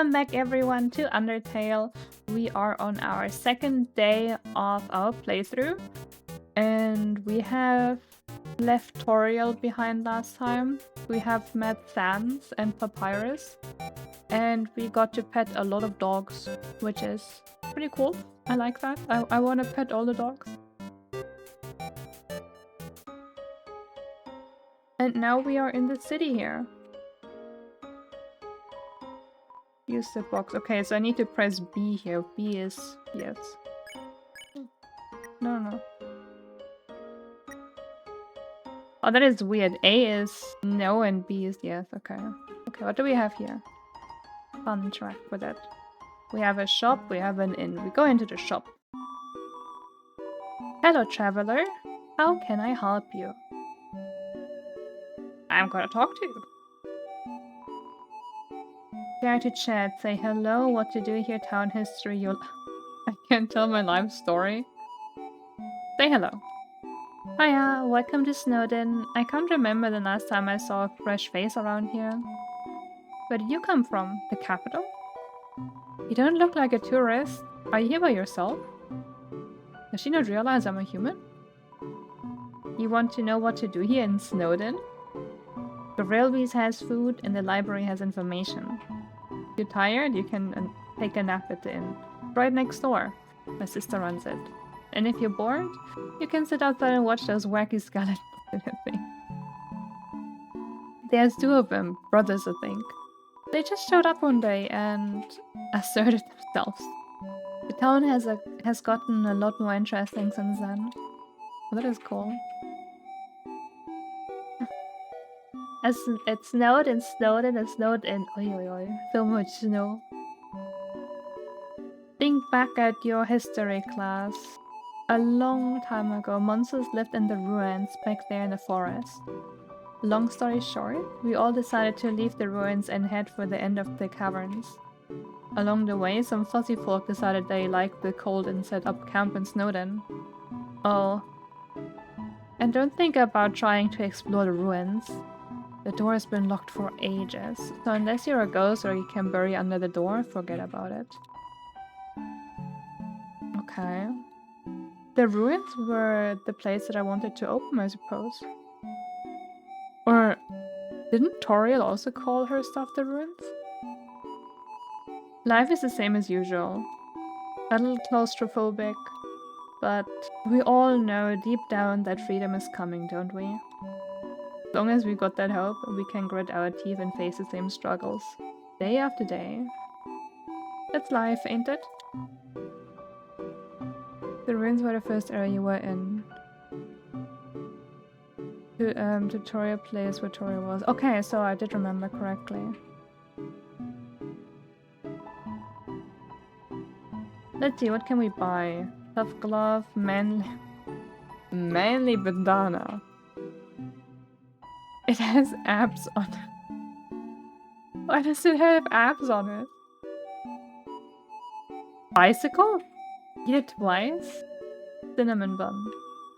Welcome back everyone to Undertale. We are on our second day of our playthrough and we have left Toriel behind last time. We have met Sans and Papyrus and we got to pet a lot of dogs, which is pretty cool. I like that. I want to pet all the dogs. And now we are in the city here. Use the box. Okay, so I need to press B here. B is yes. No. Oh, that is weird. A is no and B is yes. Okay. Okay, what do we have here? Fun track with it. We have a shop, we have an inn. We go into the shop. Hello, traveler. How can I help you? I'm gonna talk to you. Care to chat, say hello, what to do here, town history, I can't tell my life story. Say hello. Hiya, welcome to Snowden. I can't remember the last time I saw a fresh face around here. Where did you come from? The capital? You don't look like a tourist. Are you here by yourself? Does she not realize I'm a human? You want to know what to do here in Snowden? The railways has food and the library has information. If you're tired, you can take a nap at the inn. Right next door. My sister runs it. And if you're bored, you can sit outside and watch those wacky skeletons in a thing. There's two of them, brothers I think. They just showed up one day and asserted themselves. The town has gotten a lot more interesting since then. Well, that is cool. As it snowed and snowed and snowed and so much snow. Think back at your history class. A long time ago, monsters lived in the ruins back there in the forest. Long story short, we all decided to leave the ruins and head for the end of the caverns. Along the way, some fuzzy folk decided they liked the cold and set up camp in Snowden. Oh. And don't think about trying to explore the ruins. The door has been locked for ages, so unless you're a ghost or you can bury under the door, forget about it. Okay. The ruins were the place that I wanted to open, I suppose. Or didn't Toriel also call her stuff the ruins? Life is the same as usual. A little claustrophobic, but we all know deep down that freedom is coming, don't we? As long as we got that hope, we can grit our teeth and face the same struggles, day after day. That's life, ain't it? The ruins were the first area you were in. The tutorial place where Toriel was. Okay, so I did remember correctly. Let's see, what can we buy? Tough glove, manly bandana. It has abs on it. Why does it have abs on it? Bicycle? Eat it twice? Cinnamon bun.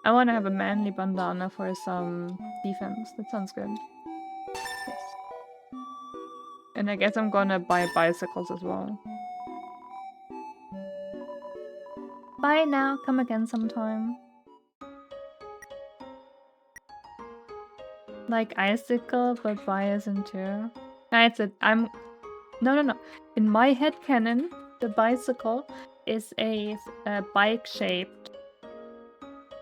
I want to have a manly bandana for some defense. That sounds good. Yes. And I guess I'm gonna buy bicycles as well. Bye now. Come again sometime. Like icicle, but bias into. That's it. No. In my headcanon, the bicycle is a bike-shaped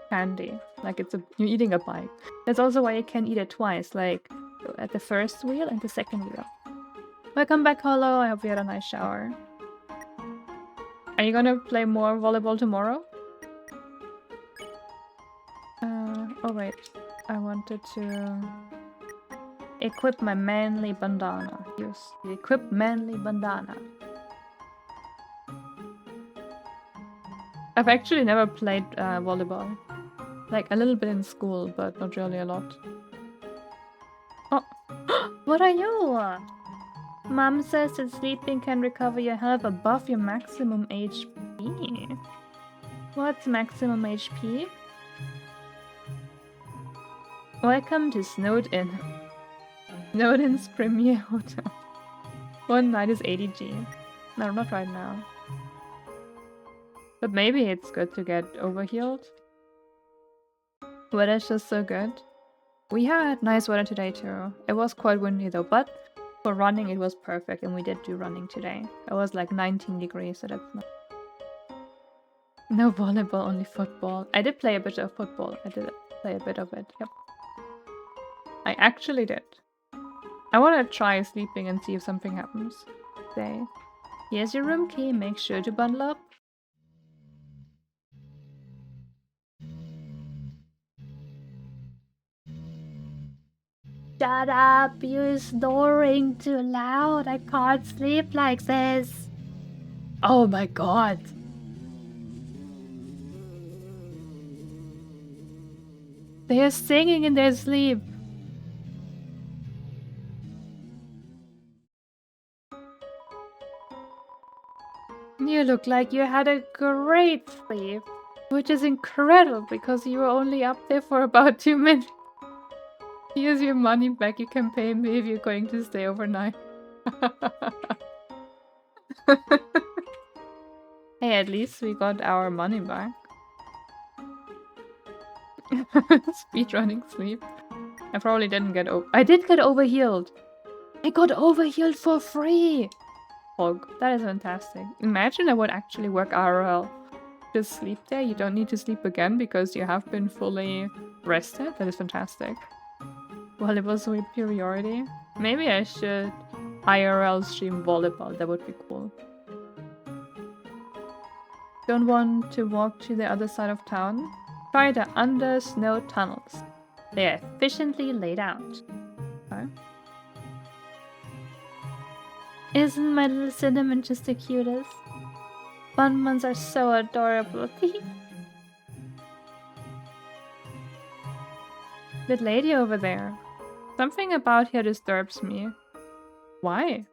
candy. Like you're eating a bike. That's also why you can eat it twice, like at the first wheel and the second wheel. Welcome back, Hollow. I hope you had a nice shower. Are you gonna play more volleyball tomorrow? Oh wait. I wanted to equip my manly bandana. Use the equip manly bandana. I've actually never played volleyball. Like a little bit in school, but not really a lot. Oh, what are you? Mom says that sleeping can recover your health above your maximum HP. What's maximum HP? Welcome to Snowden. Snowden's premier hotel. One night is 80G. No, not right now. But maybe it's good to get overhealed. Weather's just so good. We had nice weather today too. It was quite windy though, but for running it was perfect, and we did do running today. It was like 19 degrees, so that's not... No volleyball, only football. I did play a bit of football. I did play a bit of it, yep. I actually did. I want to try sleeping and see if something happens today. Here's your room key, make sure to bundle up. Shut up, you're snoring too loud. I can't sleep like this. Oh my god. They are singing in their sleep. You look like you had a great sleep, which is incredible because you were only up there for about 2 minutes. Here's your money back. You can pay me if you're going to stay overnight. Hey, at least we got our money back. Speedrunning sleep. I probably didn't get I did get overhealed. I got overhealed for free. Hog. That is fantastic. Imagine that would actually work IRL. Just sleep there. You don't need to sleep again because you have been fully rested. That is fantastic. Volleyball superiority. Maybe I should IRL stream volleyball. That would be cool. Don't want to walk to the other side of town? Try the under snow tunnels. They are efficiently laid out. Okay. Isn't my little cinnamon just the cutest? Bonbons are so adorable. That lady over there. Something about her disturbs me. Why?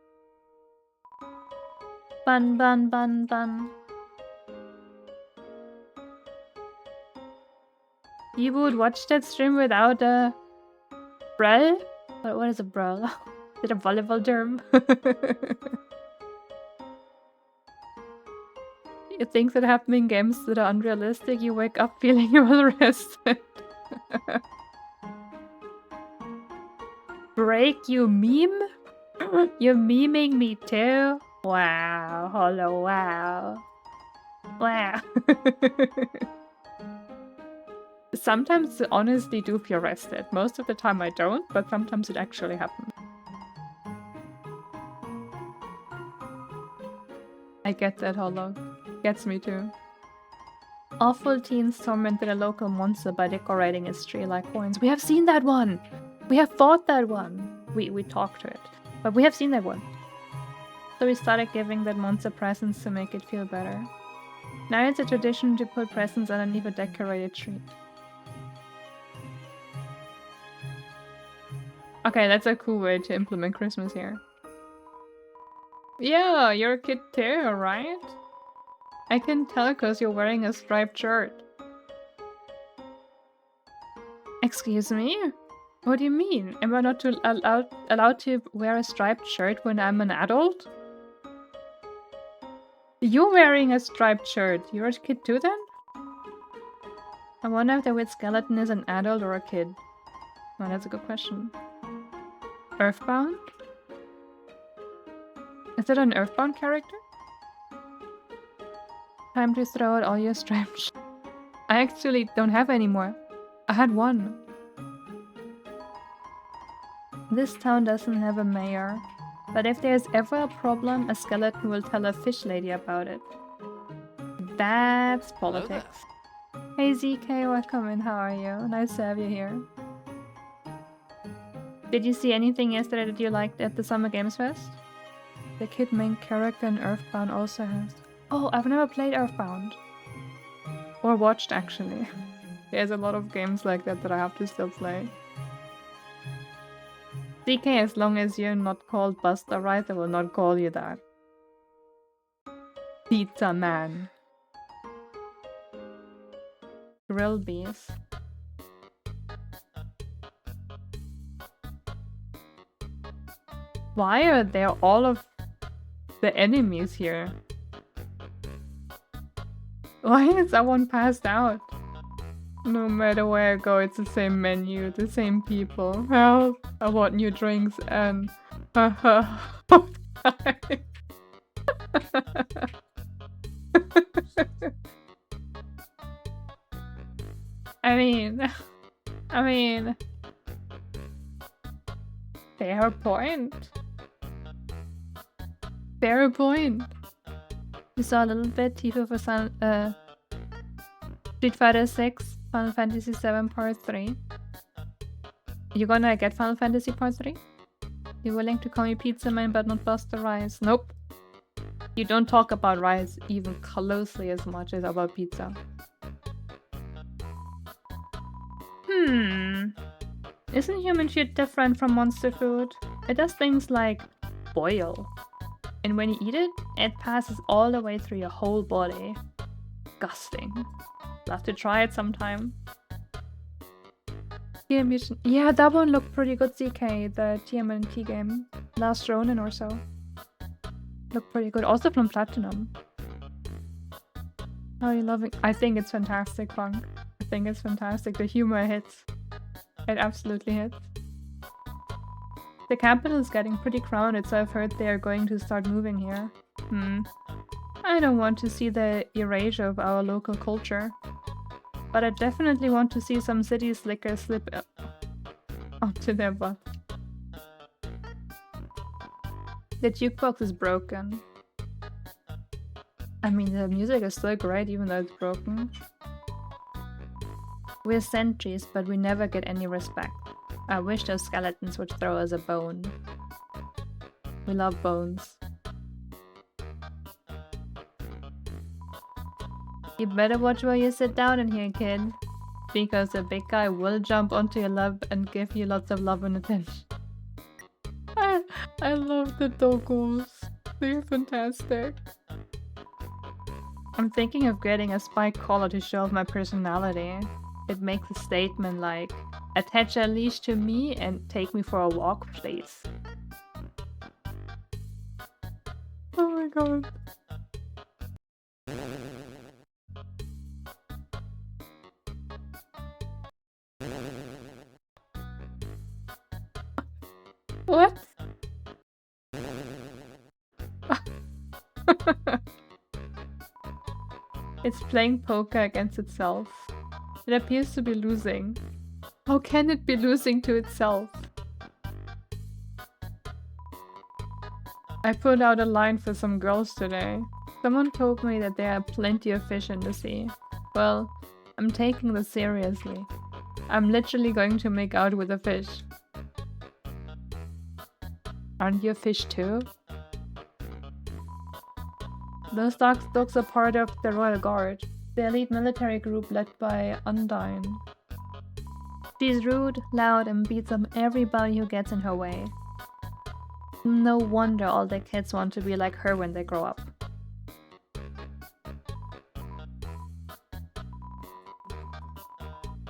Bun, bun, bun, bun. You would watch that stream without a... Brel? What is a brel? Is it a volleyball term? You think that happening games that are unrealistic, you wake up feeling well rested. Break, you meme? You're memeing me too? Wow, hello, wow. Wow. Sometimes I honestly do feel rested. Most of the time I don't, but sometimes it actually happens. I get that, Hollow. Gets me too. Awful teens tormented a local monster by decorating its tree like coins. We have seen that one! We have fought that one! We talked to it. But we have seen that one. So we started giving that monster presents to make it feel better. Now it's a tradition to put presents underneath a decorated tree. Okay, that's a cool way to implement Christmas here. Yeah, you're a kid too, right? I can tell because you're wearing a striped shirt. Excuse me? What do you mean? Am I not allowed to wear a striped shirt when I'm an adult? You're wearing a striped shirt. You're a kid too then? I wonder if the weird skeleton is an adult or a kid. Oh, that's a good question. Earthbound? Is that an Earthbound character? Time to throw out all your striped shirts. I actually don't have any more. I had one. This town doesn't have a mayor. But if there's ever a problem, a skeleton will tell a fish lady about it. That's politics. Hey ZK, welcome in. How are you? Nice to have you here. Did you see anything yesterday that you liked at the Summer Games Fest? The kid main character in Earthbound also has. Oh, I've never played Earthbound. Or watched, actually. There's a lot of games like that that I have to still play. DK, as long as you're not called Buster Right, I will not call you that. Pizza Man. Grill bees. Why are there all of the enemies here. Why is someone passed out? No matter where I go, it's the same menu, the same people. Help! I want new drinks and... I mean... Fair point. Fair point. We saw a little bit Tifa for Street Fighter 6, Final Fantasy 7 Part 3. You gonna get Final Fantasy Part 3? You're willing to call me Pizza Man but not Buster Rice? Nope. You don't talk about rice even closely as much as about pizza. Isn't human food different from monster food? It does things like boil. And when you eat it, it passes all the way through your whole body. Disgusting. Love to try it sometime. Yeah, that one looked pretty good, ZK, the TMNT game. Last Ronin or so. Looked pretty good. Also from Platinum. How are you loving? I think it's fantastic, Funk. I think it's fantastic. The humor hits. It absolutely hits. The capital is getting pretty crowded, so I've heard they are going to start moving here. I don't want to see the erasure of our local culture. But I definitely want to see some city slickers slip onto their butt. The jukebox is broken. I mean, the music is still great even though it's broken. We're sentries, but we never get any respect. I wish those skeletons would throw us a bone. We love bones. You better watch where you sit down in here, kid. Because the big guy will jump onto your lap and give you lots of love and attention. I love the doggos. They're fantastic. I'm thinking of getting a spike collar to show off my personality. It makes a statement like, attach a leash to me and take me for a walk, please. Oh my god. What? It's playing poker against itself. It appears to be losing. How can it be losing to itself? I put out a line for some girls today. Someone told me that there are plenty of fish in the sea. Well, I'm taking this seriously. I'm literally going to make out with a fish. Aren't you a fish too? Those dogs are part of the Royal Guard, the elite military group led by Undyne. She's rude, loud, and beats up everybody who gets in her way. No wonder all the kids want to be like her when they grow up.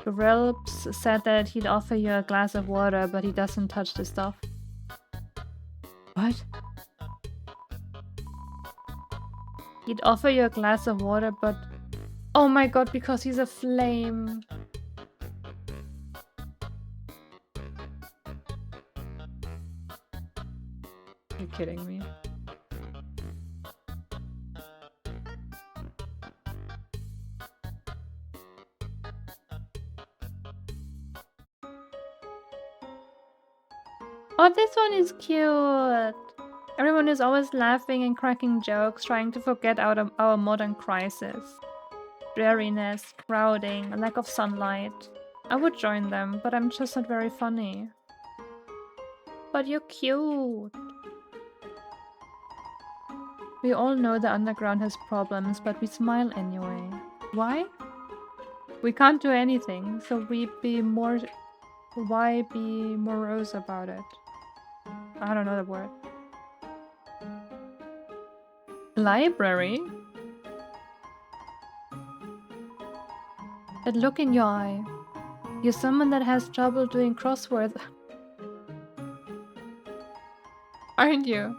Relps said that he'd offer you a glass of water, but he doesn't touch the stuff. What? He'd offer you a glass of water, but... Oh my god, because he's a flame. You're kidding me. Oh, this one is cute! Everyone is always laughing and cracking jokes, trying to forget our modern crisis. Dreariness, crowding, a lack of sunlight. I would join them, but I'm just not very funny. But you're cute! We all know the underground has problems, but we smile anyway. Why? We can't do anything, so why be morose about it? I don't know the word. Library? That look in your eye. You're someone that has trouble doing crosswords. Aren't you?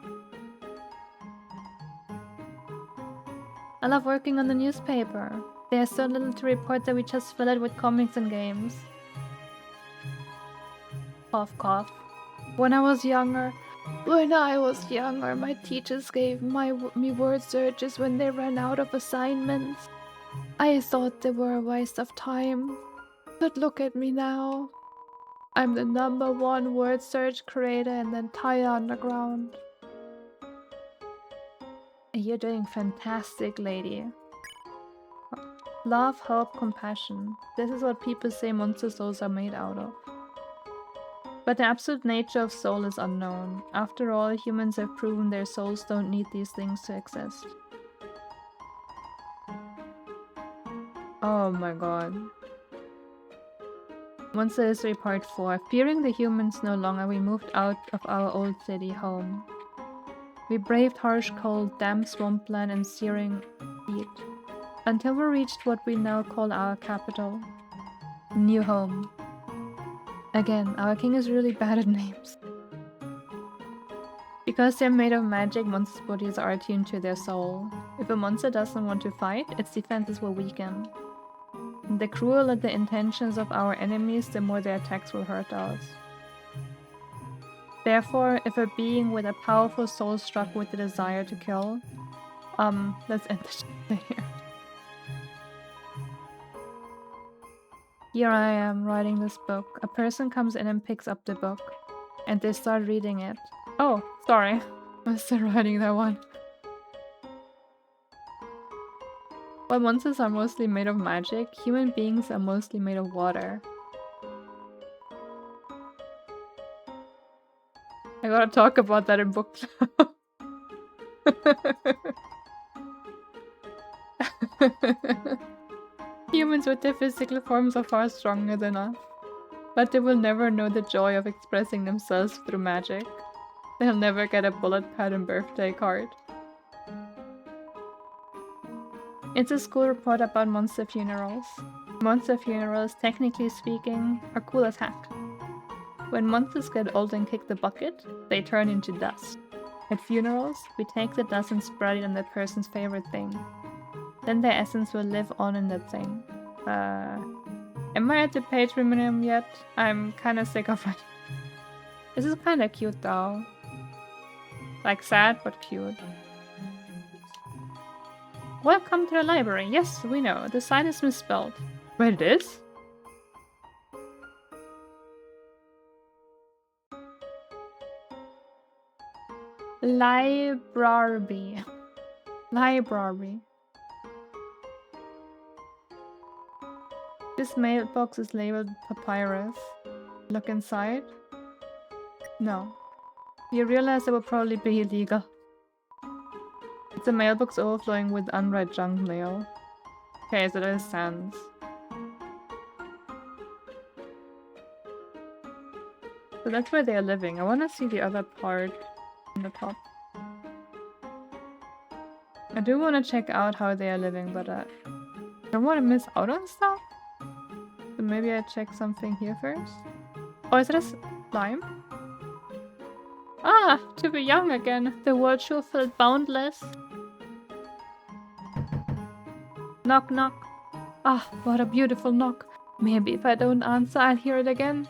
I love working on the newspaper. There's so little to report that we just fill it with comics and games. Cough, cough. When I was younger, my teachers gave me word searches when they ran out of assignments. I thought they were a waste of time. But look at me now. I'm the #1 word search creator in the entire underground. You're doing fantastic, lady. Love, hope, compassion. This is what people say monster souls are made out of. But the absolute nature of soul is unknown. After all, humans have proven their souls don't need these things to exist. Oh my god. Monster History Part 4. Fearing the humans no longer, we moved out of our old city home. We braved harsh cold, damp swampland and searing heat, until we reached what we now call our capital. New home. Again, our king is really bad at names. Because they're made of magic, monsters' bodies are attuned to their soul. If a monster doesn't want to fight, its defenses will weaken. The crueler the intentions of our enemies, the more their attacks will hurt us. Therefore, if a being with a powerful soul struck with the desire to kill, let's end the chapter here. Here I am, writing this book. A person comes in and picks up the book, and they start reading it. Oh, sorry. I'm still writing that one. While monsters are mostly made of magic, human beings are mostly made of water. I gotta talk about that in book club. Humans with their physical forms are far stronger than us, but they will never know the joy of expressing themselves through magic. They'll never get a bullet pad and birthday card. It's a school report about monster funerals. Monster funerals, technically speaking, are cool as heck. When monsters get old and kick the bucket, they turn into dust. At funerals, we take the dust and spread it on the person's favorite thing. Then their essence will live on in that thing. Am I at the page minimum yet? I'm kinda sick of it. This is kinda cute though. Like sad, but cute. Welcome to the library. Yes, we know. The sign is misspelled. Wait, it is? Library. Library. This mailbox is labeled papyrus. Look inside. No. You realize it will probably be illegal. It's a mailbox overflowing with unread junk mail. Okay, so that is sans. So that's where they are living. I want to see the other part on the top. I do want to check out how they are living, but I don't want to miss out on stuff. So maybe I check something here first. Oh, is that a slime? Ah, to be young again. The world sure felt boundless. Knock, knock. Ah, what a beautiful knock. Maybe if I don't answer, I'll hear it again.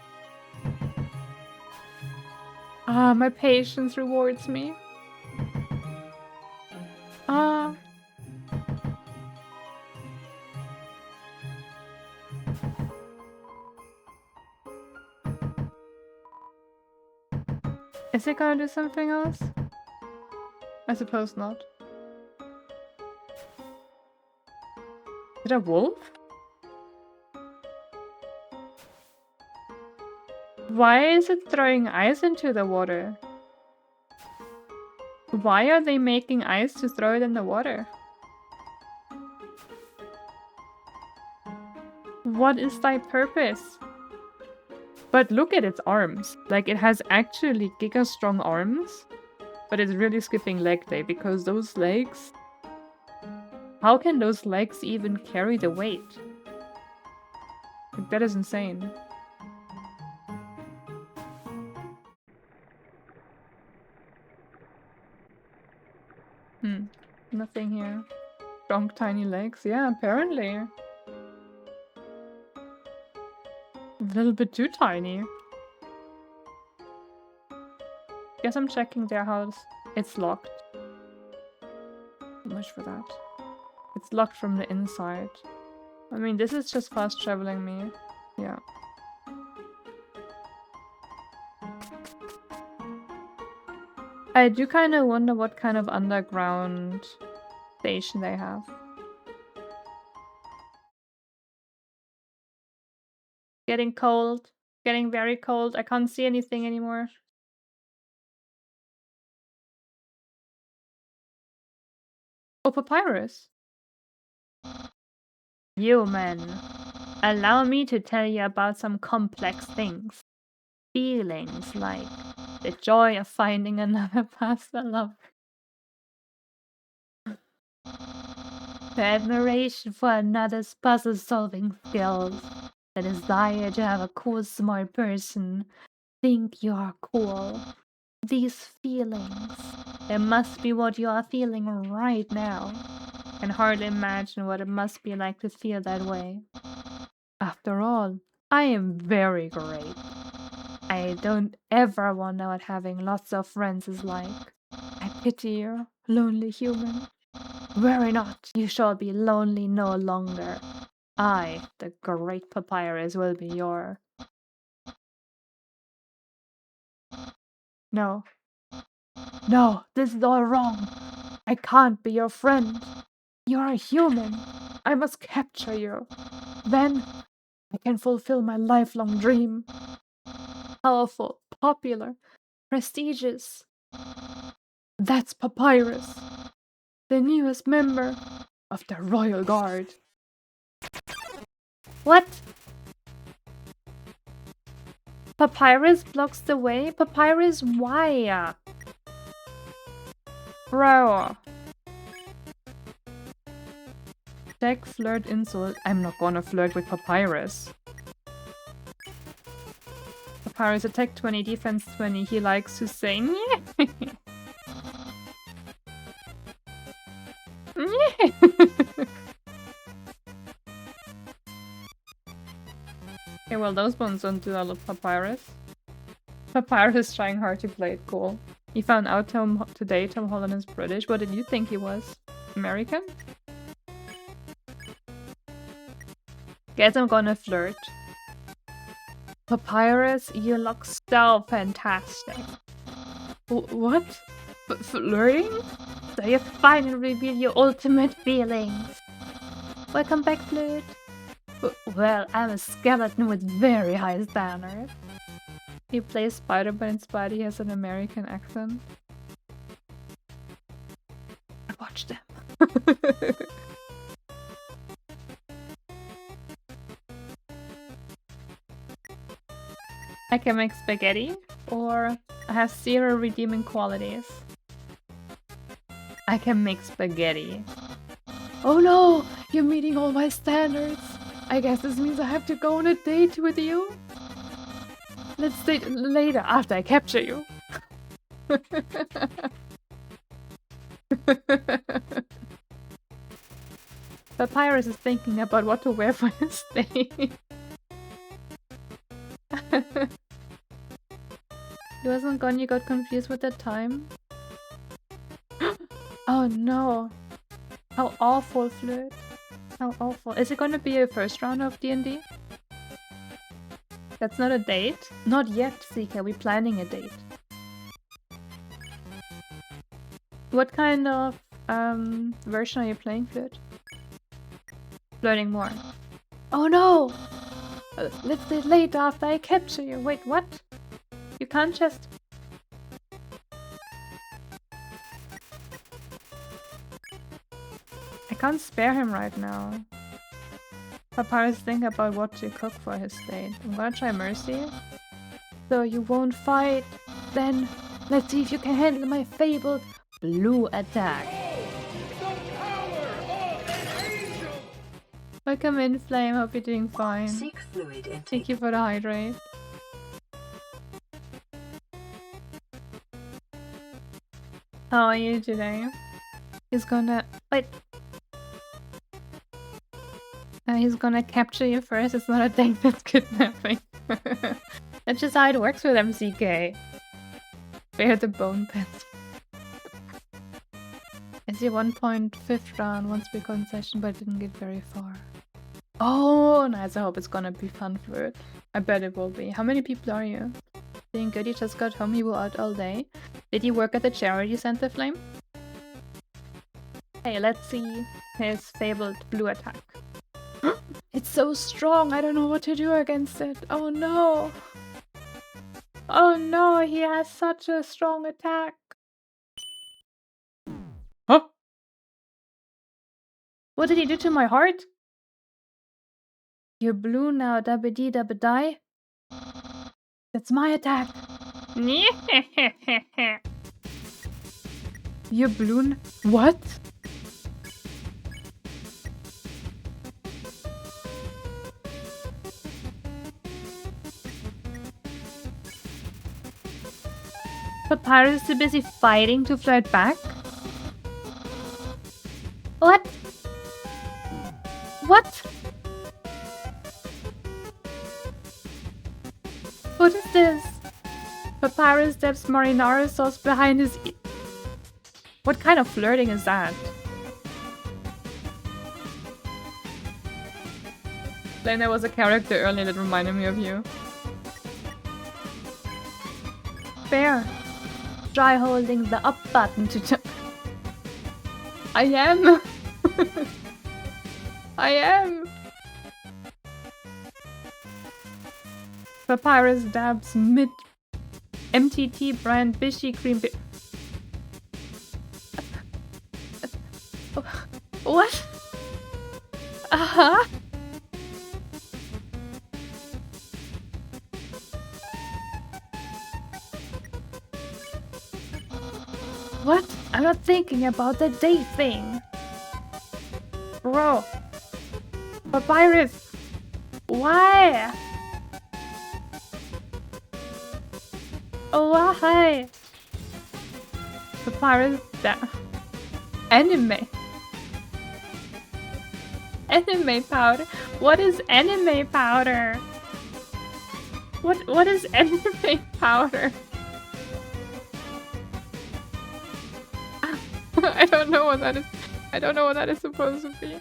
Ah, my patience rewards me. Ah. Is it gonna do something else? I suppose not. Is it a wolf? Why is it throwing ice into the water? Why are they making ice to throw it in the water? What is thy purpose? But look at its arms. Like, it has actually giga strong arms, but it's really skipping leg day because those legs... How can those legs even carry the weight? Like, that is insane. Nothing here. Strong tiny legs, yeah, apparently. A little bit too tiny. Guess I'm checking their house. It's locked. Too much for that. It's locked from the inside. I mean, this is just fast traveling me. Yeah. I do kind of wonder what kind of underground station they have. Getting cold. Getting very cold. I can't see anything anymore. Oh, papyrus. Human. Allow me to tell you about some complex things. Feelings like the joy of finding another pasta lover. The admiration for another's puzzle-solving skills. The desire to have a cool, smart person think you are cool. These feelings. It must be what you are feeling right now. I can hardly imagine what it must be like to feel that way. After all, I am very great. I don't ever wonder what having lots of friends is like. I pity you, lonely human. Worry not, you shall be lonely no longer. I, the great papyrus, will be your... No. No, this is all wrong. I can't be your friend. You're a human. I must capture you. Then I can fulfill my lifelong dream. Powerful, popular, prestigious. That's Papyrus, the newest member of the Royal Guard. What? Papyrus blocks the way? Papyrus, why? Bro. Check, flirt, insult. I'm not gonna flirt with Papyrus. Papyrus attack 20, defense 20. He likes to say Okay, well, those ones don't do a lot of Papyrus. Papyrus is trying hard to play it cool. He found out today Tom Holland is British. What did you think he was? American? Guess I'm gonna flirt. Papyrus, you look so fantastic. What? Flirting? So you finally reveal your ultimate feelings. Welcome back, flirt. Well, I'm a skeleton with very high standards. He plays Spider-Man and Spidey has an American accent. Watch them. I can make spaghetti, or I have 0 redeeming qualities. I can make spaghetti. Oh no! You're meeting all my standards! I guess this means I have to go on a date with you? Let's date later, after I capture you. Papyrus is thinking about what to wear for his date. He wasn't gone, you got confused with the time? Oh no. How awful, flirt. How awful. Is it gonna be a first round of D&D? That's not a date? Not yet, CK. We're planning a date. What kind of version are you playing, flirt? Flirting more. Oh no! Let's date later after I capture you. Wait, what? You can't just... I can't spare him right now. Papyrus think about what to cook for his date. I'm gonna try Mercy. So you won't fight? Then let's see if you can handle my fabled blue attack. Welcome in, Flame. Hope you're doing fine. Thank you for the hydrate. How are you today? He's gonna... Wait. He's gonna capture you first. It's not a date, that's kidnapping. That's just how it works with MCK. Bear the bone pets. I see 1.5th round, once we concession, but didn't get very far. Oh, nice. I hope it's gonna be fun for it. I bet it will be. How many people are you? Doing good, he just got home, he will out all day. Did he work at the charity center, Flame? Hey, let's see his fabled blue attack. It's so strong, I don't know what to do against it. Oh no! Oh no, he has such a strong attack. Huh? What did he do to my heart? You're blue now, dabba dee dabba die. That's my attack. You're blue. What? Papyrus is too busy fighting to flirt back? What? What? What is this? Papyrus steps marinara sauce behind his What kind of flirting is that? Then there was a character earlier that reminded me of you. Fair. Try holding the up button to jump. I am! I am! Papyrus dabs mid MTT brand Bishy cream What? Uh-huh. What? I'm not thinking about the date thing. Bro. Papyrus. Why? Oh, why? Papyrus. Anime. Anime powder? What is anime powder? What is anime powder? I don't know what that is. I don't know what that is supposed to be.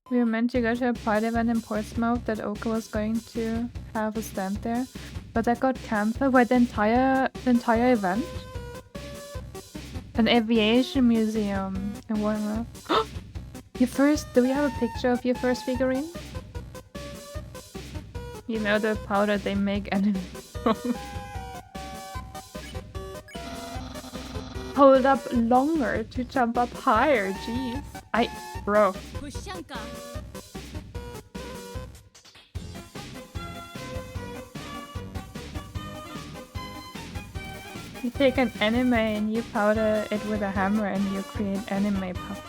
We were meant to go to a party event in Portsmouth that Oka was going to have a stand there, but that got cancelled. By the entire event? An aviation museum in Warner. Your first. Do we have a picture of your first figurine? You know the powder they make anime from. Hold up longer to jump up higher, jeez. Bro. You take an anime and you powder it with a hammer and you create anime powder.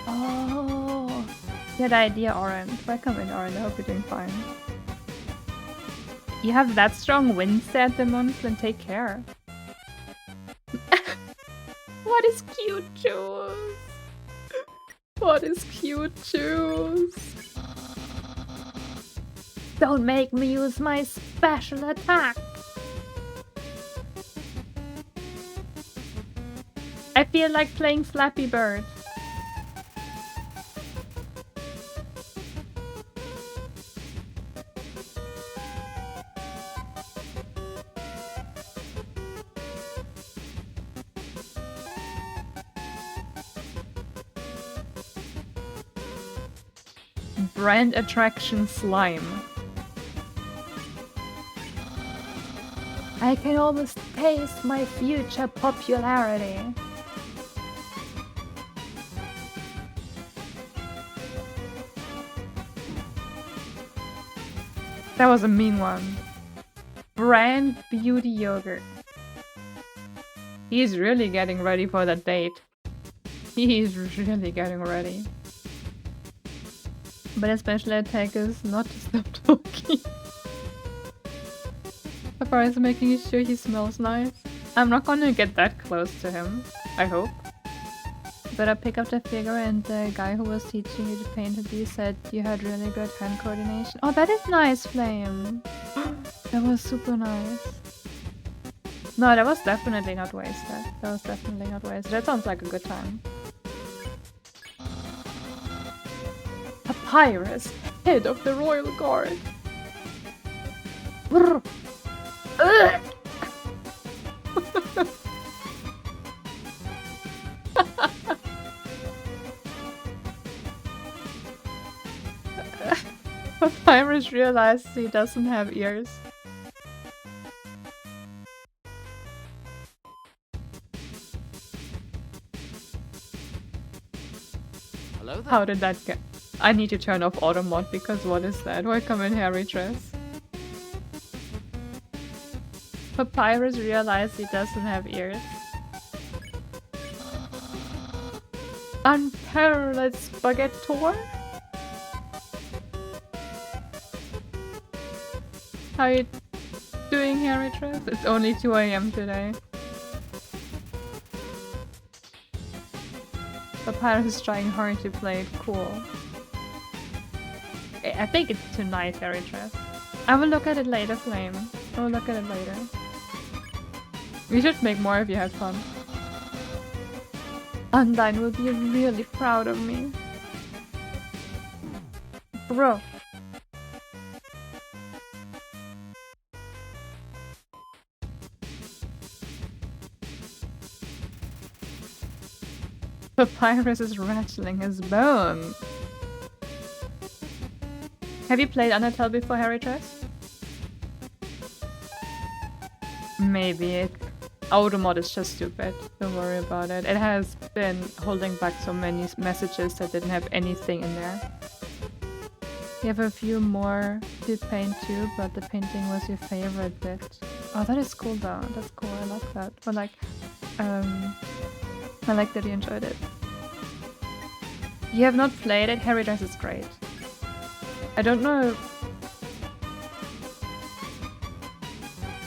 Oh, good idea, Oren. Welcome in, Oren. I hope you're doing fine. You have that strong Wednesday at the moment, then take care. What is cute juice? What is cute juice? Don't make me use my special attack. I feel like playing Flappy Bird. Brand attraction slime. I can almost taste my future popularity. That was a mean one. Brand beauty yogurt. He's really getting ready for that date. He's really getting ready. But his special attack is not to stop talking. Papyrus is making sure he smells nice. I'm not gonna get that close to him, I hope. Better pick up the figure, and the guy who was teaching you to paint it, said you had really good hand coordination. Oh, that is nice, Flame. That was super nice. No, that was definitely not wasted. That was definitely not wasted. That sounds like a good time. Papyrus, head of the royal guard. Papyrus realized he doesn't have ears. Hello there. How did that get? I need to turn off auto mod because what is that? Welcome in, Harry Tress. Papyrus realized he doesn't have ears. Unparalleled spaghettor? How you doing, Harry Tress? It's only 2 AM today. Papyrus is trying hard to play it cool. I think it's tonight, Harry Tress. I will look at it later, Flame. I will look at it later. We should make more if you had fun. Undyne will be really proud of me. Bro. Papyrus is rattling his bone. Have you played Undertale before, Harry Tress? Maybe. Automod is just stupid. Don't worry about it. It has been holding back so many messages that didn't have anything in there. You have a few more to paint too, but the painting was your favorite bit. Oh, that is cool though. That's cool. I like that. But like, I like that you enjoyed it. You have not played it? Harry Dress is great. I don't know.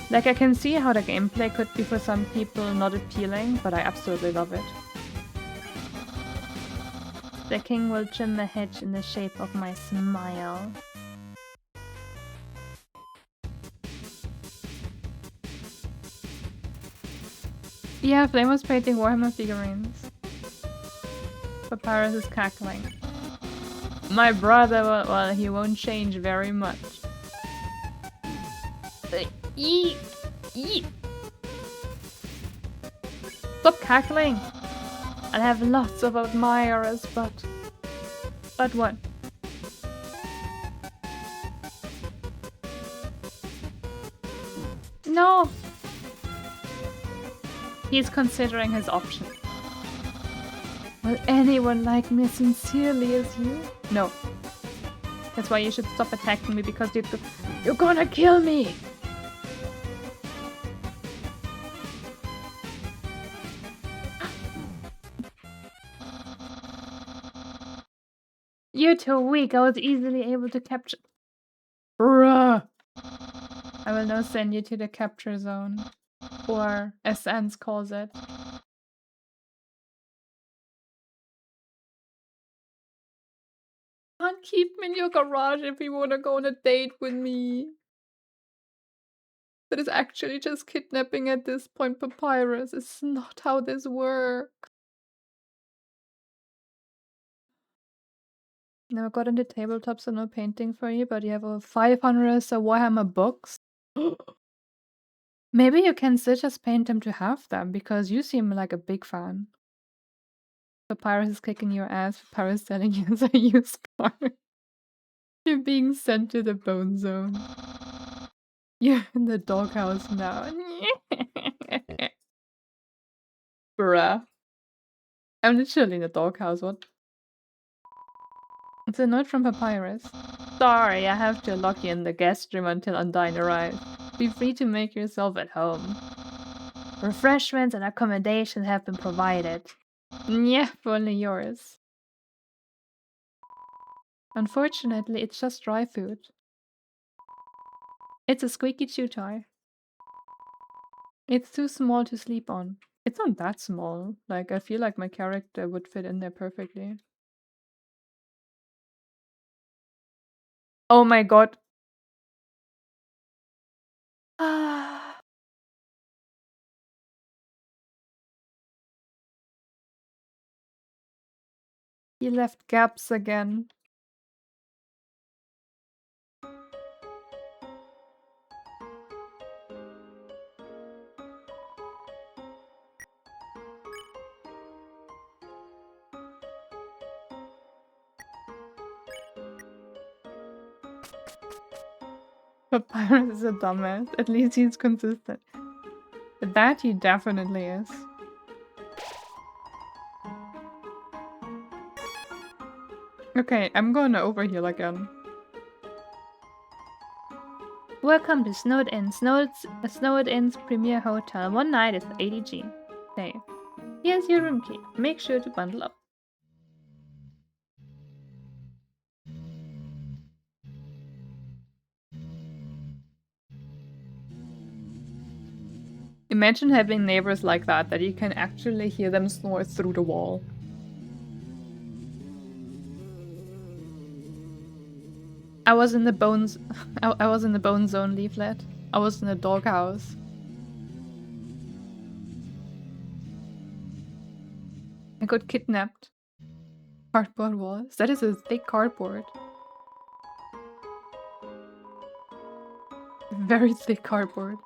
Like, I can see how the gameplay could be for some people not appealing, but I absolutely love it. The king will trim a hedge in the shape of my smile. Yeah, Flame was painting Warhammer figurines. Papyrus is cackling. My brother, well, he won't change very much. Eat! Eat! Stop cackling! I'll have lots of admirers, but... But what? No! He's considering his options. Will anyone like me as sincerely as you? No. That's why you should stop attacking me, because you're gonna kill me! You're too weak. I was easily able to capture... Bruh! I will now send you to the capture zone. Or, as Sans calls it. Can't keep me in your garage if you wanna go on a date with me. That is actually just kidnapping at this point, Papyrus. It's not how this works. Never got into tabletops, so no painting for you, but you have a 500 Warhammer books. Maybe you can still just paint them to have them, because you seem like a big fan. Papyrus is kicking your ass, Papyrus telling you it's a used car. You're being sent to the bone zone. You're in the doghouse now. Bruh. I'm literally in the doghouse, what? It's a note from Papyrus. Sorry, I have to lock you in the guest room until Undyne arrives. Be free to make yourself at home. Refreshments and accommodation have been provided. Yeah, only yours. Unfortunately, it's just dry food. It's a squeaky chew toy. It's too small to sleep on. It's not that small. Like, I feel like my character would fit in there perfectly. Oh my god. Ah. He left gaps again. Papyrus is a dumbass. At least he's consistent. That he definitely is. Okay, I'm gonna overheal again. Welcome to Snowed Inn. Snowed Inn's premier hotel. One night is 80G. Hey, here's your room key. Make sure to bundle up. Imagine having neighbors like that you can actually hear them snore through the wall. I was in the bones. I was in the bone zone leaflet. I was in a doghouse. I got kidnapped. Cardboard walls. That is a thick cardboard. Very thick cardboard.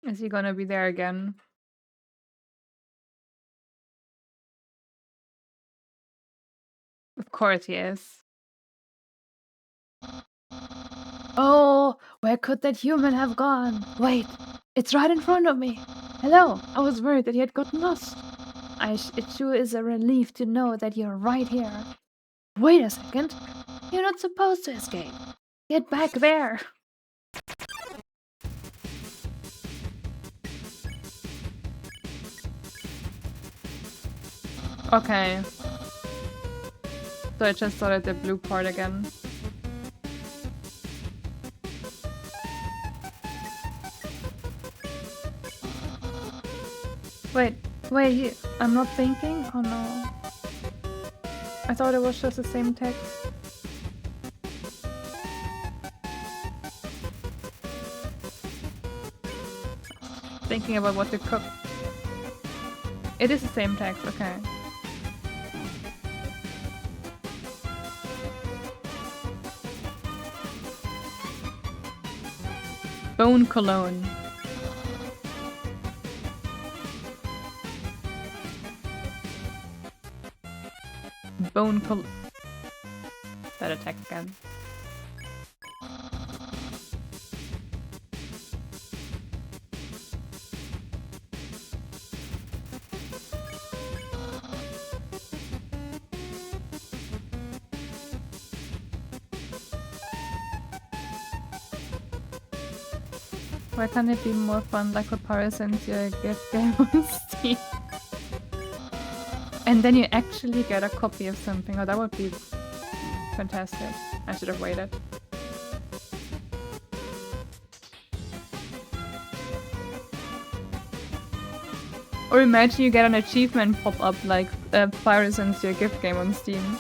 Is he gonna be there again? Of course he is. Oh, where could that human have gone? Wait, it's right in front of me. Hello, I was worried that he had gotten lost. It sure is a relief to know that you're right here. Wait a second. You're not supposed to escape. Get back there. Okay. So I just started the blue part again. Wait, I'm not thinking? Oh no. I thought it was just the same text. Thinking about what to cook. It is the same text, okay. Bone cologne. Bone cologne. That attack again. Why can't it be more fun like Papyrus and your gift game on Steam? And then you actually get a copy of something. Oh, that would be fantastic. I should have waited. Or imagine you get an achievement pop up like Papyrus and your gift game on Steam.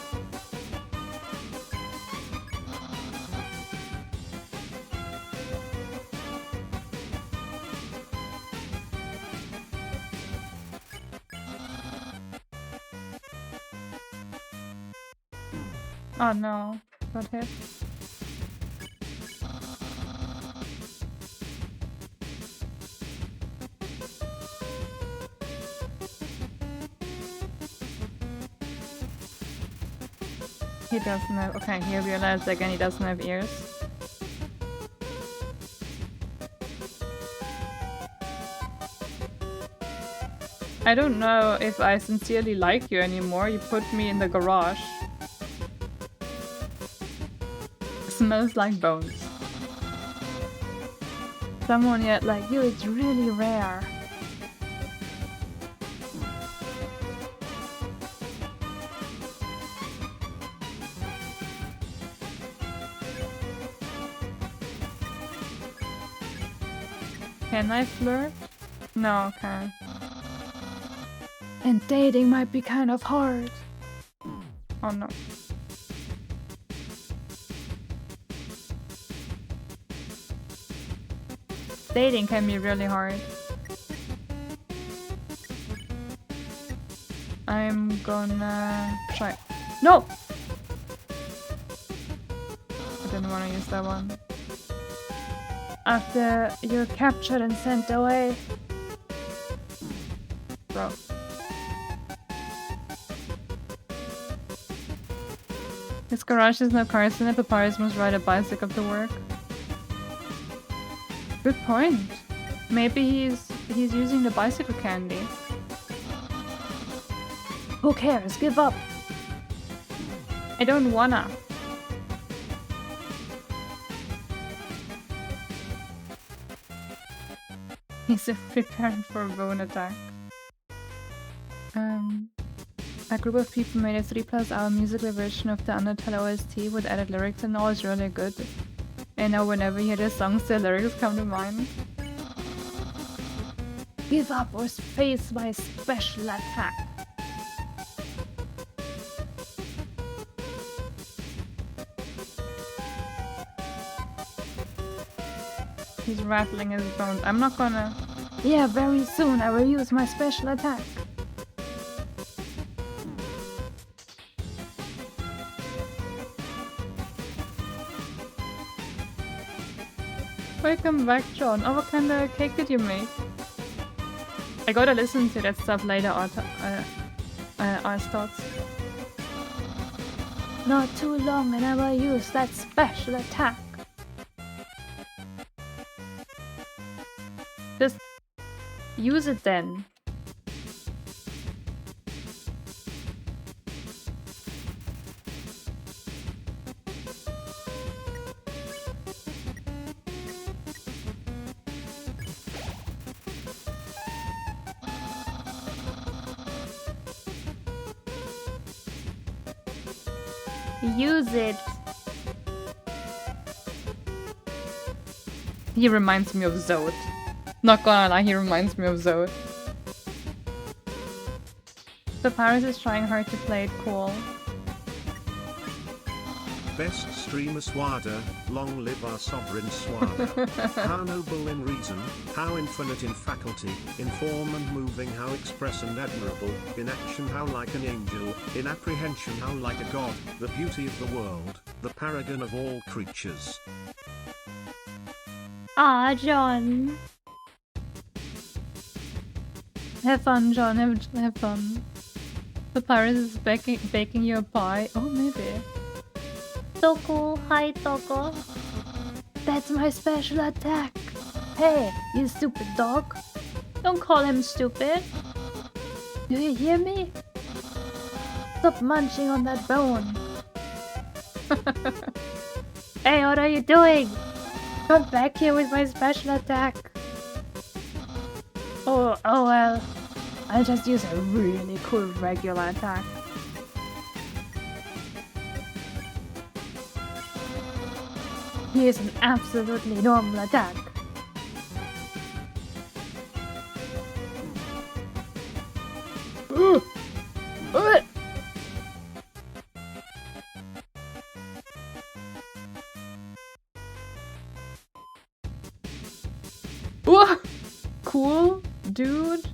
Oh no, got hit. He doesn't have. Okay, he realized again he doesn't have ears. I don't know if I sincerely like you anymore. You put me in the garage. Smells like bones. someone yet like you. It's really rare. Can I flirt? No, okay. And dating might be kind of hard. Oh no. Dating can be really hard. I'm gonna try. No! I didn't want to use that one. After you're captured and sent away. Bro. His garage has no cars in it, Papyrus must ride a bicycle to work. Good point. Maybe he's using the bicycle candy. Who cares? Give up. I don't wanna. He's preparing for a bone attack. A group of people made a 3+ hour musical version of the Undertale OST with added lyrics and all is really good. And now whenever you hear the songs, the lyrics come to mind. Give up or face my special attack. He's rattling his bones. I'm not gonna... Yeah, very soon I will use my special attack. Welcome back, John. Oh, what kind of cake did you make? I gotta listen to that stuff later, Ice Thoughts. Not too long and I will use that special attack. Just use it then. Use it. He reminds me of Zod. Not gonna lie, he reminds me of Zod. Papyrus is trying hard to play it cool. Best streamer Suada, long live our sovereign Suada. How noble in reason, how infinite in faculty, in form and moving, how express and admirable, in action how like an angel, in apprehension how like a god, the beauty of the world, the paragon of all creatures. Ah, John. Have fun, John, have fun. Papyrus is baking you a pie. Oh, maybe. Toko, hi Toko. That's my special attack. Hey, you stupid dog. Don't call him stupid. Do you hear me? Stop munching on that bone. Hey, what are you doing? Come back here with my special attack. Oh well. I'll just use a really cool regular attack. Here's an absolutely normal attack. Cool, dude.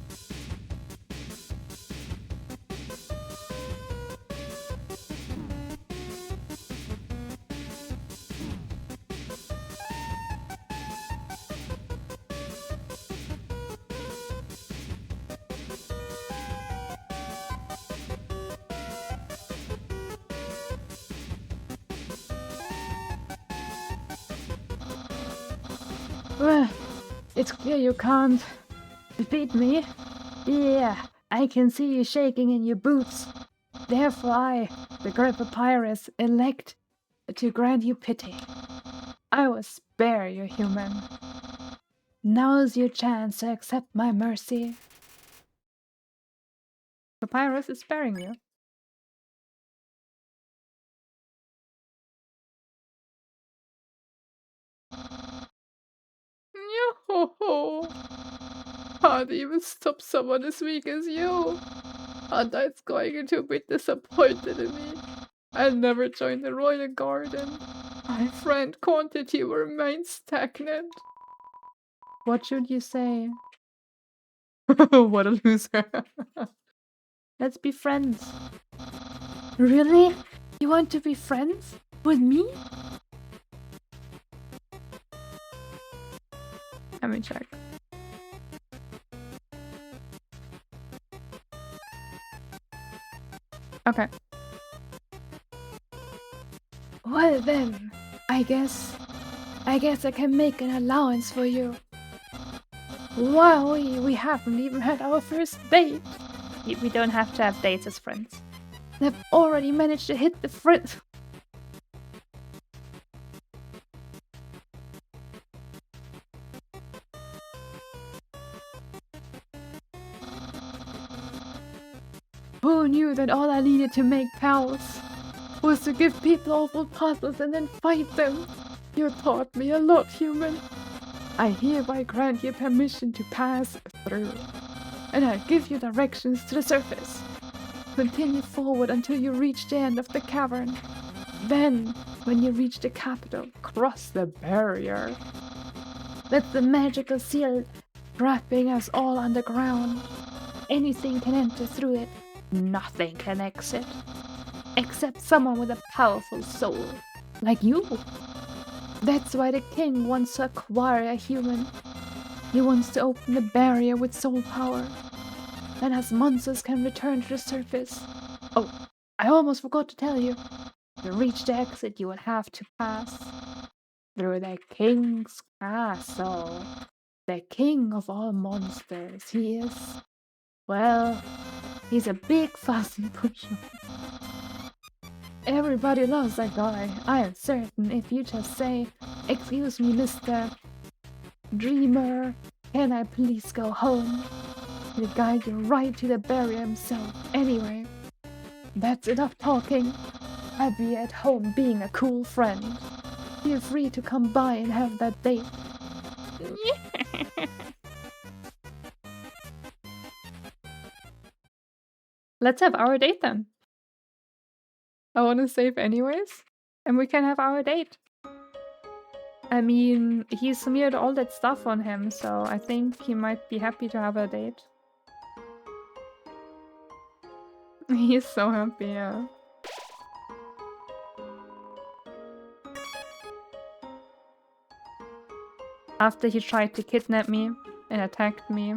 It's clear you can't defeat me. Yeah, I can see you shaking in your boots. Therefore I, the great Papyrus, elect to grant you pity. I will spare you, human. Now's your chance to accept my mercy. Papyrus is sparing you. Yo-ho-ho! Can't even stop someone as weak as you. Undine's going to be disappointed in me. I'll never join the royal garden. My friend quantity will remain stagnant. What should you say? What a loser. Let's be friends. Really? You want to be friends? With me? Let me check. Okay. Well then, I guess I can make an allowance for you. Wow, we haven't even had our first date. We don't have to have dates as friends. They've already managed to hit the friends. Who knew that all I needed to make pals was to give people awful puzzles and then fight them? You taught me a lot, human. I hereby grant you permission to pass through, and I give you directions to the surface. Continue forward until you reach the end of the cavern. Then, when you reach the capital, cross the barrier. That's the magical seal trapping us all underground. Anything can enter through it. Nothing can exit. Except someone with a powerful soul. Like you. That's why the king wants to acquire a human. He wants to open the barrier with soul power. Then as monsters can return to the surface. Oh, I almost forgot to tell you. To reach the exit, you will have to pass through the king's castle. The king of all monsters, he is. Well, he's a big fussy pusher. Everybody loves that guy. I am certain if you just say, "Excuse me, Mr. Dreamer, can I please go home?" He'll guide you right to the barrier himself. Anyway, that's enough talking. I'll be at home being a cool friend. Feel free to come by and have that date. Let's have our date then. I want to save anyways, and we can have our date. I mean, he smeared all that stuff on him, so I think he might be happy to have a date. He's so happy, yeah. After he tried to kidnap me and attacked me.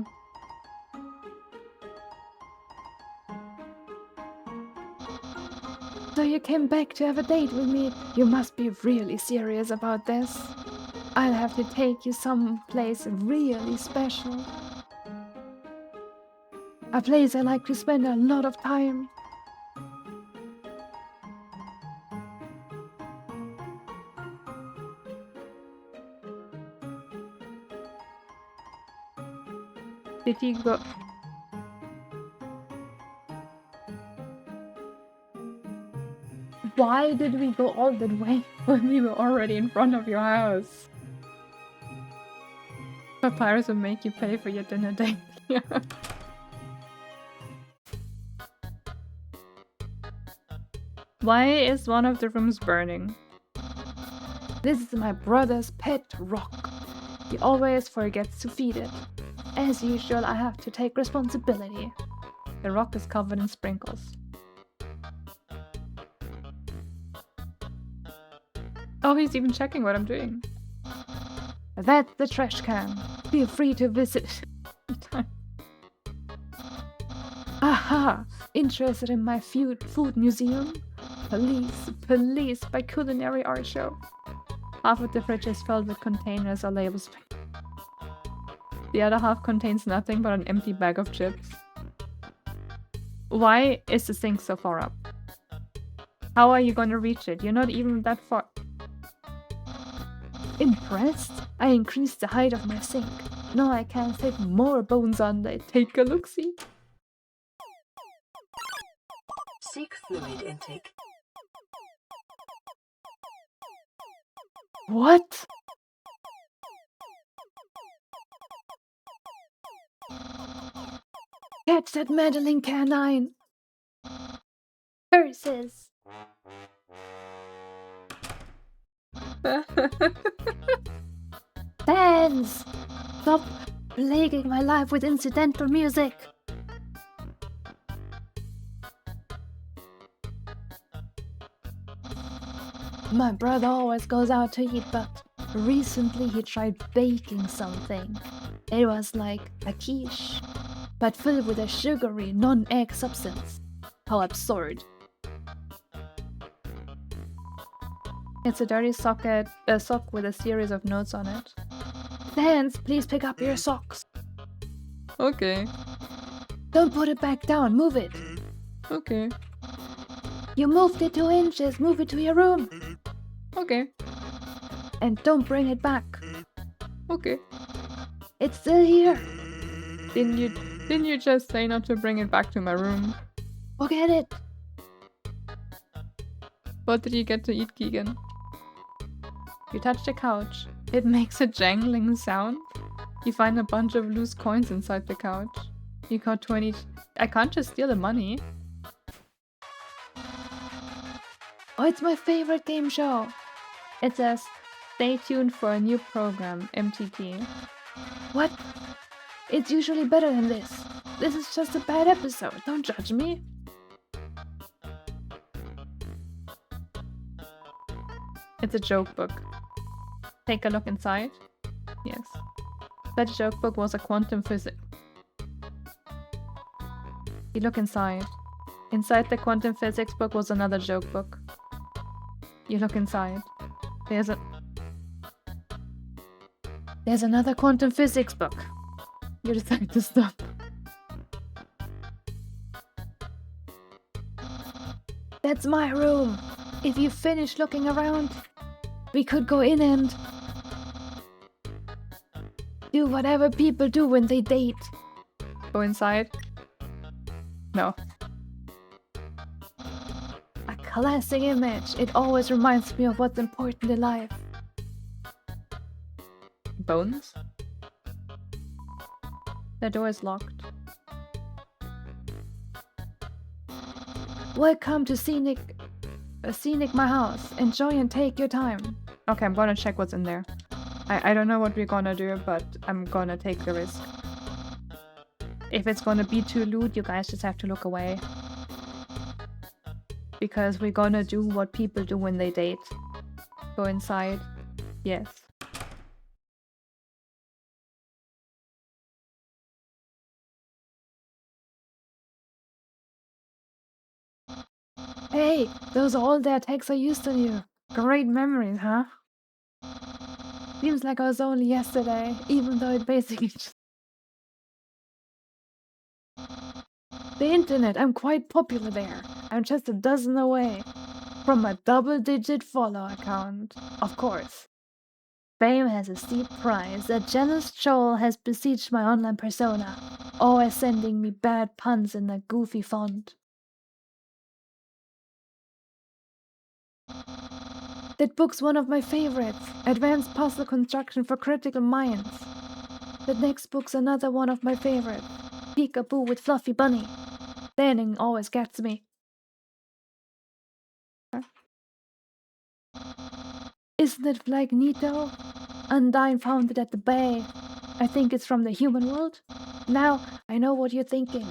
So you came back to have a date with me? You must be really serious about this. I'll have to take you someplace really special. A place I like to spend a lot of time. Did he go? Why did we go all that way when we were already in front of your house? Papyrus will make you pay for your dinner date. Yeah. Why is one of the rooms burning? This is my brother's pet rock. He always forgets to feed it. As usual, I have to take responsibility. The rock is covered in sprinkles. Oh, he's even checking what I'm doing. That's the trash can. Feel free to visit. Aha! Interested in my food museum? Police by culinary art show. Half of the fridge is filled with containers or labels. The other half contains nothing but an empty bag of chips. Why is the sink so far up? How are you going to reach it? You're not even that far. Impressed? I increased the height of my sink. No, I can't fit more bones on there. Take a look-see. Seek fluid intake. What? Catch that meddling canine! Curses! Fans! Stop plaguing my life with incidental music! My brother always goes out to eat, but recently he tried baking something. It was like a quiche, but filled with a sugary, non-egg substance. How absurd. It's a dirty sock with a series of notes on it. Fans, please pick up your socks. Okay. Don't put it back down, move it. Okay. You moved it 2 inches, move it to your room. Okay. And don't bring it back. Okay. It's still here. Didn't you just say not to bring it back to my room? Forget it. What did you get to eat, Keegan? You touch the couch. It makes a jangling sound. You find a bunch of loose coins inside the couch. You got 20. I can't just steal the money. Oh, it's my favorite game show. It says, stay tuned for a new program, MTT. What? It's usually better than this. This is just a bad episode. Don't judge me. It's a joke book. Take a look inside. Yes. That joke book was a quantum physics. You look inside. Inside the quantum physics book was another joke book. You look inside. There's another quantum physics book. You decide to stop. That's my room. If you finish looking around, we could go in and do whatever people do when they date. Go inside? No. A classic image. It always reminds me of what's important in life. Bones? The door is locked. Welcome to Scenic My House. Enjoy and take your time. Okay, I'm gonna check what's in there. I don't know what we're gonna do, but I'm gonna take the risk. If it's gonna be too lewd, you guys just have to look away. Because we're gonna do what people do when they date. Go inside. Yes. Hey, those are all the attacks I used on you. Great memories, huh? Seems like I was only yesterday, even though it basically just... The internet, I'm quite popular there. I'm just a dozen away from a double-digit follower count. Of course. Fame has a steep price. A jealous troll has besieged my online persona, always sending me bad puns in a goofy font. That book's one of my favorites. Advanced Puzzle Construction for Critical Minds. The next book's another one of my favorites. Peekaboo with Fluffy Bunny. The ending always gets me. Isn't it like Nito? Undyne found it at the bay. I think it's from the human world. Now, I know what you're thinking.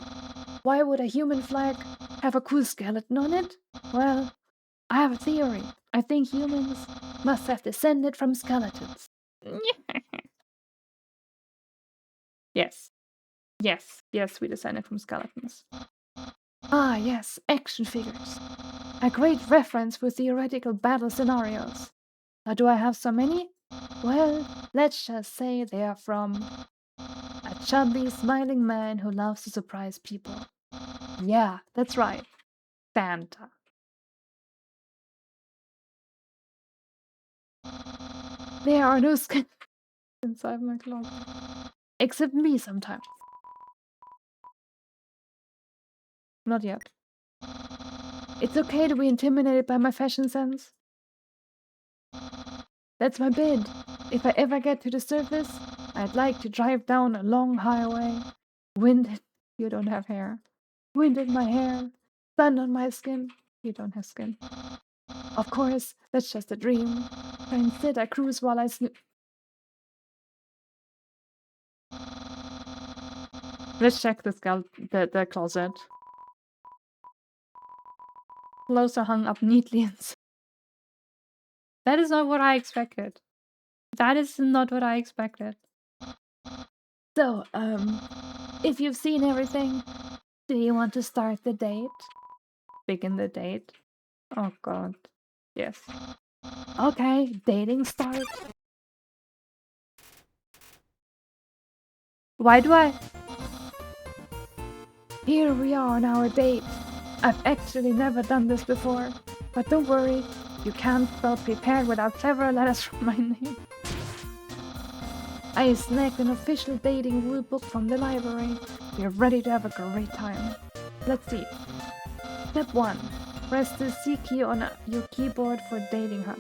Why would a human flag have a cool skeleton on it? Well, I have a theory. I think humans must have descended from skeletons. Yes. Yes, we descended from skeletons. Ah, yes, action figures. A great reference for theoretical battle scenarios. Do I have so many? Well, let's just say they are from a chubby, smiling man who loves to surprise people. Yeah, that's right. Santa. There are no skeletons inside my closet. Except me sometimes. Not yet. It's okay to be intimidated by my fashion sense. That's my bid. If I ever get to the surface, I'd like to drive down a long highway. Wind. You don't have hair. Wind in my hair. Sun on my skin. You don't have skin. Of course, that's just a dream. But instead, I cruise while I snoop. Let's check the closet. Clothes are hung up neatly inside. That is not what I expected. That is not what I expected. So, if you've seen everything, do you want to start the date? Begin the date? Oh god. Yes. Okay, dating start. Why do I? Here we are on our date. I've actually never done this before. But don't worry, you can't spell prepared without several letters from my name. I snagged an official dating rule book from the library. We're ready to have a great time. Let's see. Step 1. Press the C key on your keyboard for dating hut.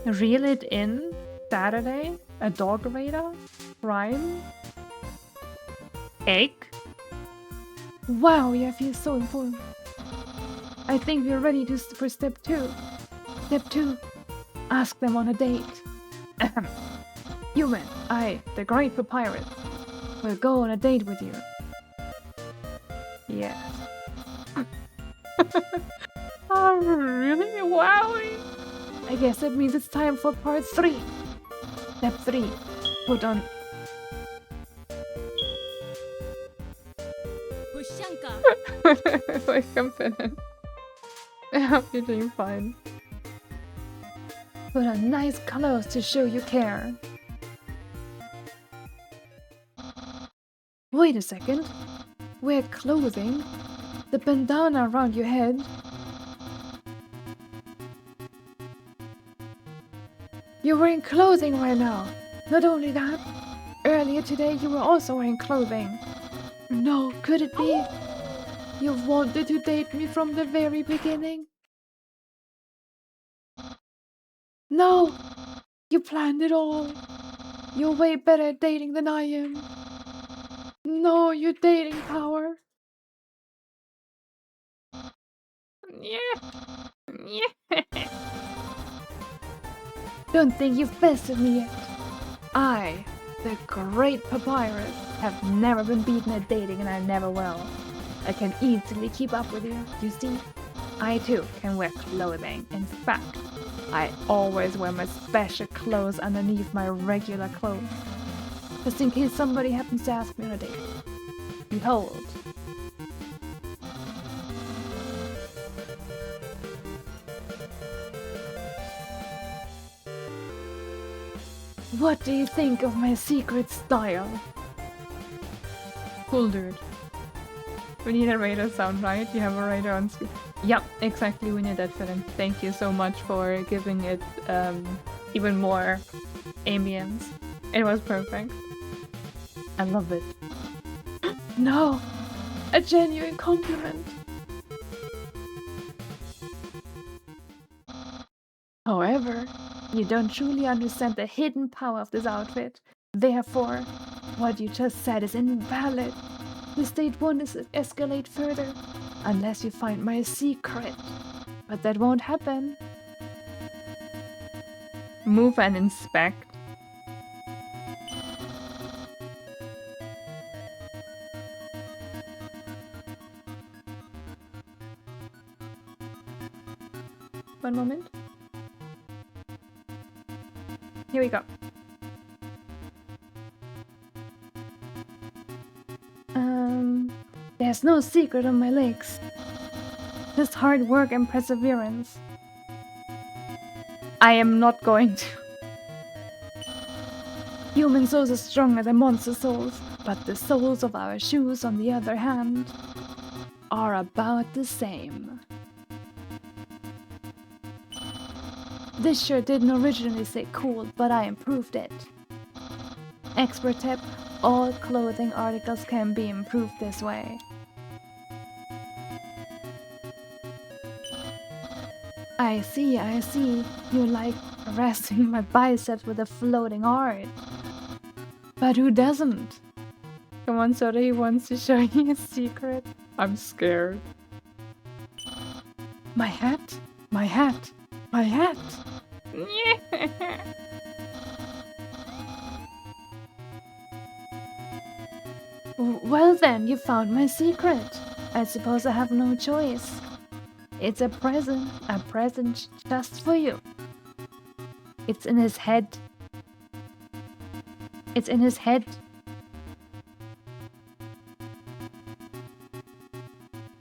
Reel it in. Saturday. A dog radar. Rhyme. Egg. Wow, I feel so informed. I think we're ready for step 2. Step 2. Ask them on a date. Human, I, the great papyrus, will go on a date with you. Yes. Oh, really? Wow. I guess that means it's time for part 3. Step 3. Put on... Welcome, Finnan. I hope you're doing fine. Put on nice clothes to show you care. Wait a second. Wear clothing? The bandana around your head? You're wearing clothing right now. Not only that, earlier today you were also wearing clothing. No, could it be? You wanted to date me from the very beginning? No! You planned it all. You're way better at dating than I am. No, your dating power. Yeah. Yeah. Don't think you've bested me yet. I, the great papyrus, have never been beaten at dating and I never will. I can easily keep up with you, you see? I too can wear clothing. In fact, I always wear my special clothes underneath my regular clothes. Just in case somebody happens to ask me on a date. Behold. What do you think of my secret style? Cool dude. We need a radar sound, right? You have a radar on screen. Yep, exactly, we need that film. Thank you so much for giving it even more ambience. It was perfect. I love it. No! A genuine compliment! However, you don't truly understand the hidden power of this outfit. Therefore, what you just said is invalid. This date won't escalate further unless you find my secret. But that won't happen. Move and inspect. One moment. Here we go. There's no secret on my legs. Just hard work and perseverance. I am not going to. Human souls are stronger than monster souls, but the souls of our shoes, on the other hand, are about the same. This shirt didn't originally say cool, but I improved it. Expert tip, all clothing articles can be improved this way. I see. You like harassing my biceps with a floating art. But who doesn't? Come on, Soda, he wants to show you a secret. I'm scared. My hat? My hat? My hat! Well then, you found my secret. I suppose I have no choice. It's a present just for you. It's in his head. It's in his head.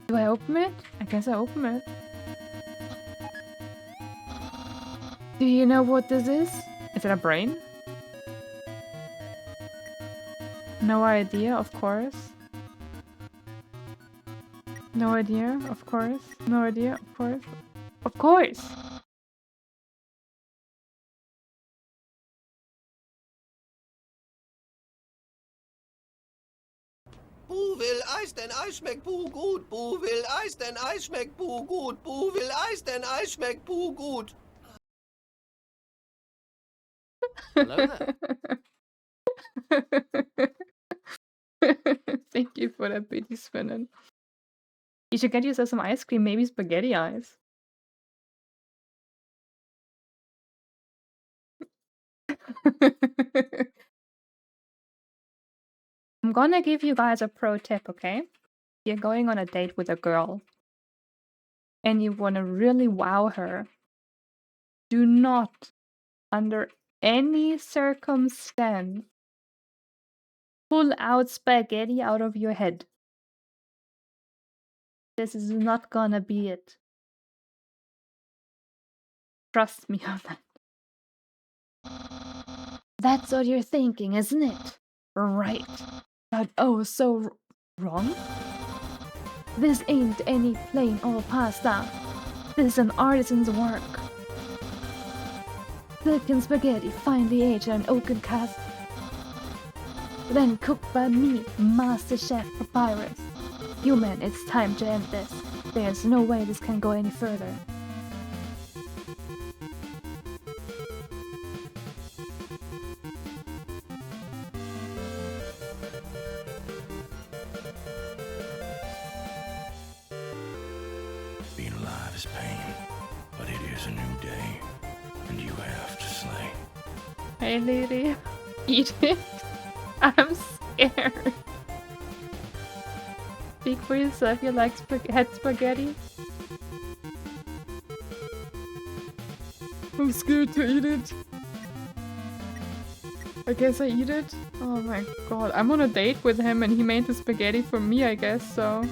Do I open it? I guess I open it. Do you know what this is? Is it a brain? No idea, of course. No idea, of course. No idea, of course. Of course! Buh will Eis, denn Eis schmeckt Buh gut. Buh will Eis, denn Eis schmeckt Buh gut. Buh will Eis, denn Eis schmeckt Buh gut. Hello there. Thank you for that pity spinning. You should get yourself some ice cream, maybe spaghetti eyes. I'm gonna give you guys a pro tip, okay? You're going on a date with a girl and you wanna really wow her. Do not, under any circumstance, pull out spaghetti out of your head. This is not gonna be it. Trust me on that. That's what you're thinking, isn't it? Right. But oh, so wrong? This ain't any plain old pasta. This is an artisan's work. Silken spaghetti finely aged in an oaken cask. Then cooked by me, Master Chef Papyrus. Human, it's time to end this. There's no way this can go any further. Being alive is pain, but it is a new day, and you have to slay. Hey lady, eat it. I'm scared. Speak for yourself, you like head spaghetti? I'm scared to eat it. I guess I eat it? Oh my god, I'm on a date with him and he made the spaghetti for me, I guess, so...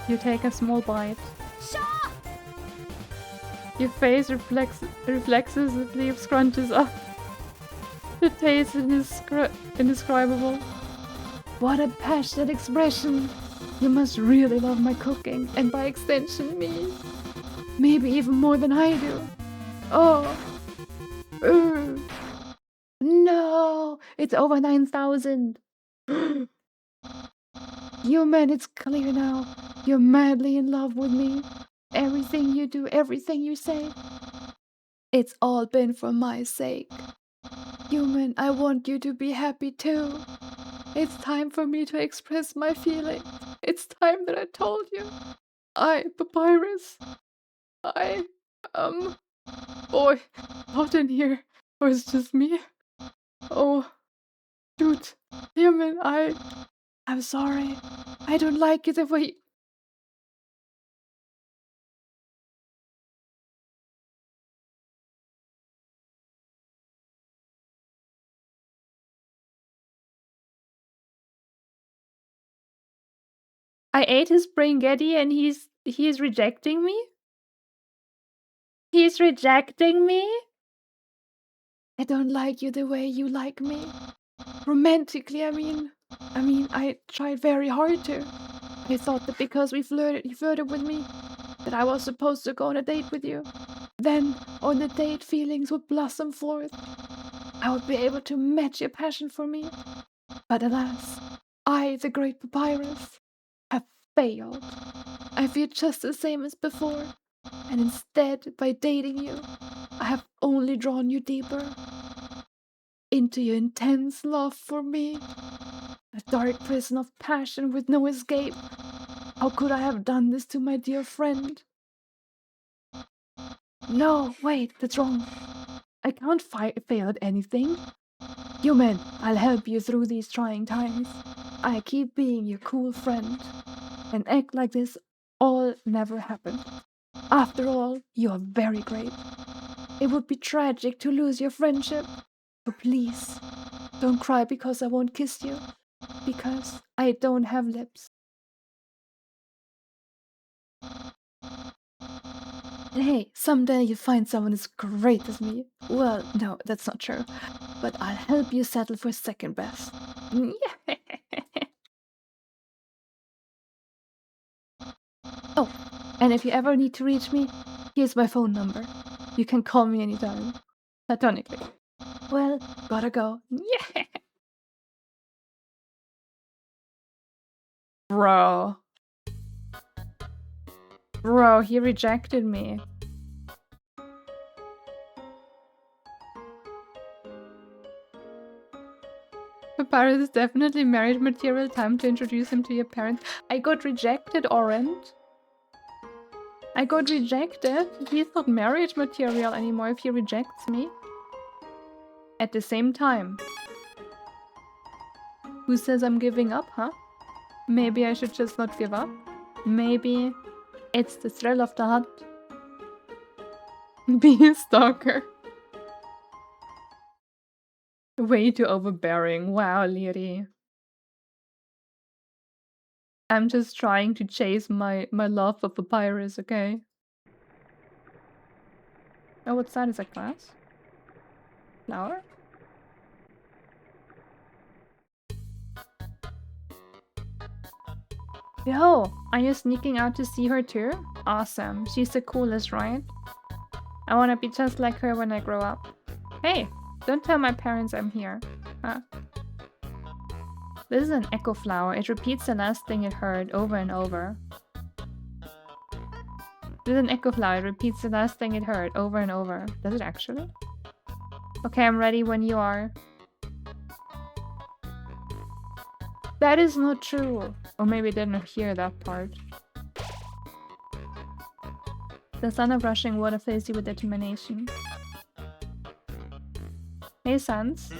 You take a small bite. Your face reflexively scrunches up. The taste is indescribable. What a passionate expression! You must really love my cooking, and by extension me. Maybe even more than I do. Oh! No! It's over 9,000! Human, it's clear now. You're madly in love with me. Everything you do, everything you say. It's all been for my sake. Human, I want you to be happy too. It's time for me to express my feelings. It's time that I told you. Papyrus. Boy, not in here. Or it's just me. Oh, shoot. Human, I'm sorry. I don't like it the way... I ate his spaghetti and he's rejecting me? He's rejecting me? I don't like you the way you like me. Romantically, I mean. I mean, I tried very hard to. I thought that because you flirted with me, that I was supposed to go on a date with you. Then, on the date, feelings would blossom forth. I would be able to match your passion for me. But alas, I, the great Papyrus, have failed. I feel just the same as before, and instead, by dating you, I have only drawn you deeper into your intense love for me. A dark prison of passion with no escape. How could I have done this to my dear friend? No, wait, that's wrong. I can't fail at anything. Human, I'll help you through these trying times. I keep being your cool friend. And act like this all never happened. After all, you're very great. It would be tragic to lose your friendship. So please, don't cry because I won't kiss you. Because I don't have lips. And hey, someday you'll find someone as great as me. Well, no, that's not true. But I'll help you settle for second best. Oh, and if you ever need to reach me, here's my phone number. You can call me anytime. Platonically. Well, gotta go. Yeah. Bro. Bro, he rejected me. Papyrus is definitely marriage material. Time to introduce him to your parents. I got rejected, Orange. I got rejected. He's not marriage material anymore if he rejects me. At the same time. Who says I'm giving up, huh? Maybe I should just not give up? Maybe it's the thrill of the hunt. Be a stalker. Way too overbearing. Wow, Liri. I'm just trying to chase my love for Papyrus, okay? Oh, what's that? Is that glass? Flower? Yo, are you sneaking out to see her too? Awesome. She's the coolest, right? I want to be just like her when I grow up. Hey, don't tell my parents I'm here. Huh? This is an echo flower. It repeats the last thing it heard over and over. This is an echo flower. It repeats the last thing it heard over and over. Does it actually? Okay, I'm ready when you are. That is not true. Or maybe I didn't hear that part. The sound of rushing water fills you with determination. Hey, Sans.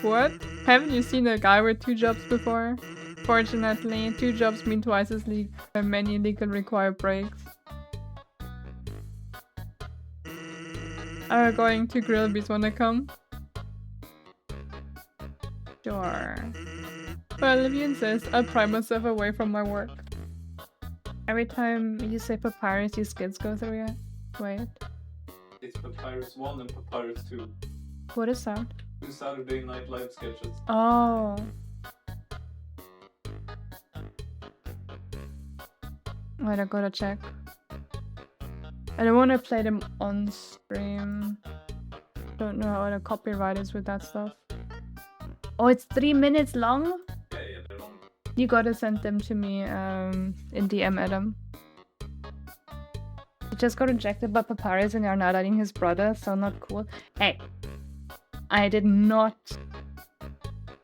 What? Haven't you seen a guy with 2 jobs before? Fortunately, 2 jobs mean twice as many legal required breaks. Are we going to Grillby's wanna come? Sure. Well, if you insist, I'll pry myself away from my work. Every time you say Papyrus, your skids go through your... Wait. It's Papyrus 1 and Papyrus 2. What is that? 2 Saturday Night Live sketches. Oh. Wait, I gotta check. I don't want to play them on stream. Don't know how the copyright is with that stuff. Oh, it's 3 minutes long? Yeah, they're long. You gotta send them to me in DM, Adam. He just got rejected by Papyrus and you're now dating his brother, so not cool. Hey, I did not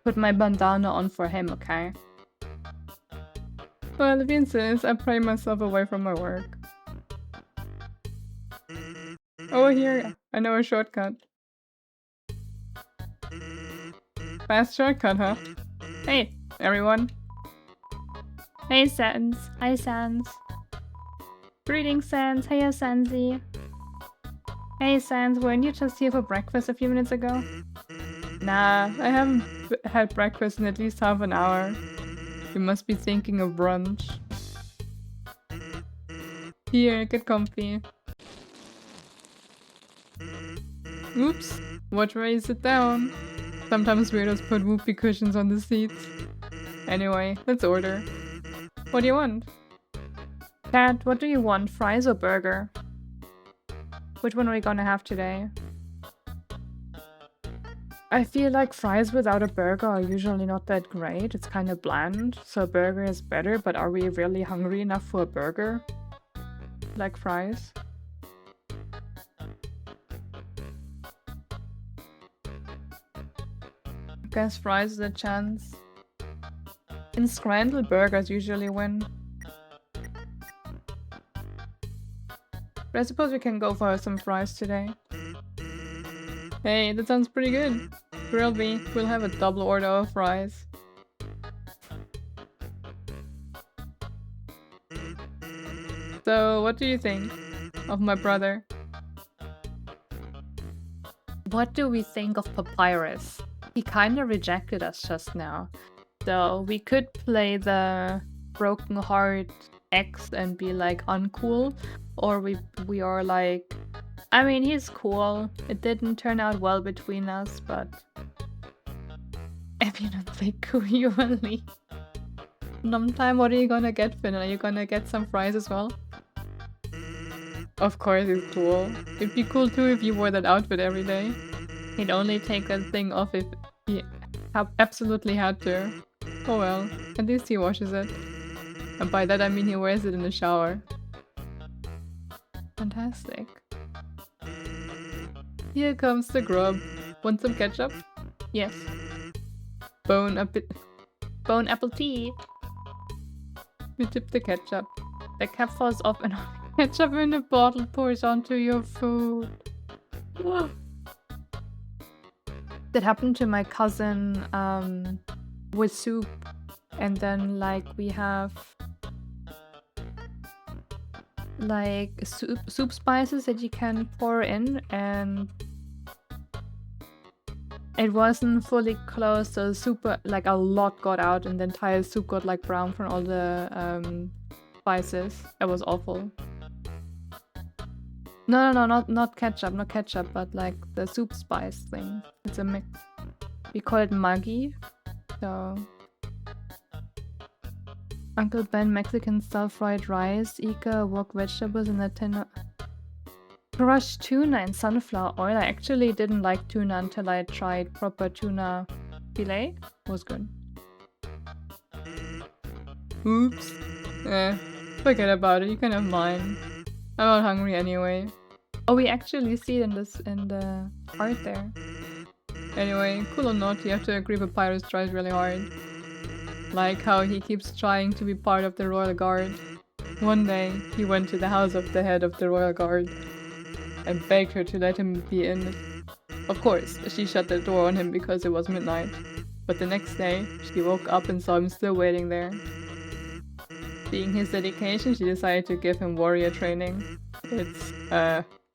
put my bandana on for him, okay? Well, if you insist, I pray myself away from my work. Oh, here, I know a shortcut. Fast shortcut, huh? Hey, everyone. Hey, Sans. Hi, Sans. Greetings, Sans. Hey, Sansi. Hey, Sans, weren't you just here for breakfast a few minutes ago? Nah, I haven't had breakfast in at least half an hour. You must be thinking of brunch. Here, get comfy. Oops, watch where you sit down. Sometimes weirdos put whoopee cushions on the seats. Anyway, let's order. What do you want? Cat, what do you want? Fries or burger? Which one are we gonna have today? I feel like fries without a burger are usually not that great. It's kind of bland, so a burger is better, but are we really hungry enough for a burger? Like fries? Guess fries is a chance. In Scrandle, burgers usually win. But I suppose we can go for some fries today. Hey, that sounds pretty good. Grill me. We'll have a double order of fries. So, what do you think of my brother? What do we think of Papyrus? He kinda rejected us just now. So, we could play the Broken Heart X and be like uncool, or we are like, I mean, he's cool. It didn't turn out well between us, but if you don't play cool, you will leave. Sometime, what are you gonna get, Finn? Are you gonna get some fries as well? Of course he's cool. It'd be cool too if you wore that outfit every day. He'd only take that thing off if he absolutely had to. Oh well, at least he washes it. And by that I mean he wears it in the shower. Fantastic. Here comes the grub. Want some ketchup? Yes. Bone apple tea. We dip the ketchup. The cap falls off and ketchup in the bottle pours onto your food. That happened to my cousin with soup. And then like we have like soup spices that you can pour in, and it wasn't fully closed, so soup like a lot got out and the entire soup got like brown from all the spices. It was awful. No, not ketchup, but like the soup spice thing. It's a mix. We call it Maggi. So Uncle Ben Mexican style fried rice, Ika wok vegetables in a tin of crushed tuna and sunflower oil. I actually didn't like tuna until I tried proper tuna fillet. It was good. Oops. Forget about it. You can have mine. I'm not hungry anyway. Oh, we actually see it in the art there. Anyway, cool or not, you have to agree Papyrus tries really hard. Like how he keeps trying to be part of the Royal Guard. One day, he went to the house of the head of the Royal Guard and begged her to let him be in. Of course, she shut the door on him because it was midnight. But the next day, she woke up and saw him still waiting there. Seeing his dedication, she decided to give him warrior training. It's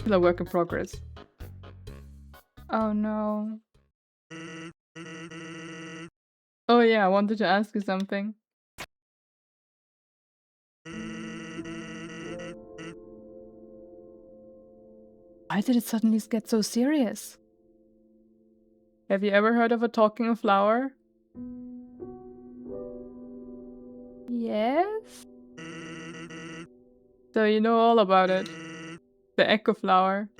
still a work in progress. Oh no. Oh yeah, I wanted to ask you something. Why did it suddenly get so serious? Have you ever heard of a talking flower? Yes? So you know all about it. The echo flower.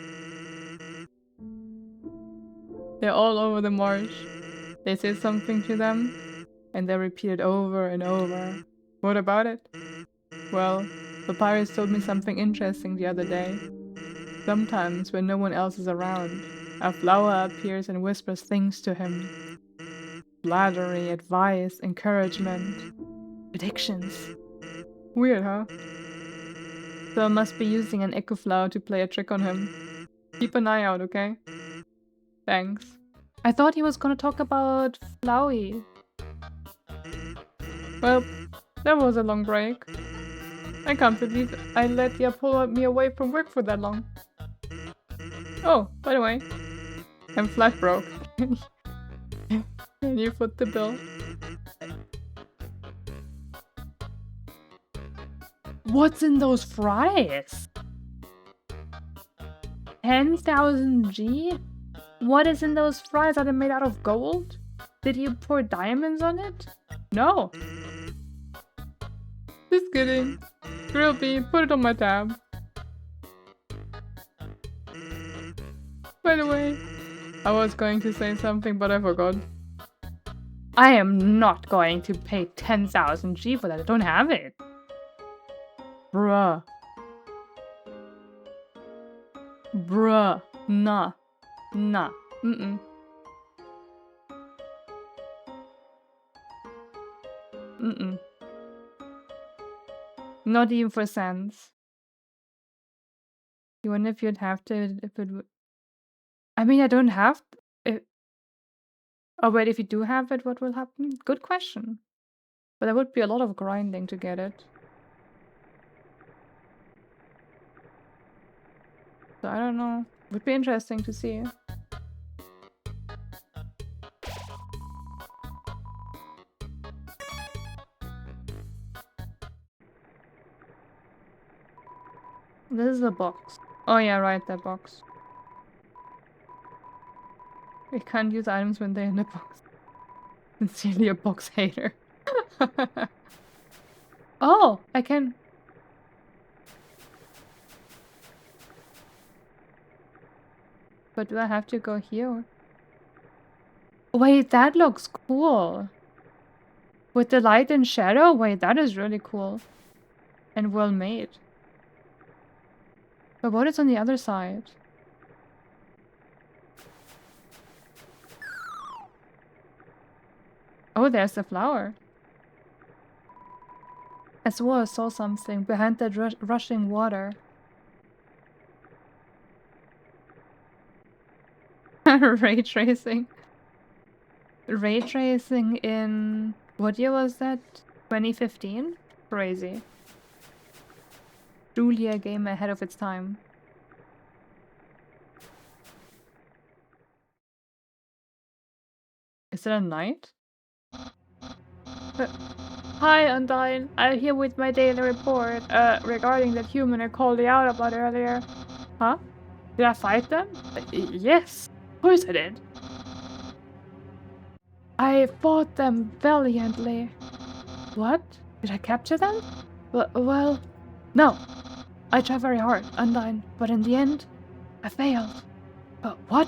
They're all over the marsh. They say something to them, and they repeat it over and over. What about it? Well, Papyrus told me something interesting the other day. Sometimes, when no one else is around, a flower appears and whispers things to him. Flattery, advice, encouragement, predictions. Weird, huh? So I must be using an echo flower to play a trick on him. Keep an eye out, okay? Thanks. I thought he was gonna talk about Flowey. Well, that was a long break. I can't believe I let ya pull me away from work for that long. Oh, by the way, I'm flat broke. Can you foot the bill? What's in those fries? 10,000 G? What is in those fries? Are they made out of gold? Did you pour diamonds on it? No. Just kidding. Grilled bean, put it on my tab. By the way, I was going to say something, but I forgot. I am not going to pay 10,000 G for that. I don't have it. Bruh. Bruh. Nah. Nah. Mm-mm. Mm-mm. Not even for cents. You wonder if you'd have to, if it would... I mean, I don't have... Oh, wait, if you do have it, what will happen? Good question. But there would be a lot of grinding to get it. So I don't know. Would be interesting to see. This is a box. Oh yeah, right, that box. We can't use items when they're in the box. Sincerely a box hater. Oh, I can... But do I have to go here? Wait, that looks cool. With the light and shadow? Wait, that is really cool. And well made. But what is on the other side? Oh, there's the flower. I swore I saw something behind that rushing water. Ray tracing. Ray tracing in... What year was that? 2015? Crazy. Truly a game ahead of its time. Is it a knight? Hi, Undyne. I'm here with my daily report, regarding that human I called you out about earlier. Huh? Did I fight them? Yes, of course I did. I fought them valiantly. What? Did I capture them? Well, no. I tried very hard, Undyne, but in the end, I failed. But what?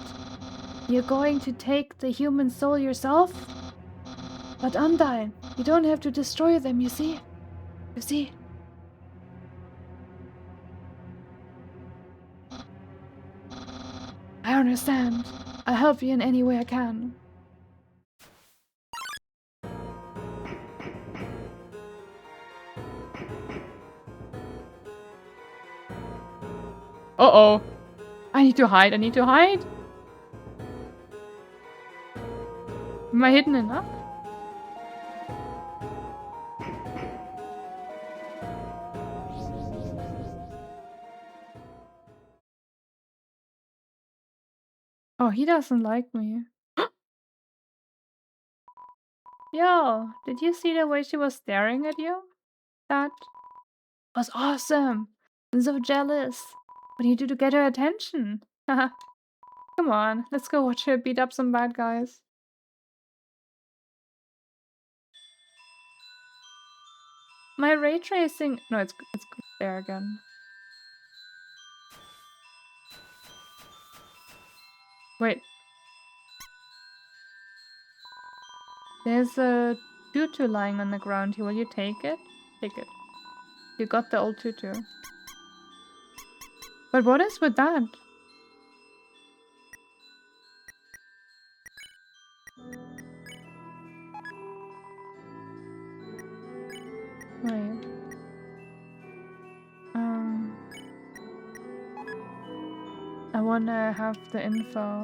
You're going to take the human soul yourself? But Undyne, you don't have to destroy them, you see? You see? I understand. I'll help you in any way I can. Uh-oh. I need to hide, I need to hide. Am I hidden enough? Oh, he doesn't like me. Yo, did you see the way she was staring at you? That was awesome. I'm so jealous. What do you do to get her attention? Haha. Come on, let's go watch her beat up some bad guys. My ray tracing... No, it's there again. Wait. There's a tutu lying on the ground here. Will you take it? Take it. You got the old tutu. But what is with that? Wait. I wanna have the info.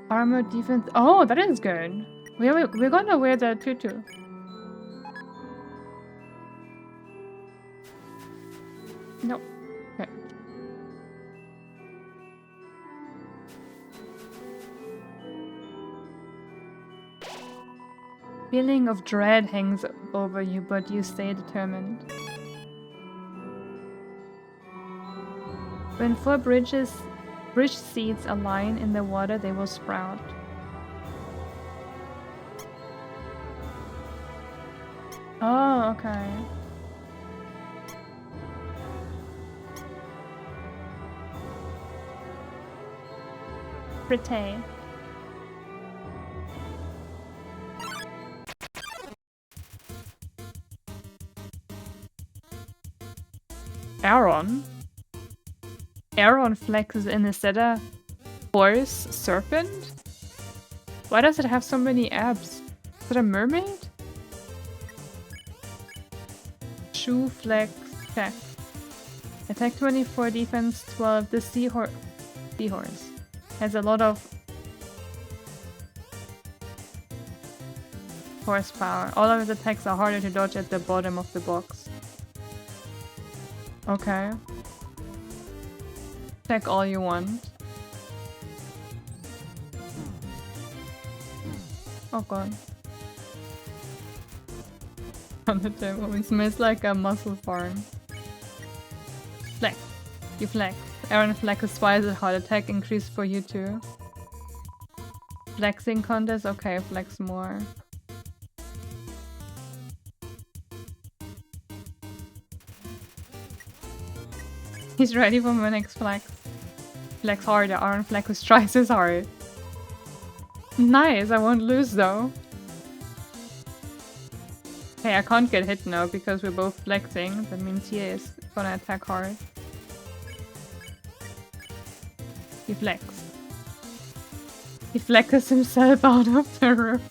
Armor, defense... Oh, that is good. We're gonna wear the tutu. Nope. Okay. Feeling of dread hangs over you, but you stay determined. When 4 bridges Bridge seeds align in the water, they will sprout. Oh, okay. Pretty. Aaron? Aaron flexes in is that a horse serpent? Why does it have so many abs? Is it a mermaid? Shoe flex check. Attack 24, defense 12. The seahorse has a lot of horsepower. All of his attacks are harder to dodge at the bottom of the box. Okay. Attack all you want. Oh god. Undertale, it smells like a muscle farm. Flex. You flex. Aaron flexes twice as hard. Attack increase for you too. Flexing contest? Okay, flex more. He's ready for my next flex. Flex harder. Aaron flexes twice as hard. Nice, I won't lose though. Hey, I can't get hit now because we're both flexing. That means he is gonna attack hard. He flex. He flexes himself out of the room.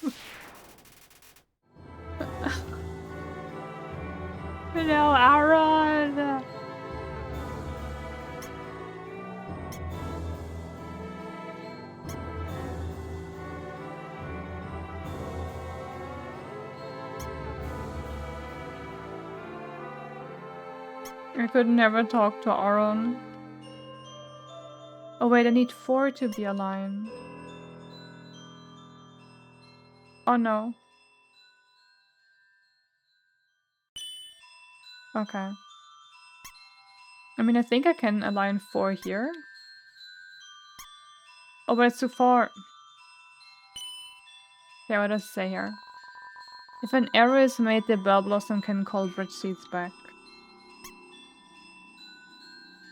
No, Aaron! I could never talk to Aaron. Oh wait, I need 4 to be aligned. Oh no. Okay. I mean, I think I can align 4 here. Oh, but it's too far. Yeah, what does it say here? If an error is made, the Bell Blossom can call bridge seeds back.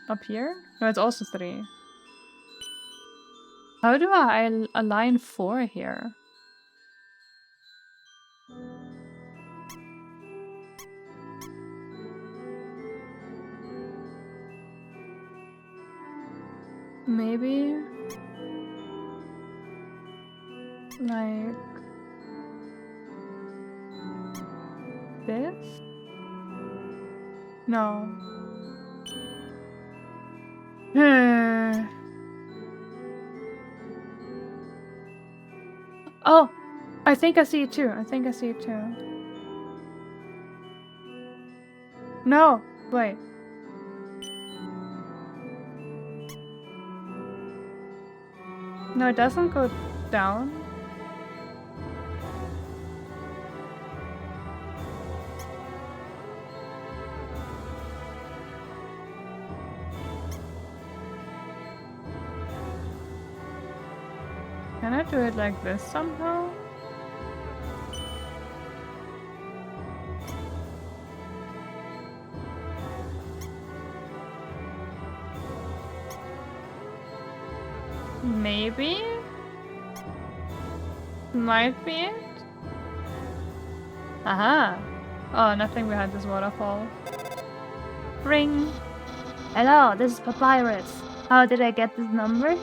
Up here? No, it's also 3. How do I align 4 here? Maybe... like... this? No. Oh! I think I see it too. I think I see it too. No! Wait. No, it doesn't go down. Can I do it like this somehow? Maybe? Might be it? Aha! Oh, nothing behind this waterfall. Ring! Hello, this is Papyrus. How did I get this number?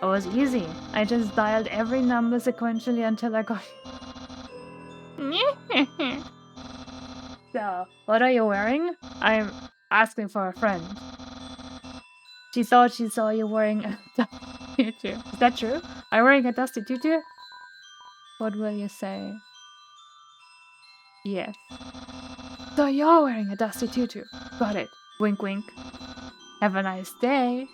It was easy. I just dialed every number sequentially until I got... So, what are you wearing? I'm asking for a friend. She thought she saw you wearing a dusty tutu. Is that true? Are you wearing a dusty tutu? What will you say? Yes. So you're wearing a dusty tutu. Got it. Wink wink. Have a nice day.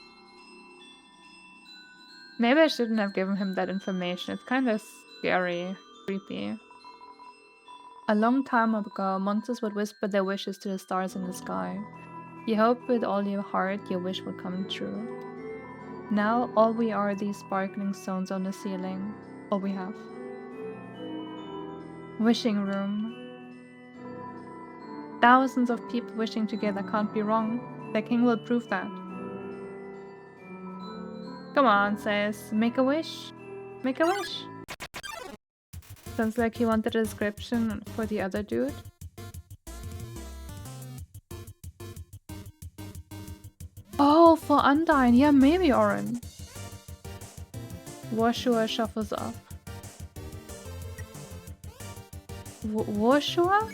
Maybe I shouldn't have given him that information. It's kind of scary, creepy. A long time ago, monsters would whisper their wishes to the stars in the sky. You hoped with all your heart your wish would come true. Now all we are these sparkling stones on the ceiling. All we have. Wishing room. Thousands of people wishing together can't be wrong. The king will prove that. Come on, says. Make a wish. Make a wish. Sounds like you want the description for the other dude. Oh, for Undyne. Yeah, maybe Oren. Washua shuffles up. Washua?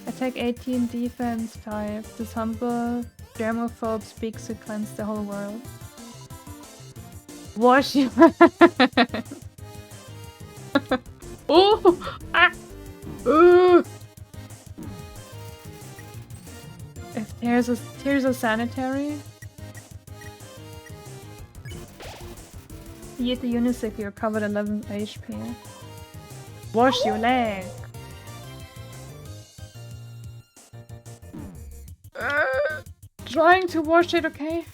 Attack 18, defense 5. This humble germaphobe speaks to cleanse the whole world. Washua! Oh! Ah! Ooh! If tears are sanitary. You hit the unicycle, you're covered 11 HP. Wash your leg. Trying to wash it, okay?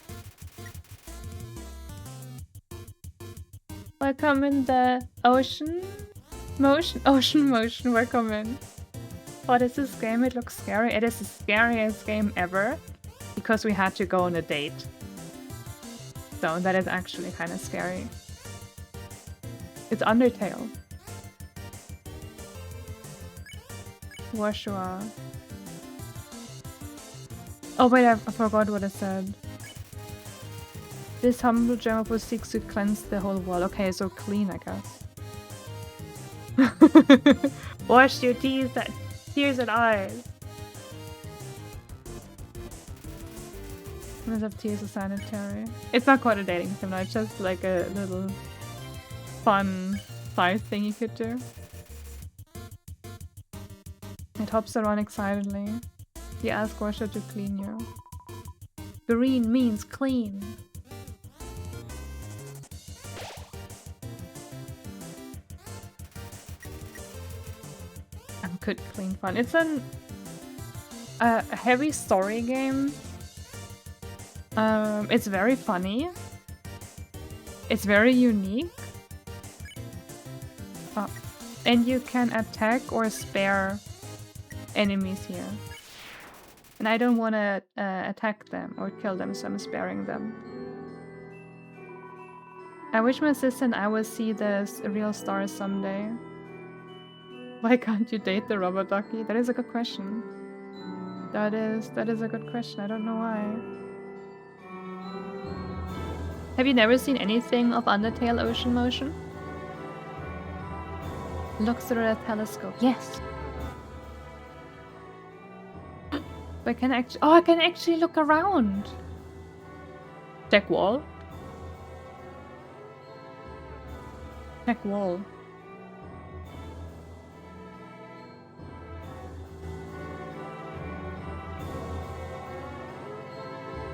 Welcome in the ocean motion. Welcome in. What is this game? It looks scary. It is the scariest game ever because we had to go on a date. So that is actually kind of scary. It's Undertale. Washua. Oh wait, I forgot what I said. This humble germaphobe seeks to cleanse the whole world. Okay, so clean, I guess. Wash your teeth, tears and eyes. Must have tears are sanitary. It's not quite a dating sim, no, it's just like a little fun side thing you could do. It hops around excitedly. You ask Washer to clean you. Green means clean. I'm good, clean fun. It's a heavy story game. It's very funny. It's very unique. And you can attack or spare enemies here. And I don't want to attack them or kill them, so I'm sparing them. I wish my sister and I will see the real stars someday. Why can't you date the rubber ducky? That is a good question. That is a good question. I don't know why. Have you never seen anything of Undertale Ocean Motion? Look through a telescope. Yes. I can actually. Oh, I can actually look around. Check wall. Check wall.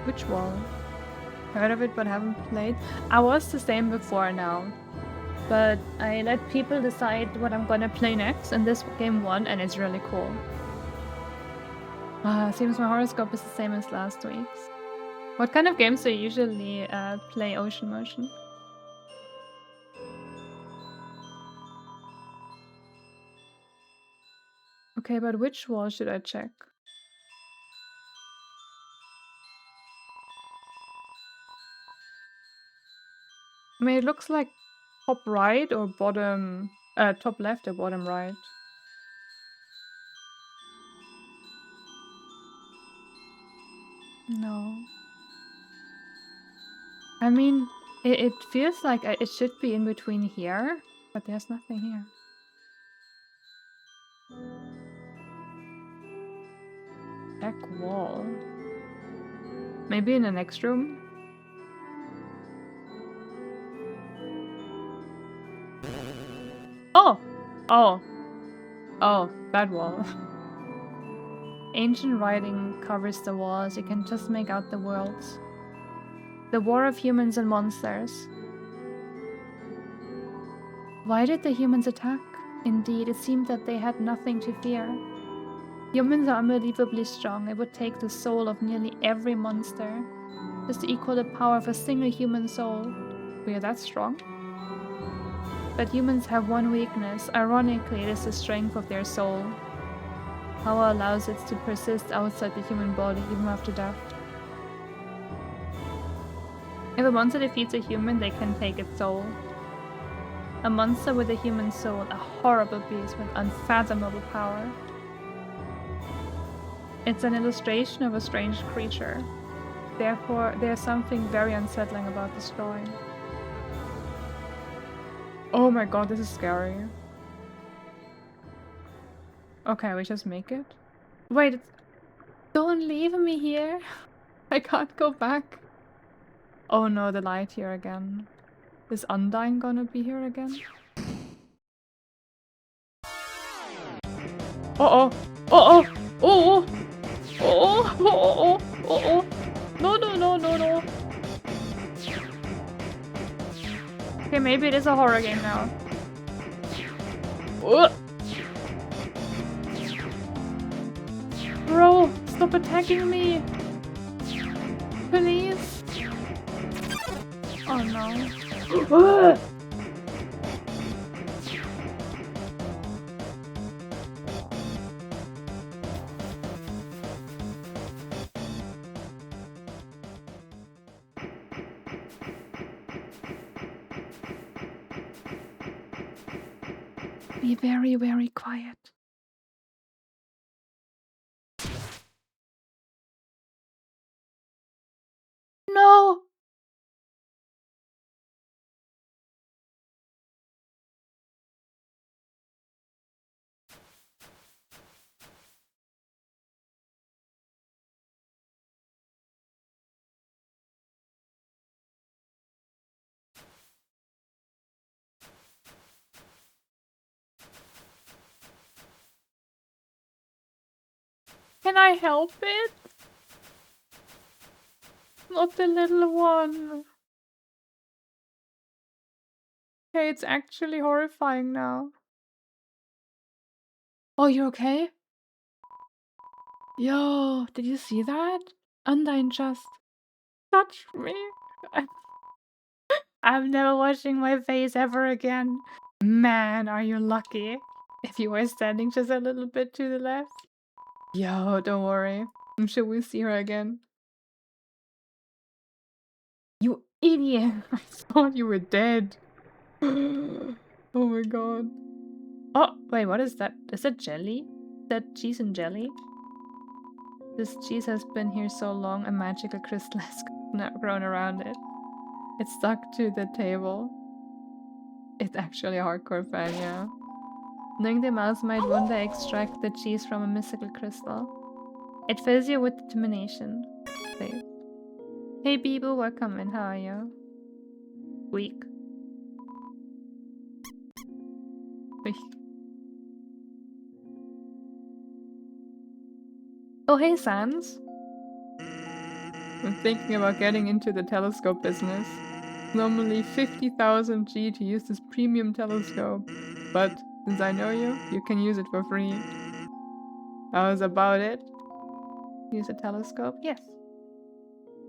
Which wall? Heard of it but haven't played. I was the same before now. But I let people decide what I'm gonna play next, and this game won, and it's really cool. Seems my horoscope is the same as last week's. What kind of games do you usually play Ocean Motion? Okay, but which wall should I check? I mean, it looks like top right or bottom... top left or bottom right. No. I mean, it feels like it should be in between here, but there's nothing here. Back wall. Maybe in the next room? Oh! Oh! Oh, that wall. Ancient writing covers the walls. You can just make out the worlds. The war of humans and monsters. Why did the humans attack? Indeed, it seemed that they had nothing to fear. Humans are unbelievably strong. It would take the soul of nearly every monster just to equal the power of a single human soul. We are that strong? But humans have one weakness. Ironically, it is the strength of their soul. Power allows it to persist outside the human body even after death. If a monster defeats a human, they can take its soul. A monster with a human soul, a horrible beast with unfathomable power. It's an illustration of a strange creature. Therefore, there's something very unsettling about this drawing. Oh my god, this is scary. Okay, we just make it? Wait, don't leave me here. I can't go back. Oh no, the light here again. Is Undyne gonna be here again? Uh-oh! Uh-oh! Oh! Oh! Oh! Oh! Oh! No, no, no, no, no! Okay, maybe it is a horror game now. Oh. Bro, stop attacking me! Please! Oh no. Be very, very quiet. No! Can I help it? Not the little one. Okay, it's actually horrifying now. Oh, you're okay? Yo, did you see that? Undyne just touched me. I'm never washing my face ever again. Man, are you lucky. If you were standing just a little bit to the left. Yo, don't worry. I'm sure we'll see her again. You idiot! I thought you were dead. Oh my god. Oh, wait, what is that? Is that jelly? Is that cheese and jelly? This cheese has been here so long, a magical crystal has grown around it. It's stuck to the table. It's actually a hardcore fan, yeah. Knowing the mouse might one day extract the cheese from a mystical crystal. It fills you with determination. Please. Hey Bibu, welcome in. How are you? Weak. Weak. Oh hey Sans. I'm thinking about getting into the telescope business. Normally 50,000 G to use this premium telescope. But since I know you, you can use it for free. How's about it? Use a telescope? Yes.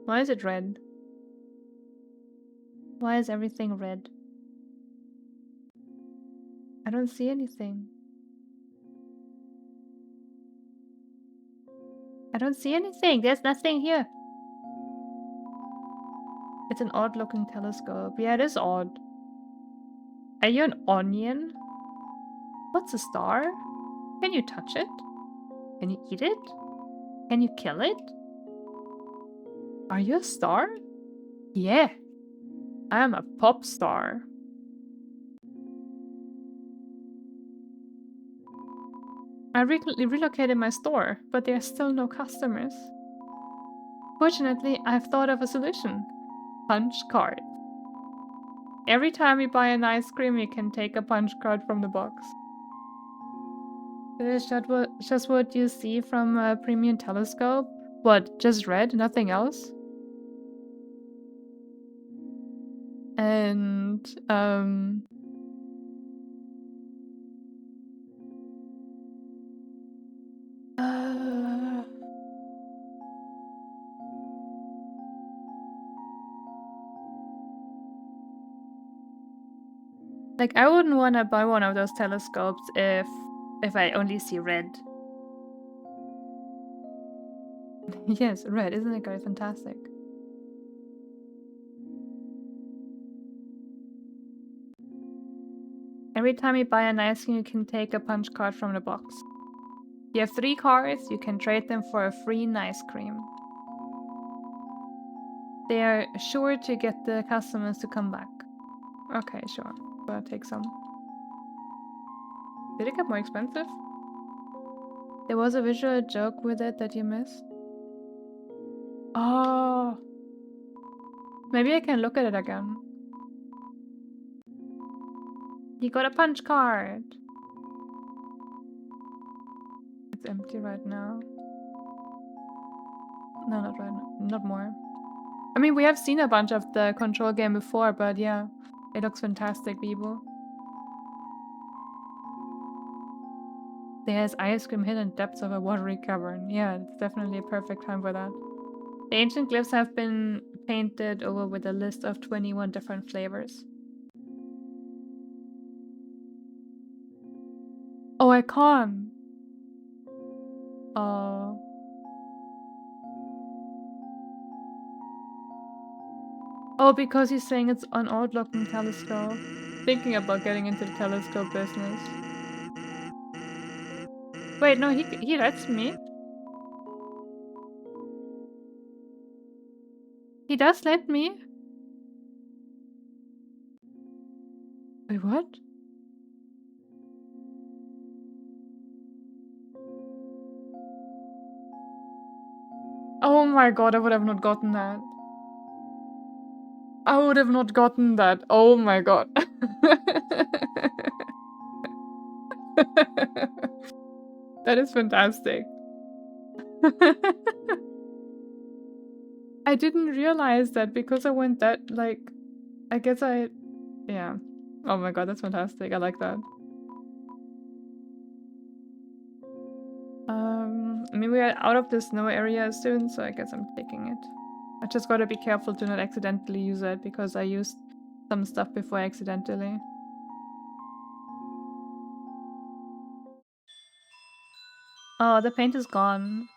Why is it red? Why is everything red? I don't see anything. I don't see anything. There's nothing here. It's an odd looking telescope. Yeah, it is odd. Are you an onion? What's a star? Can you touch it? Can you eat it? Can you kill it? Are you a star? Yeah. I am a pop star. I relocated my store, but there are still no customers. Fortunately, I've thought of a solution. Punch card. Every time you buy an ice cream, you can take a punch card from the box. This is just what you see from a premium telescope? What, just red, nothing else? And, Like, I wouldn't want to buy one of those telescopes if I only see red. Yes, red. Isn't it guys fantastic? Every time you buy an ice cream, you can take a punch card from the box. You have 3 cards, you can trade them for a free ice cream. They are sure to get the customers to come back. Okay, sure. I'll take some. Did it get more expensive? There was a visual joke with it that you missed? Oh. Maybe I can look at it again. You got a punch card. It's empty right now. No, not right now. Not more. I mean, we have seen a bunch of the control game before, but yeah. It looks fantastic, Bibo. There's ice cream hidden in depths of a watery cavern. Yeah, it's definitely a perfect time for that. The ancient glyphs have been painted over with a list of 21 different flavors. Oh, I can't. Oh, because he's saying it's an odd-looking telescope. Thinking about getting into the telescope business. Wait, no, he lets me. He does let me. Wait, what? Oh my god, I would have not gotten that. I would have not gotten that. Oh my god. That is fantastic. I didn't realize that because I went that, like, I guess yeah. Oh my god, that's fantastic. I like that. I mean, we are out of the snow area soon, so I guess I'm taking it. I just gotta be careful to not accidentally use it, because I used some stuff before accidentally. Oh, the paint is gone.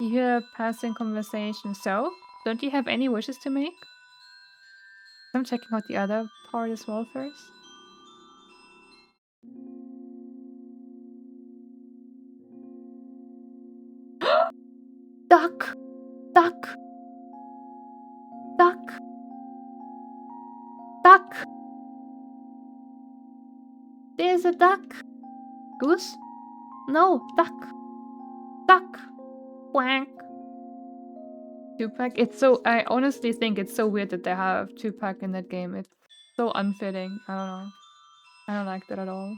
You hear a passing conversation. So, don't you have any wishes to make? I'm checking out the other part as well first. Duck! Duck! Duck! Duck! There's a duck! Goose? No, duck! Duck! Wank! 2-pack? It's so... I honestly think it's so weird that they have 2-pack in that game. It's so unfitting. I don't know. I don't like that at all.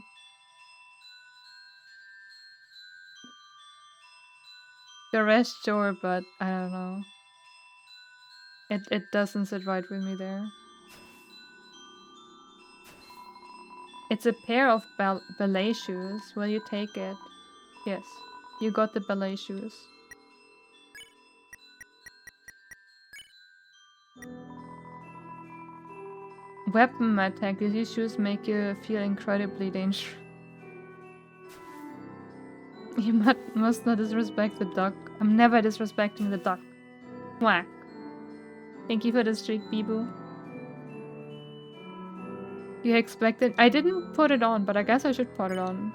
The rest, sure, but I don't know. It doesn't sit right with me there. It's a pair of ballet shoes. Will you take it? Yes. You got the ballet shoes. Weapon attack. These shoes make you feel incredibly dangerous. You must not disrespect the duck. I'm never disrespecting the duck. Whack. Thank you for the streak, Bibu. You expected... I didn't put it on, but I guess I should put it on.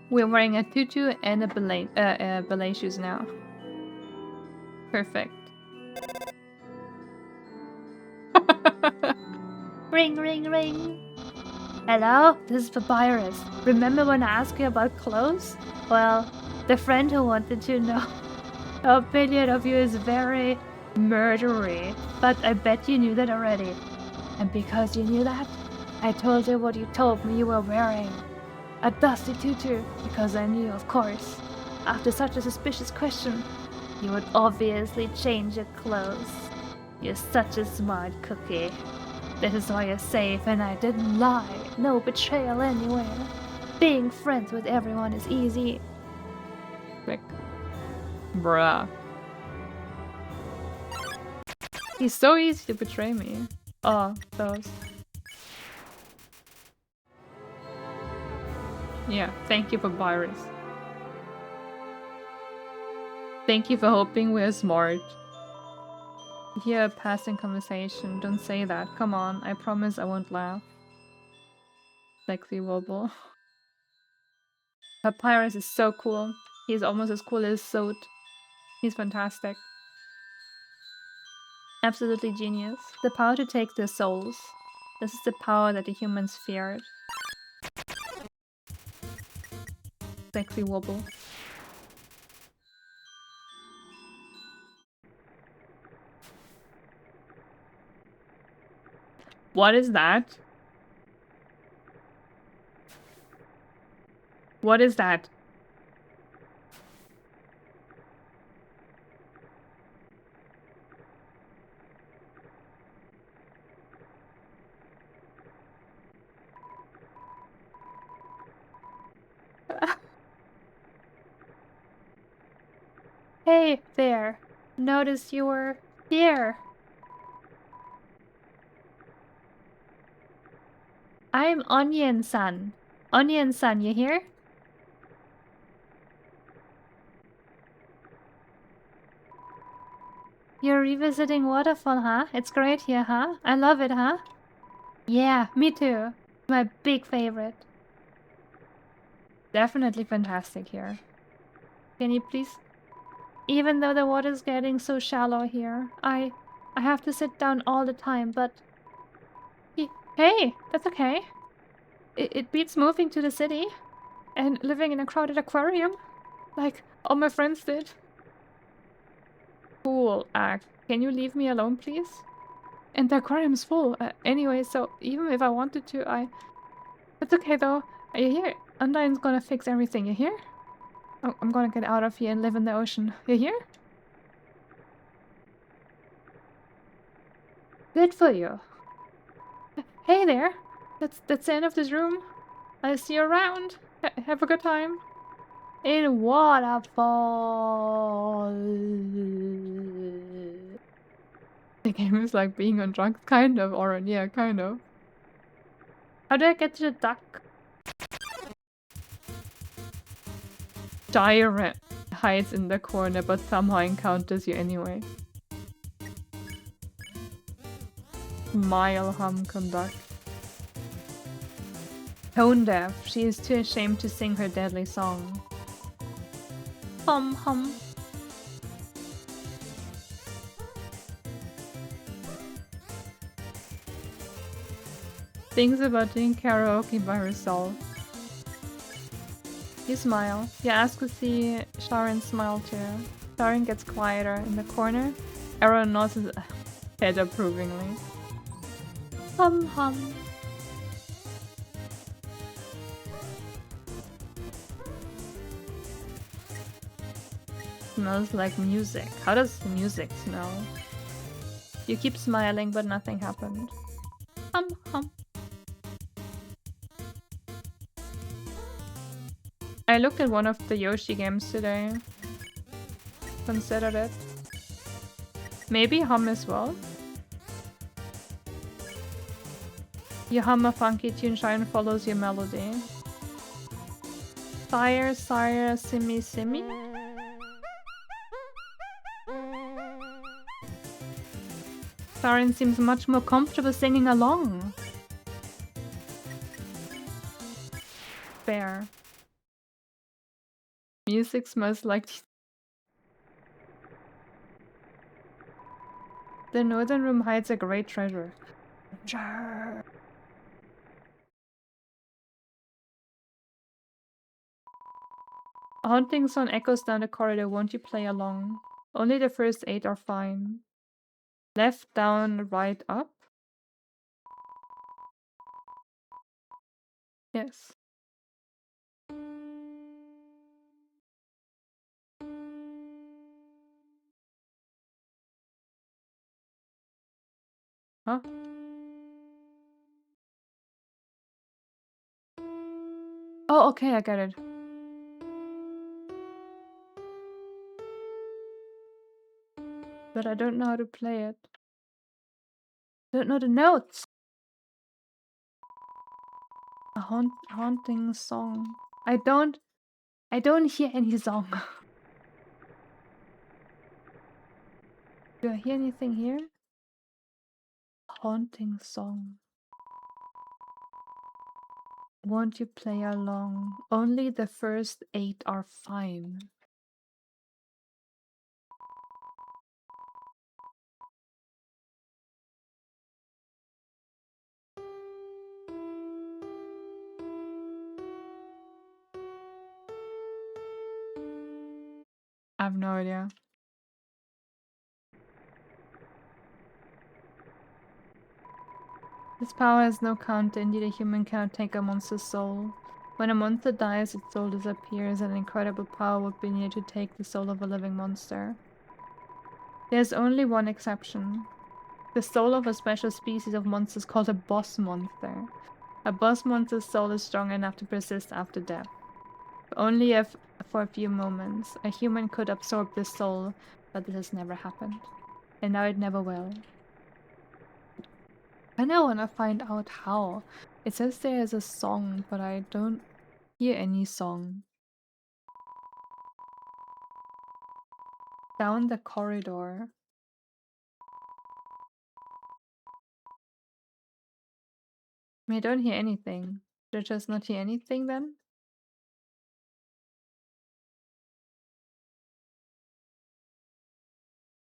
We're wearing a tutu and a ballet shoes now. Perfect. Ring, ring, ring. Hello, this is Papyrus. Remember when I asked you about clothes? Well, the friend who wanted to know. Her opinion of you is very murdery, but I bet you knew that already. And because you knew that, I told her what you told me you were wearing. A dusty tutu, because I knew, of course, after such a suspicious question, you would obviously change your clothes. You're such a smart cookie. This is why you're safe, and I didn't lie. No betrayal anywhere. Being friends with everyone is easy. Rick. Bruh. He's so easy to betray me. Oh, those. Yeah, thank you for Papyrus. Thank you for hoping we're smart. Here, a passing conversation. Don't say that. Come on, I promise I won't laugh. Sexy wobble. Papyrus is so cool. He's almost as cool as Sot. He's fantastic. Absolutely genius. The power to take their souls. This is the power that the humans feared. Sexy wobble. What is that? What is that? Hey there. Notice you were here. I'm Onion-san. Onion-san, you here? You're revisiting Waterfall, huh? It's great here, huh? I love it, huh? Yeah, me too. My big favorite. Definitely fantastic here. Can you please? Even though the water's getting so shallow here, I have to sit down all the time, but... Hey, that's okay. It beats moving to the city and living in a crowded aquarium, like all my friends did. Cool. Can you leave me alone, please? And the aquarium's full. Anyway, so even if I wanted to, It's okay, though. Are you here? Undyne's gonna fix everything. You hear? Oh, I'm gonna get out of here and live in the ocean. You hear? Good for you. Hey there. That's the end of this room. I'll see you around. Have a good time. In Waterfall. The game is like being on drugs, kind of, or yeah, kind of. How do I get to the duck? Dire hides in the corner, but somehow encounters you anyway. Smile, hum, conduct. Tone deaf. She is too ashamed to sing her deadly song. Hum, hum. Thinks about doing karaoke by herself. You smile. You ask to see Sharon smile too. Sharon gets quieter in the corner. Arrow nods his head approvingly. Hum hum. Smells like music. How does music smell? You keep smiling, but nothing happened. Hum hum. I looked at one of the Yoshi games today. Considered it. Maybe hum as well? You hum a funky tune, Sharon follows your melody. Sire, sire, simmy, simmy? Sharon seems much more comfortable singing along. Fair. Music smells like... The northern room hides a great treasure. A haunting song echoes down the corridor. Won't you play along? Only the first 8 are fine. Left, down, right, up? Yes. Huh? Oh, okay, I get it. but I don't know how to play it. Don't know the notes. A haunting song. I don't hear any song. Do I hear anything here? Haunting song. Won't you play along? Only the first 8 are fine. I have no idea. This power has no counter, indeed a human cannot take a monster's soul. When a monster dies, its soul disappears, and an incredible power would be needed to take the soul of a living monster. There's only one exception. The soul of a special species of monsters called a boss monster. A boss monster's soul is strong enough to persist after death. But only if for a few moments. A human could absorb this soul, but this has never happened. And now it never will. I now want to find out how. It says there is a song, but I don't hear any song. Down the corridor. I mean, I don't hear anything. Did I just not hear anything then?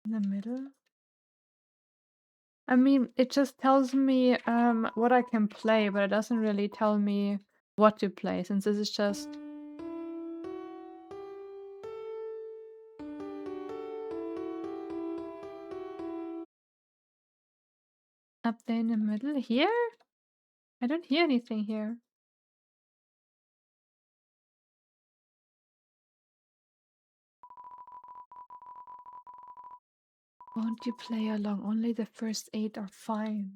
In the middle? I mean, it just tells me what I can play, but it doesn't really tell me what to play, since this is just... Up there in the middle? Here? I don't hear anything here. Won't you play along? Only the first 8 are fine.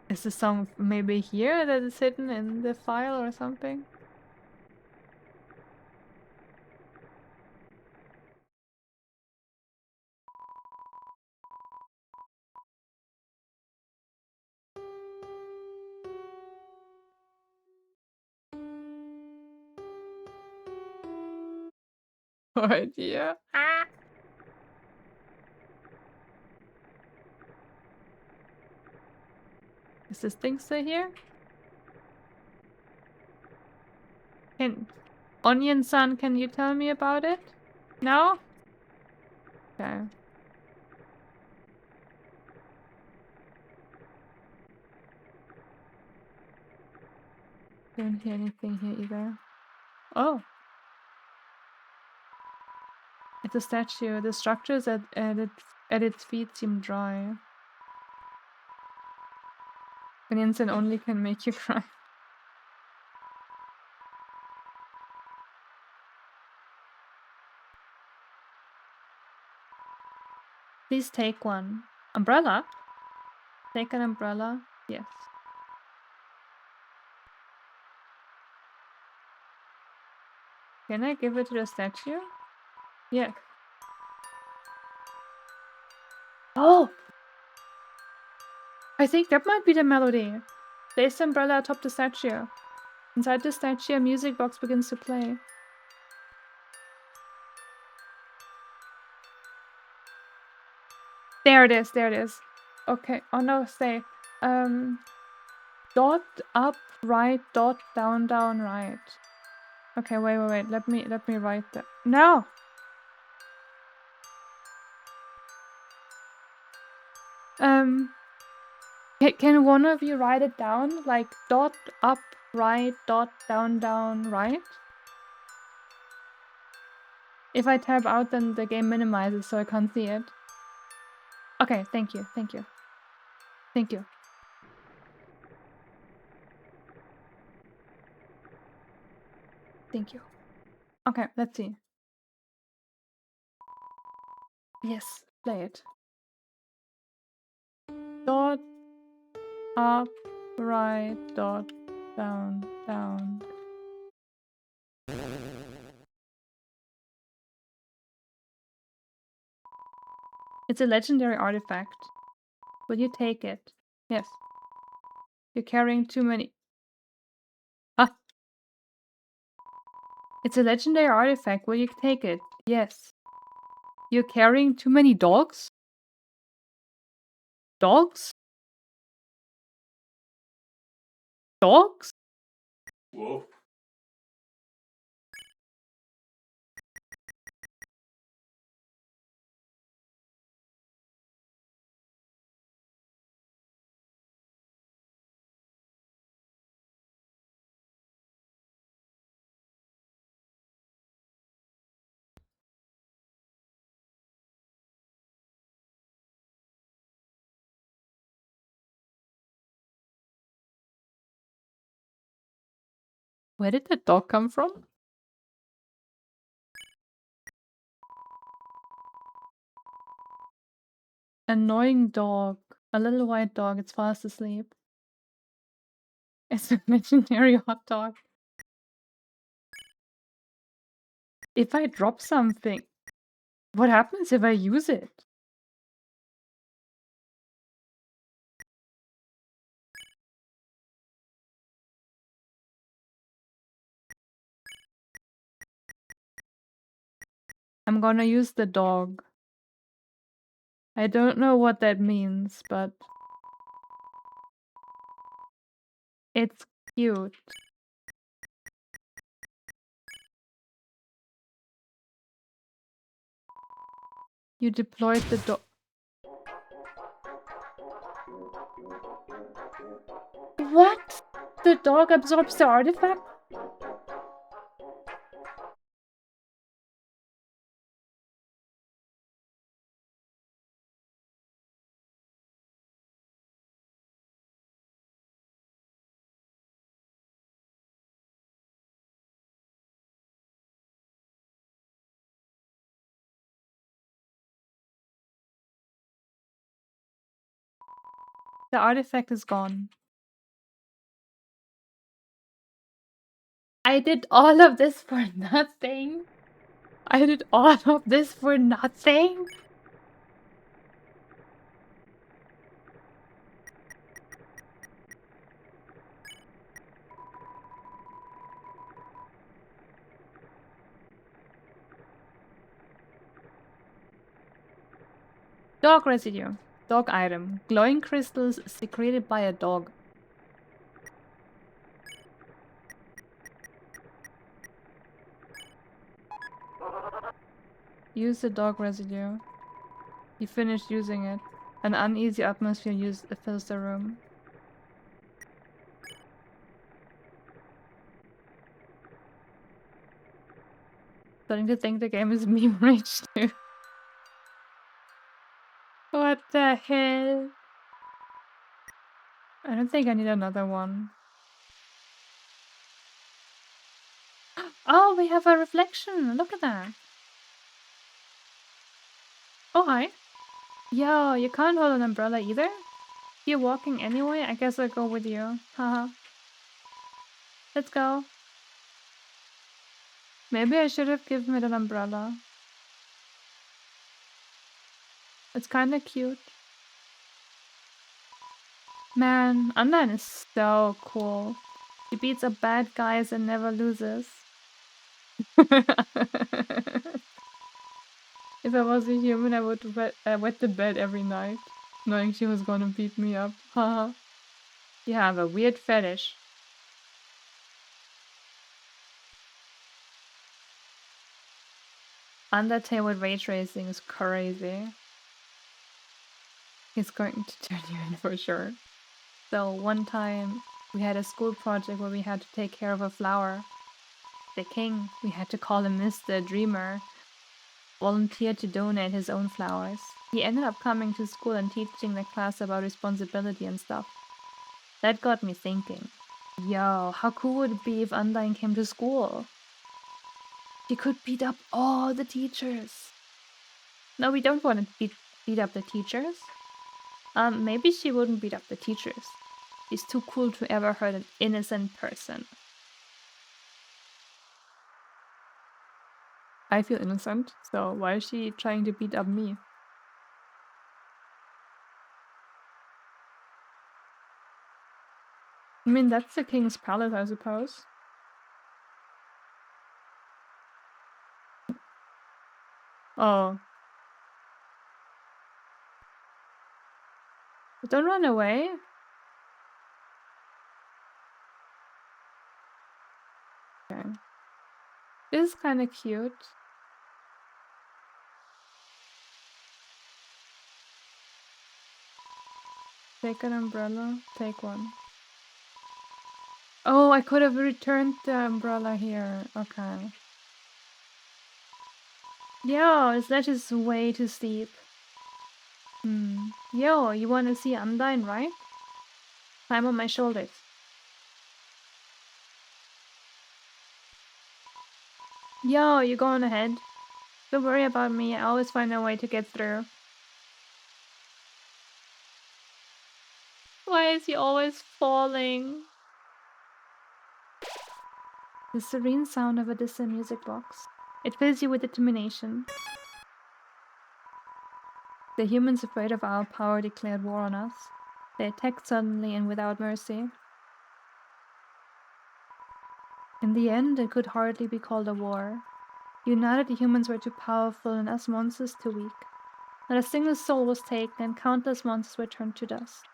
Is the song maybe here that is hidden in the file or something? No idea. Ah! Is this thing still here? Onion-san, can you tell me about it? No? Okay. Don't hear anything here either. Oh! It's a statue. The structures at its feet seem dry. Onion-san only can make you cry. Please take one. Umbrella? Take an umbrella? Yes. Can I give it to the statue? Yes. Oh! I think that might be the melody. Place the umbrella atop the statue. Inside the statue, a music box begins to play. There it is, there it is. Okay, oh no, stay. Dot up, right, dot down, down, right. Okay, wait. Let me write that. No! Can one of you write it down? Like dot up, right, dot down, down, right? If I tab out, then the game minimizes so I can't see it. Okay, thank you. Thank you. Okay, let's see. Yes, play it. Dot up, right, dot down, down. It's a legendary artifact. Will you take it? Yes. You're carrying too many. Ah! It's a legendary artifact. Will you take it? Yes. You're carrying too many dogs? Dogs? Dogs? Whoa. Where did the dog come from? Annoying dog. A little white dog. It's fast asleep. It's a legendary hot dog. If I drop something, what happens if I use it? I'm gonna use the dog. I don't know what that means, but it's cute. You deployed the dog. What? The dog absorbs the artifact? The artifact is gone. I did all of this for nothing. I did all of this for nothing. Dog residue. Dog item. Glowing crystals secreted by a dog. Use the dog residue. You finished using it. An uneasy atmosphere fills the room. Starting to think the game is meme rage too. What the hell? I don't think I need another one. Oh, we have a reflection. Look at that. Oh, hi. Yo, you can't hold an umbrella either? You're walking anyway? I guess I'll go with you. Haha. Let's go. Maybe I should have given it an umbrella. It's kinda cute. Man, Undyne is so cool. She beats up bad guys and never loses. If I was a human, I would wet the bed every night, knowing she was gonna beat me up. Haha. You have a weird fetish. Undertale with ray tracing is crazy. He's going to turn you in for sure. So one time we had a school project where we had to take care of a flower. The king, we had to call him Mr. Dreamer, volunteered to donate his own flowers. He ended up coming to school and teaching the class about responsibility and stuff. That got me thinking. Yo, how cool would it be if Undyne came to school? She could beat up all the teachers. No, we don't want to beat up the teachers. Maybe she wouldn't beat up the teachers. She's too cool to ever hurt an innocent person. I feel innocent, so why is she trying to beat up me? I mean, that's the king's palace, I suppose. Oh. Don't run away. Okay. This is kind of cute. Take an umbrella. Take one. Oh, I could have returned the umbrella here. Okay. Yo, this ledge is way too steep. Yo, you want to see Undyne, right? Climb on my shoulders. Yo, you're going ahead. Don't worry about me, I always find a way to get through. Why is he always falling? The serene sound of a distant music box. It fills you with determination. The humans afraid of our power declared war on us. They attacked suddenly and without mercy. In the end, it could hardly be called a war. United, the humans were too powerful and us monsters too weak. Not a single soul was taken and countless monsters were turned to dust.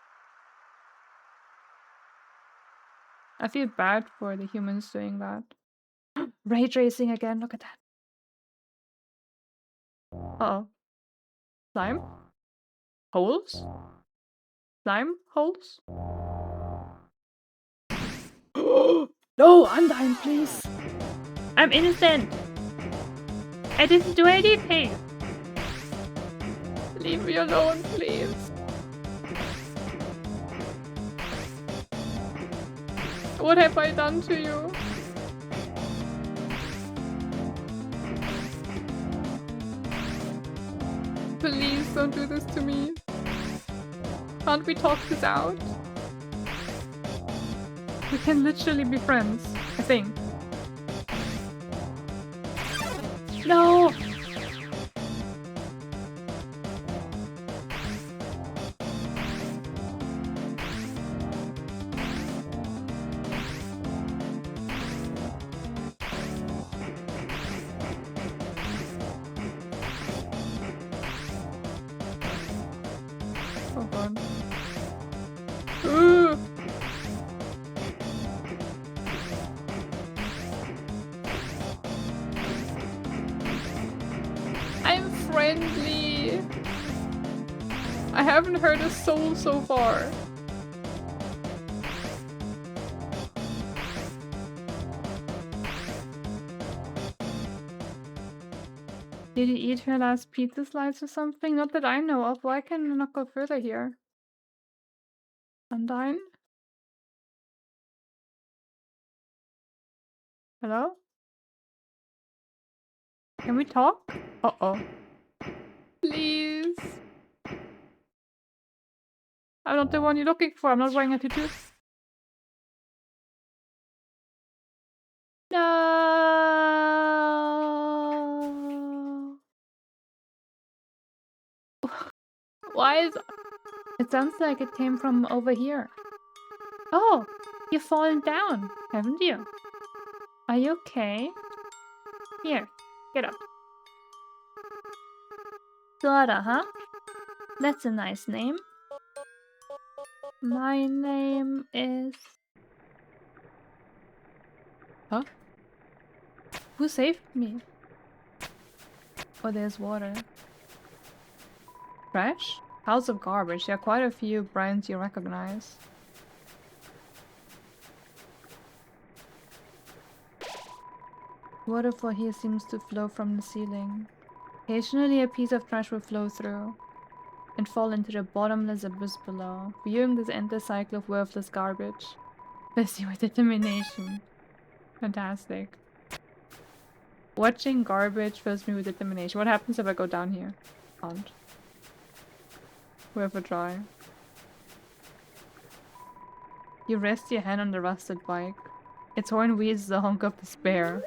I feel bad for the humans doing that. Ray tracing again, look at that. Uh-oh. Slime? Holes? Slime holes? No, Undyne, please! I'm innocent! I didn't do anything! Leave me alone, please! What have I done to you? Please don't do this to me. Can't we talk this out? We can literally be friends, I think. No! Oh god. Ooh. I'm friendly. I haven't hurt a soul so far. Did you eat her last pizza slice or something? Not that I know of. Why can I not go further here? Undyne? Hello? Can we talk? Uh-oh. Please. I'm not the one you're looking for. I'm not wearing a tutu. No. Why is... It sounds like it came from over here. Oh, you've fallen down, haven't you? Are you okay? Here, get up. Suada, huh? That's a nice name. My name is... Huh? Who saved me? Oh, there's water. Trash? Piles of garbage. There are quite a few brands you recognize. Water for here seems to flow from the ceiling. Occasionally a piece of trash will flow through and fall into the bottomless abyss below, viewing this endless cycle of worthless garbage. Busy with determination. Fantastic. Watching garbage fills me with determination. What happens if I go down here? Can't. Worth a try. You rest your hand on the rusted bike. Its horn wheezes the honk of despair.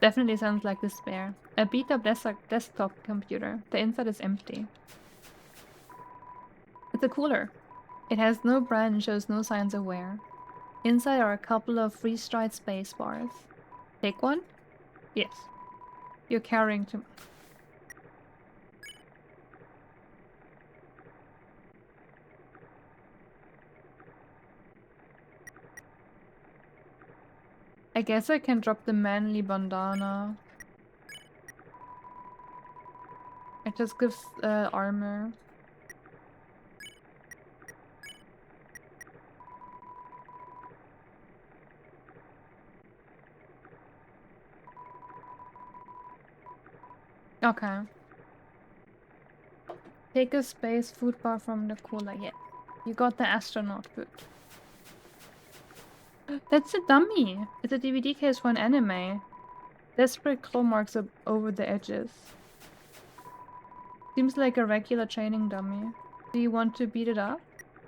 Definitely sounds like despair. A beat-up desktop computer. The inside is empty. It's a cooler. It has no brand and shows no signs of wear. Inside are a couple of freeze-dried space bars. Take one? Yes. You're carrying too much. I guess I can drop the manly bandana. It just gives armor. Okay. Take a space food bar from the cooler. Yeah. You got the astronaut food. That's a dummy. It's a DVD case for an anime. Desperate claw marks up over the edges. Seems like a regular training dummy. Do you want to beat it up?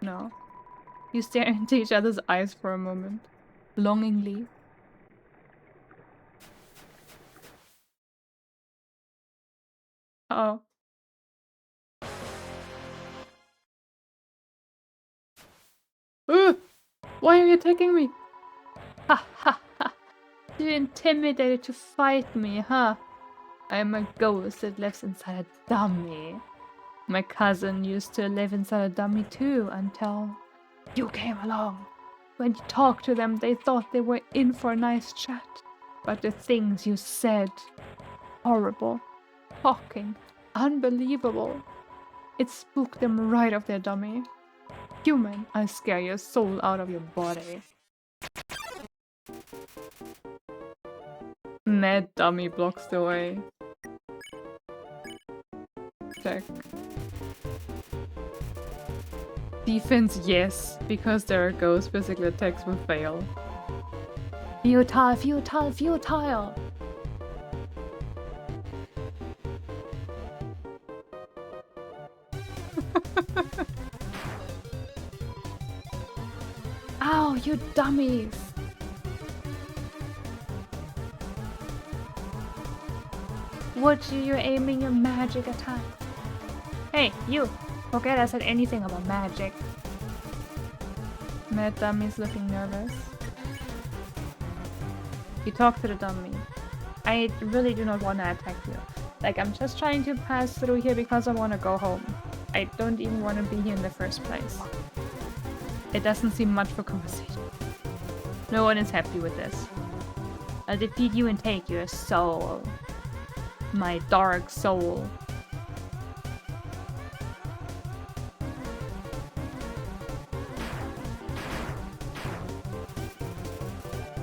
No. You stare into each other's eyes for a moment. Longingly. Uh-oh. Why are you attacking me? Ha ha ha! You're intimidated to fight me, huh? I'm a ghost that lives inside a dummy. My cousin used to live inside a dummy too until you came along. When you talked to them, they thought they were in for a nice chat. But the things you said, horrible, shocking, unbelievable. It spooked them right off their dummy. Human, I scare your soul out of your body. Mad dummy blocks the way. Check. Defense, yes, because there are ghosts, physical attacks will fail. Futile, futile, futile! Ow, you dummies! What are you aiming your magic attack? Hey, you! Forget I said anything about magic. Mad dummy's looking nervous. You talk to the dummy. I really do not want to attack you. Like, I'm just trying to pass through here because I want to go home. I don't even want to be here in the first place. It doesn't seem much for conversation. No one is happy with this. I'll defeat you and take your soul. My dark soul.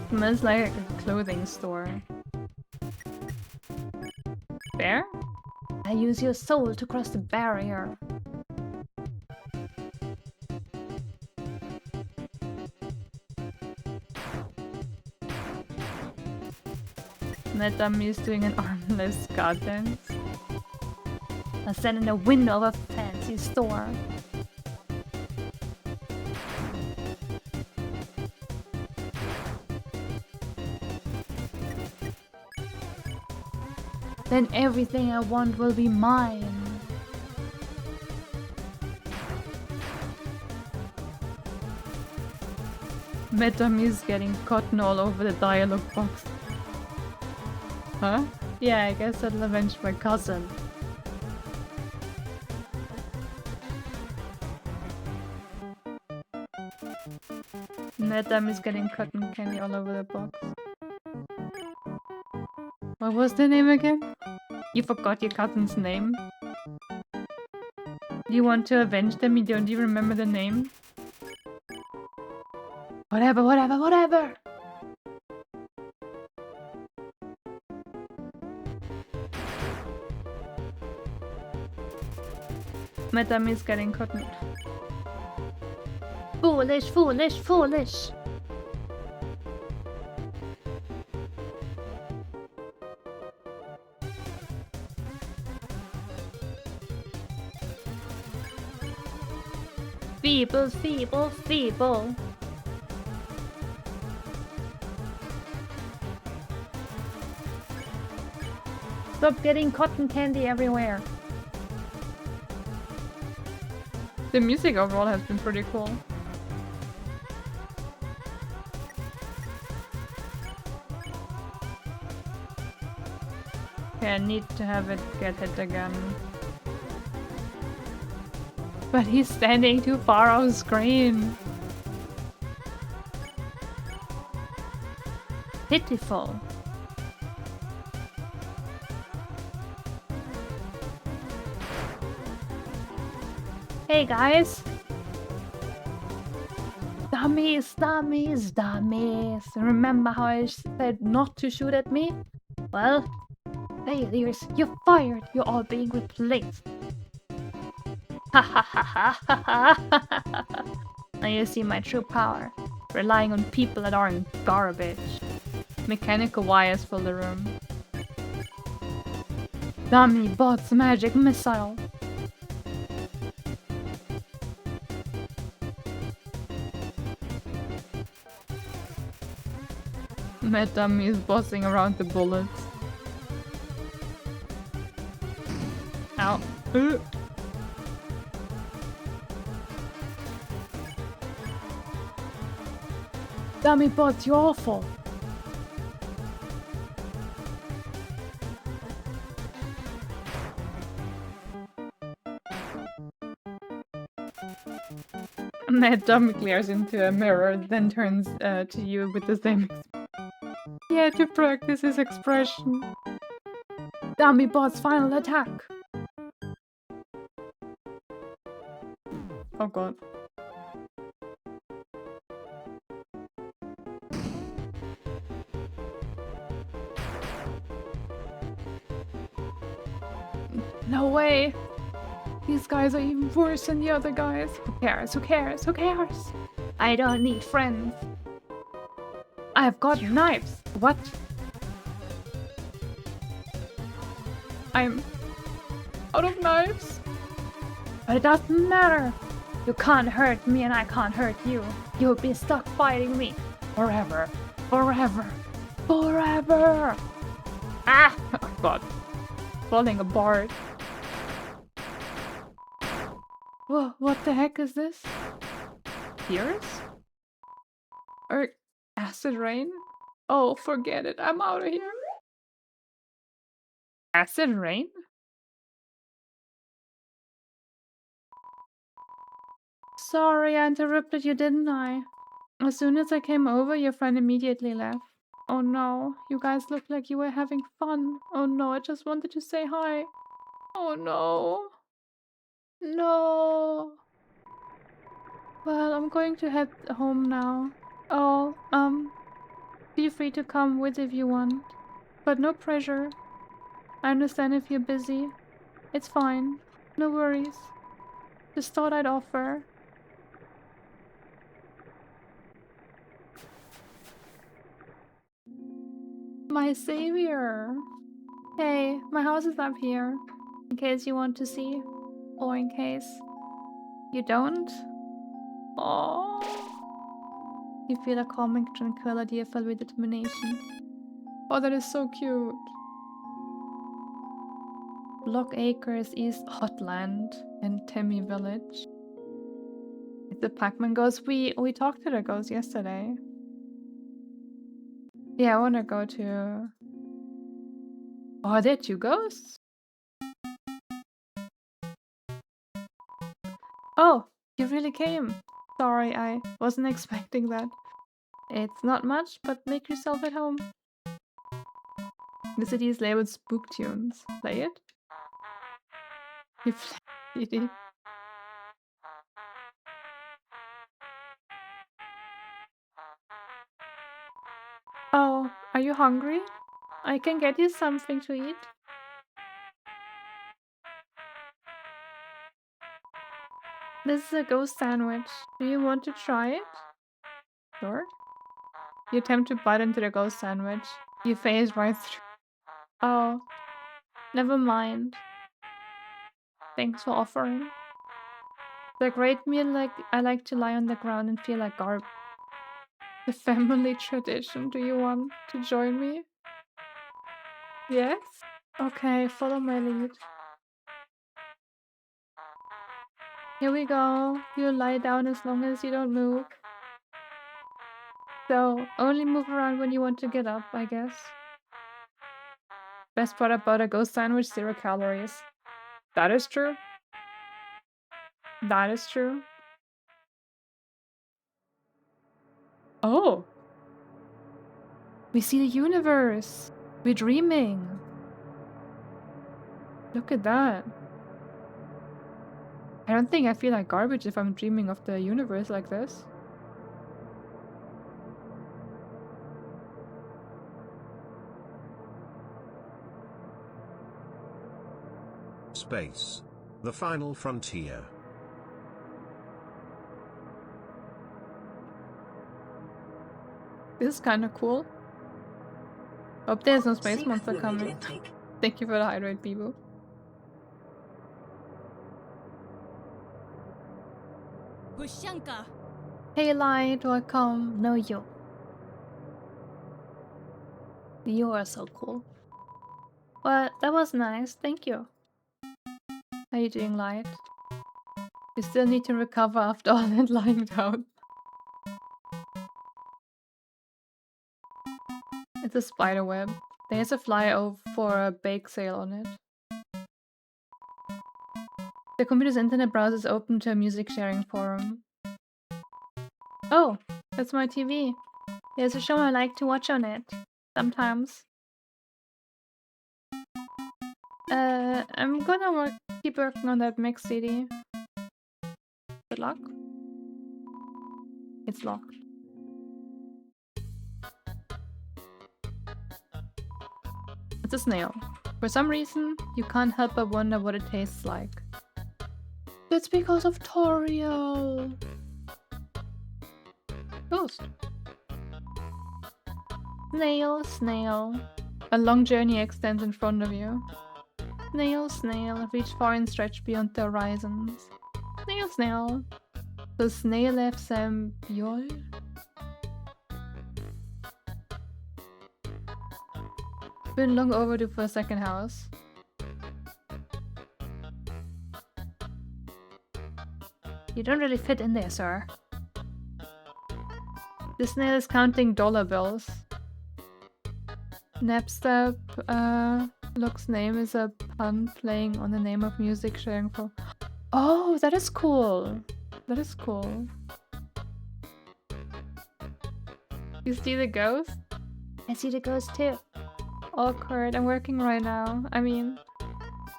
Smells like a clothing store. Fair? I use your soul to cross the barrier. That dummy is doing an armless god dance. I stand in the window of a fancy store. Then everything I want will be mine. Metami is getting cotton all over the dialogue box. Huh? Yeah, I guess I'll avenge my cousin. Madam is getting cotton candy all over the box. What was the name again? You forgot your cousin's name? Do you want to avenge them? You don't even remember the name? Whatever, whatever, whatever! Madam is getting cotton. Foolish, foolish, foolish! Feeble, feeble, feeble. Stop getting cotton candy everywhere. The music overall has been pretty cool. Okay, I need to have it get hit again. But he's standing too far off screen. Pitiful. Hey guys! Dummies, dummies, dummies. Remember how I said not to shoot at me? Well, failures, you're fired. You're all being replaced. Ha ha ha ha ha ha. Now you see my true power. Relying on people that aren't garbage. Mechanical wires fill the room. Dummy bots magic missile. Mad Dummy is bossing around the bullets. Ow. Dummy bots, you're awful. Mad Dummy glares into a mirror, then turns to you with the same He had to practice his expression. Dummy bot's final attack. Oh god. No way! These guys are even worse than the other guys. Who cares? Who cares? Who cares? I don't need friends. I've got knives. What? I'm out of knives. But it doesn't matter. You can't hurt me and I can't hurt you. You'll be stuck fighting me. Forever. Forever. Forever. Ah! Oh god. Falling apart. Whoa, what the heck is this? Tears? Or acid rain? Oh, forget it. I'm out of here. Acid rain? Sorry, I interrupted you, didn't I? As soon as I came over, your friend immediately left. Oh no, you guys look like you were having fun. Oh no, I just wanted to say hi. Oh no. No. Well, I'm going to head home now. Oh, feel free to come with if you want. But no pressure. I understand if you're busy. It's fine. No worries. Just thought I'd offer. My savior. Hey, my house is up here. In case you want to see. Or in case you don't. Oh. You feel a calming tranquility filled with determination. Oh, that is so cute. Block Acres East Hotland in Timmy Village. It's the Pac-Man ghost. We talked to the ghost yesterday. Yeah, I wanna go to... Oh, are there two ghosts? Oh, you really came. Sorry, I wasn't expecting that. It's not much, but make yourself at home. The city is labeled Spook Tunes. Play it? You play CD. Oh, are you hungry? I can get you something to eat. This is a ghost sandwich. Do you want to try it? Sure. You attempt to bite into the ghost sandwich. You phase right through. Oh, never mind. Thanks for offering. The great meal, like I like to lie on the ground and feel like garbage. The family tradition. Do you want to join me? Yes? Okay, follow my lead. Here we go. You lie down as long as you don't move. So, only move around when you want to get up, I guess. Best part about a ghost sandwich, 0 calories. That is true. That is true. Oh! We see the universe! We're dreaming! Look at that. I don't think I feel like garbage if I'm dreaming of the universe like this. Space. The final frontier. This is kind of cool. Hope there's no space Seek monster fluid coming. intake. Thank you for the hydrate, Bibo. Pushanka. Hey Light, welcome. No, you. You are so cool. Well, that was nice. Thank you. How you doing, Light? You still need to recover after all that lying down. It's a spider web. There's a flyer for a bake sale on it. The computer's internet browser is open to a music sharing forum. Oh, that's my TV. There's a show I like to watch on it. Sometimes. I'm gonna keep working on that mix CD. Good luck. It's locked. It's a snail. For some reason, you can't help but wonder what it tastes like. It's because of Toriel. Ghost. Snail, snail. A long journey extends in front of you. Snail, snail, reach far and stretch beyond the horizons. Snail, snail. The snail left Sambiol? Been long overdue for a second house. You don't really fit in there, sir. The snail is counting dollar bills. Napstep, Luke's name is a pun playing on the name of music sharing for. Oh, that is cool. That is cool. You see the ghost? I see the ghost too. Awkward, I'm working right now. I mean,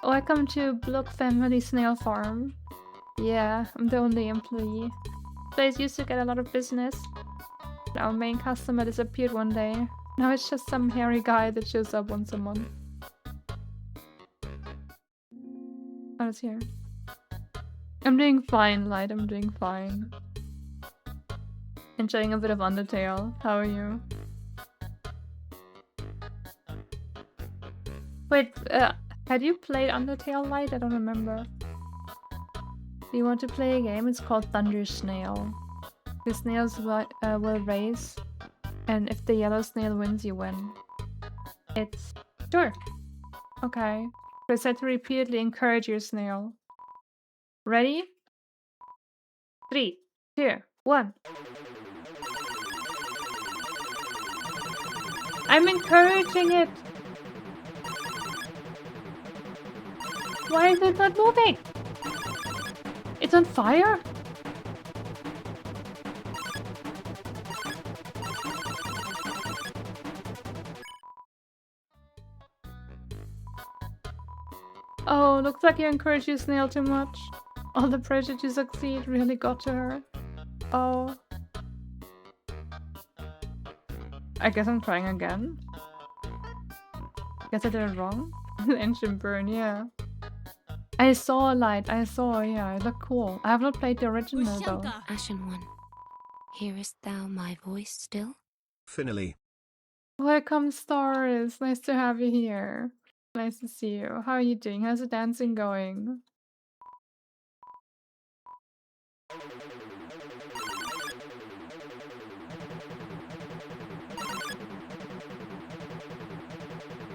welcome to Block Family Snail Farm. Yeah, I'm the only employee. Place used to get a lot of business. Our main customer disappeared one day. Now it's just some hairy guy that shows up once a month. Oh, it's here. I'm doing fine, Light. I'm doing fine. Enjoying a bit of Undertale. How are you? Wait, had you played Undertale, Light? I don't remember. Do you want to play a game? It's called Thunder Snail. The snails will race, and if the yellow snail wins, you win. It's... Sure. Okay. Press set to repeatedly encourage your snail. Ready? 3, 2, 1. I'm encouraging it! Why is it not moving? It's on fire? Oh, looks like you encouraged your snail too much. All the pressure to succeed really got to her. Oh. I guess I'm trying again. Guess I did it wrong. The engine burn, yeah. I saw a light, yeah, it looked cool. I have not played the original though. Pushanka. Ashen One, hearest thou my voice still? Finally. Welcome, Stars. Nice to have you here. Nice to see you. How are you doing? How's the dancing going?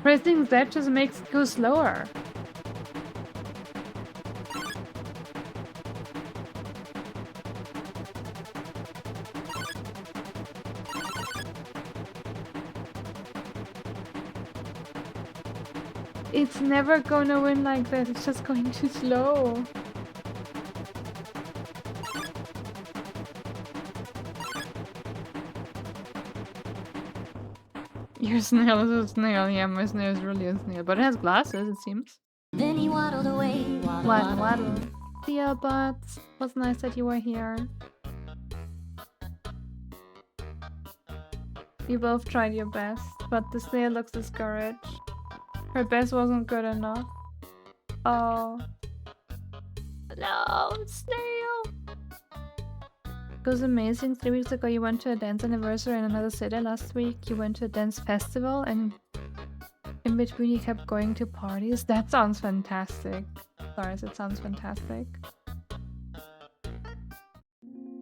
Pressing Z just makes it go slower. It's never gonna win like this, it's just going too slow. Your snail is a snail, yeah, my snail is really a snail, but it has glasses, it seems. Then he waddled away. Waddle, waddle. Dear buds, was nice that you were here. You both tried your best, but the snail looks discouraged. Her best wasn't good enough. Oh. No, snail! It was amazing. 3 weeks ago you went to a dance anniversary in another city. Last week you went to a dance festival and in between you kept going to parties. That sounds fantastic. Sorry, it sounds fantastic.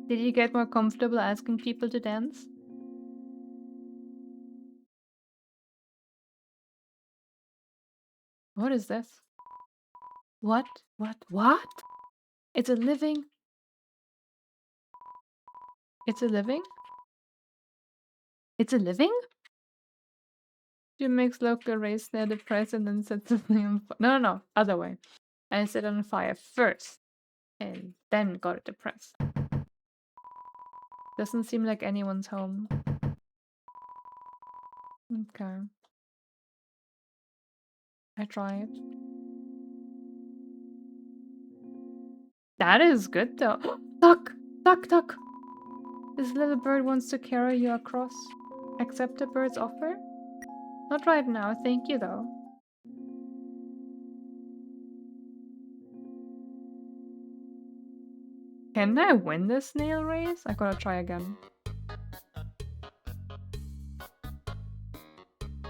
Did you get more comfortable asking people to dance? What is this? What? What? It's a living... It's a living? It's a living? She makes local race near the press and then sets the thing on fire. No, other way. I set it on fire first and then got it depressed. Doesn't seem like anyone's home. Okay. I tried. That is good though. Duck! Duck, duck! This little bird wants to carry you across. Accept the bird's offer? Not right now, thank you though. Can I win this snail race? I gotta try again.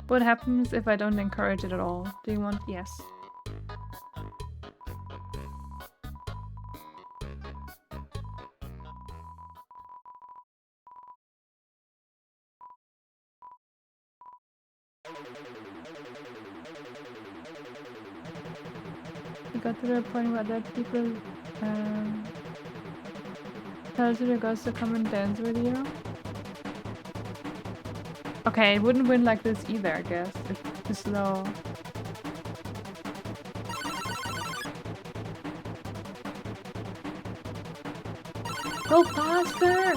What happens if I don't encourage it at all? Do you want yes? I got to the point where other people tells the girls to come and dance with you. Okay, it wouldn't win like this either, I guess. It's too slow. Go faster!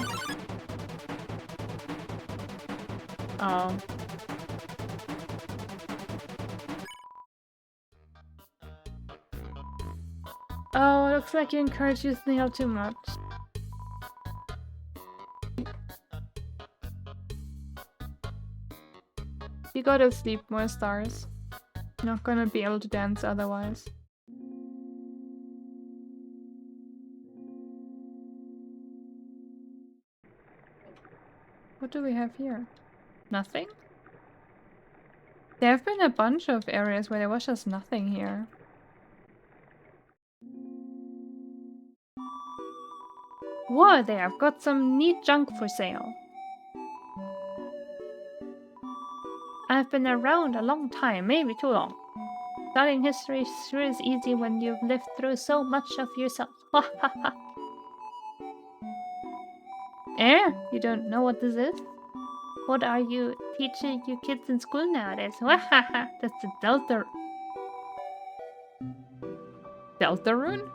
Oh. Oh, looks like you encouraged your snail too much. You gotta sleep more, stars. Not gonna be able to dance otherwise. What do we have here? Nothing? There have been a bunch of areas where there was just nothing here. Whoa there, I've got some neat junk for sale. I've been around a long time, maybe too long. Studying history sure is easy when you've lived through so much of yourself. Ha ha ha. You don't know what this is? What are you teaching your kids in school nowadays? Wahaha, that's the Delta... Delta rune?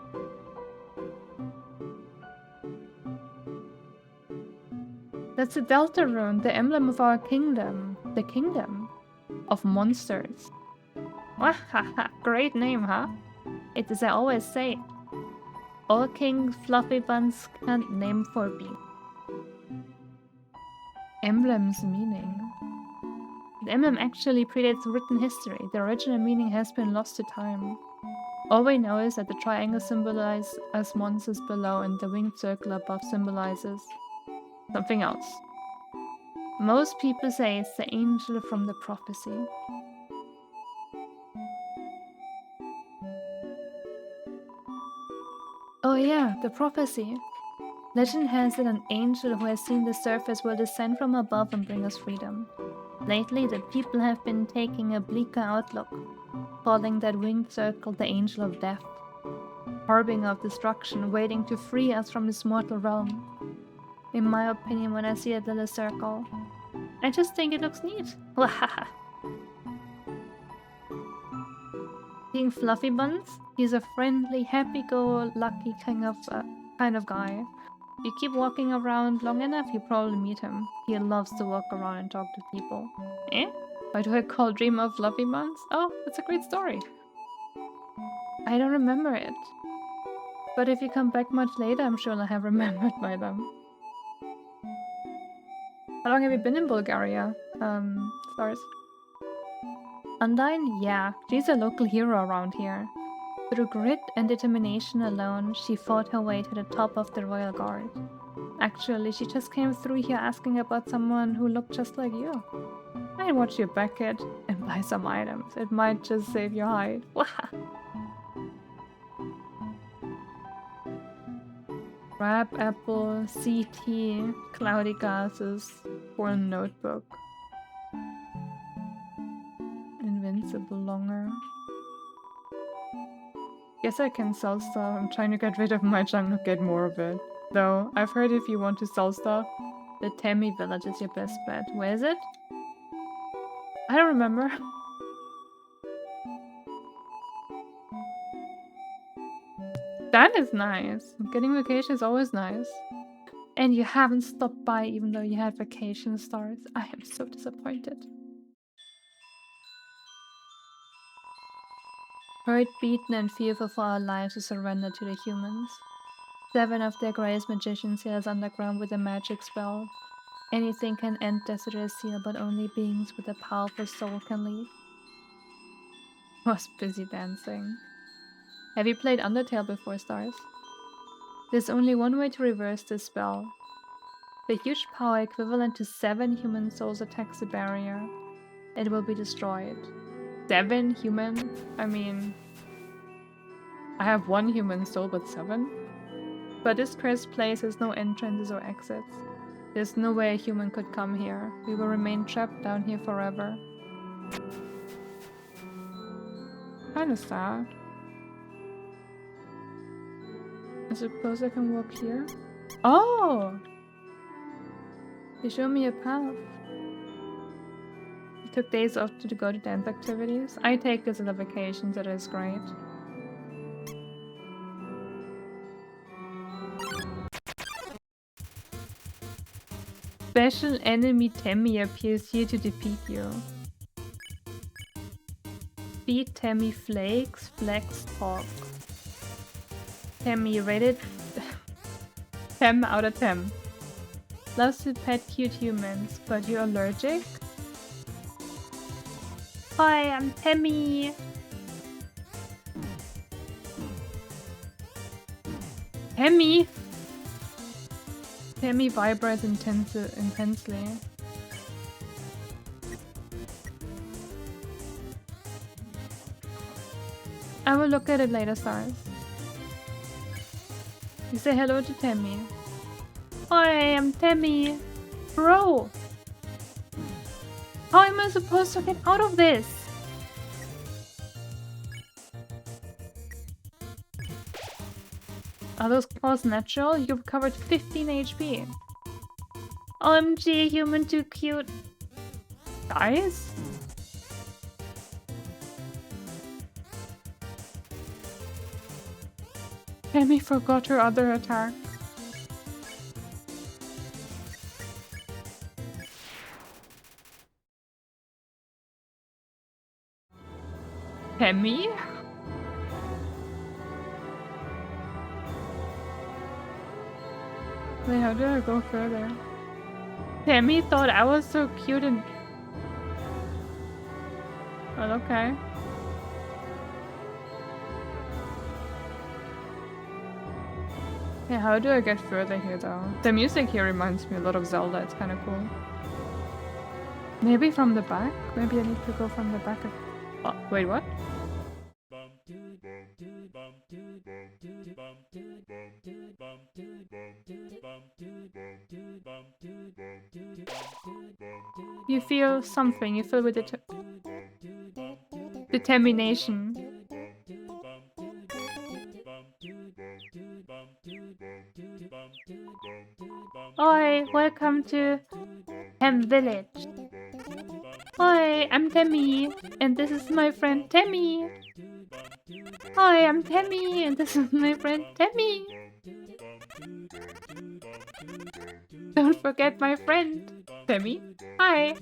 That's the Delta rune, the emblem of our kingdom. The kingdom of monsters. Wahaha, great name, huh? It is I always say. All kings fluffy buns can't name for me. Emblem's meaning. The emblem actually predates written history. The original meaning has been lost to time. All we know is that the triangle symbolizes us monsters below and the winged circle above symbolizes something else. Most people say it's the angel from the prophecy. Oh yeah, the prophecy. Legend has it an angel who has seen the surface will descend from above and bring us freedom. Lately, the people have been taking a bleaker outlook, calling that winged circle the Angel of Death, harbinger of destruction, waiting to free us from this mortal realm. In my opinion, when I see that little circle, I just think it looks neat. Wahaha. Seeing Fluffy Buns, he's a friendly, happy-go-lucky kind of guy. You keep walking around long enough, you probably meet him. He loves to walk around and talk to people. Eh? Why do I call Dream of Fluffy Buns? Oh, it's a great story. I don't remember it. But if you come back much later, I'm sure I'll have remembered by them. How long have you been in Bulgaria? Stars. Undine? Yeah, she's a local hero around here. Through grit and determination alone, she fought her way to the top of the Royal Guard. Actually, she just came through here asking about someone who looked just like you. I'd watch your back kid and buy some items. It might just save your hide. Crab apple, CT, cloudy glasses, for a notebook. Invincible longer. Guess I can sell stuff. I'm trying to get rid of my junk to get more of it. Though, I've heard if you want to sell stuff, the Temi village is your best bet. Where is it? I don't remember. That is nice. Getting vacation is always nice. And you haven't stopped by even though you had vacation stars. I am so disappointed. Hurt, beaten, and fearful for our lives, we surrender to the humans. 7 of their greatest magicians held us underground with a magic spell. Anything can end Desert Seal, but only beings with a powerful soul can leave. Was busy dancing. Have you played Undertale before, Stars? There's only one way to reverse this spell. The huge power equivalent to 7 human souls attacks the barrier. It will be destroyed. 7 human? I mean, I have 1 human soul, but 7? But this cursed place has no entrances or exits. There's no way a human could come here. We will remain trapped down here forever. Kinda sad. I suppose I can walk here? Oh! You show me a path. You took days off to go to dance activities. I take this as a vacation, so that is great. Special enemy Temi appears here to defeat you. Feed Temi flakes, flex talk. Temi rated 10 out of 10. Loves to pet cute humans, but you're allergic? Hi, I'm Temi. Temi? Temi vibrates intensely. I will look at it later, Stars. You say hello to Temi. Hi, I'm Temi. Bro! How am I supposed to get out of this? Are those claws natural? You've recovered 15 HP. OMG, human too cute. Guys? Temi forgot her other attack. Temi? Wait, how do I go further? Temi thought I was so cute and... Well, okay. Yeah, how do I get further here though? The music here reminds me a lot of Zelda, it's kinda cool. Maybe from the back? Maybe I need to go from the back of... Oh, wait, what? You feel something. You feel with determination. Oi, welcome to Tem Village. Oi, I'm Temmie, and this is my friend Temmie. Hi, I'm Temmie, and this is my friend Temmie. Don't forget my friend, Temmie. Hi.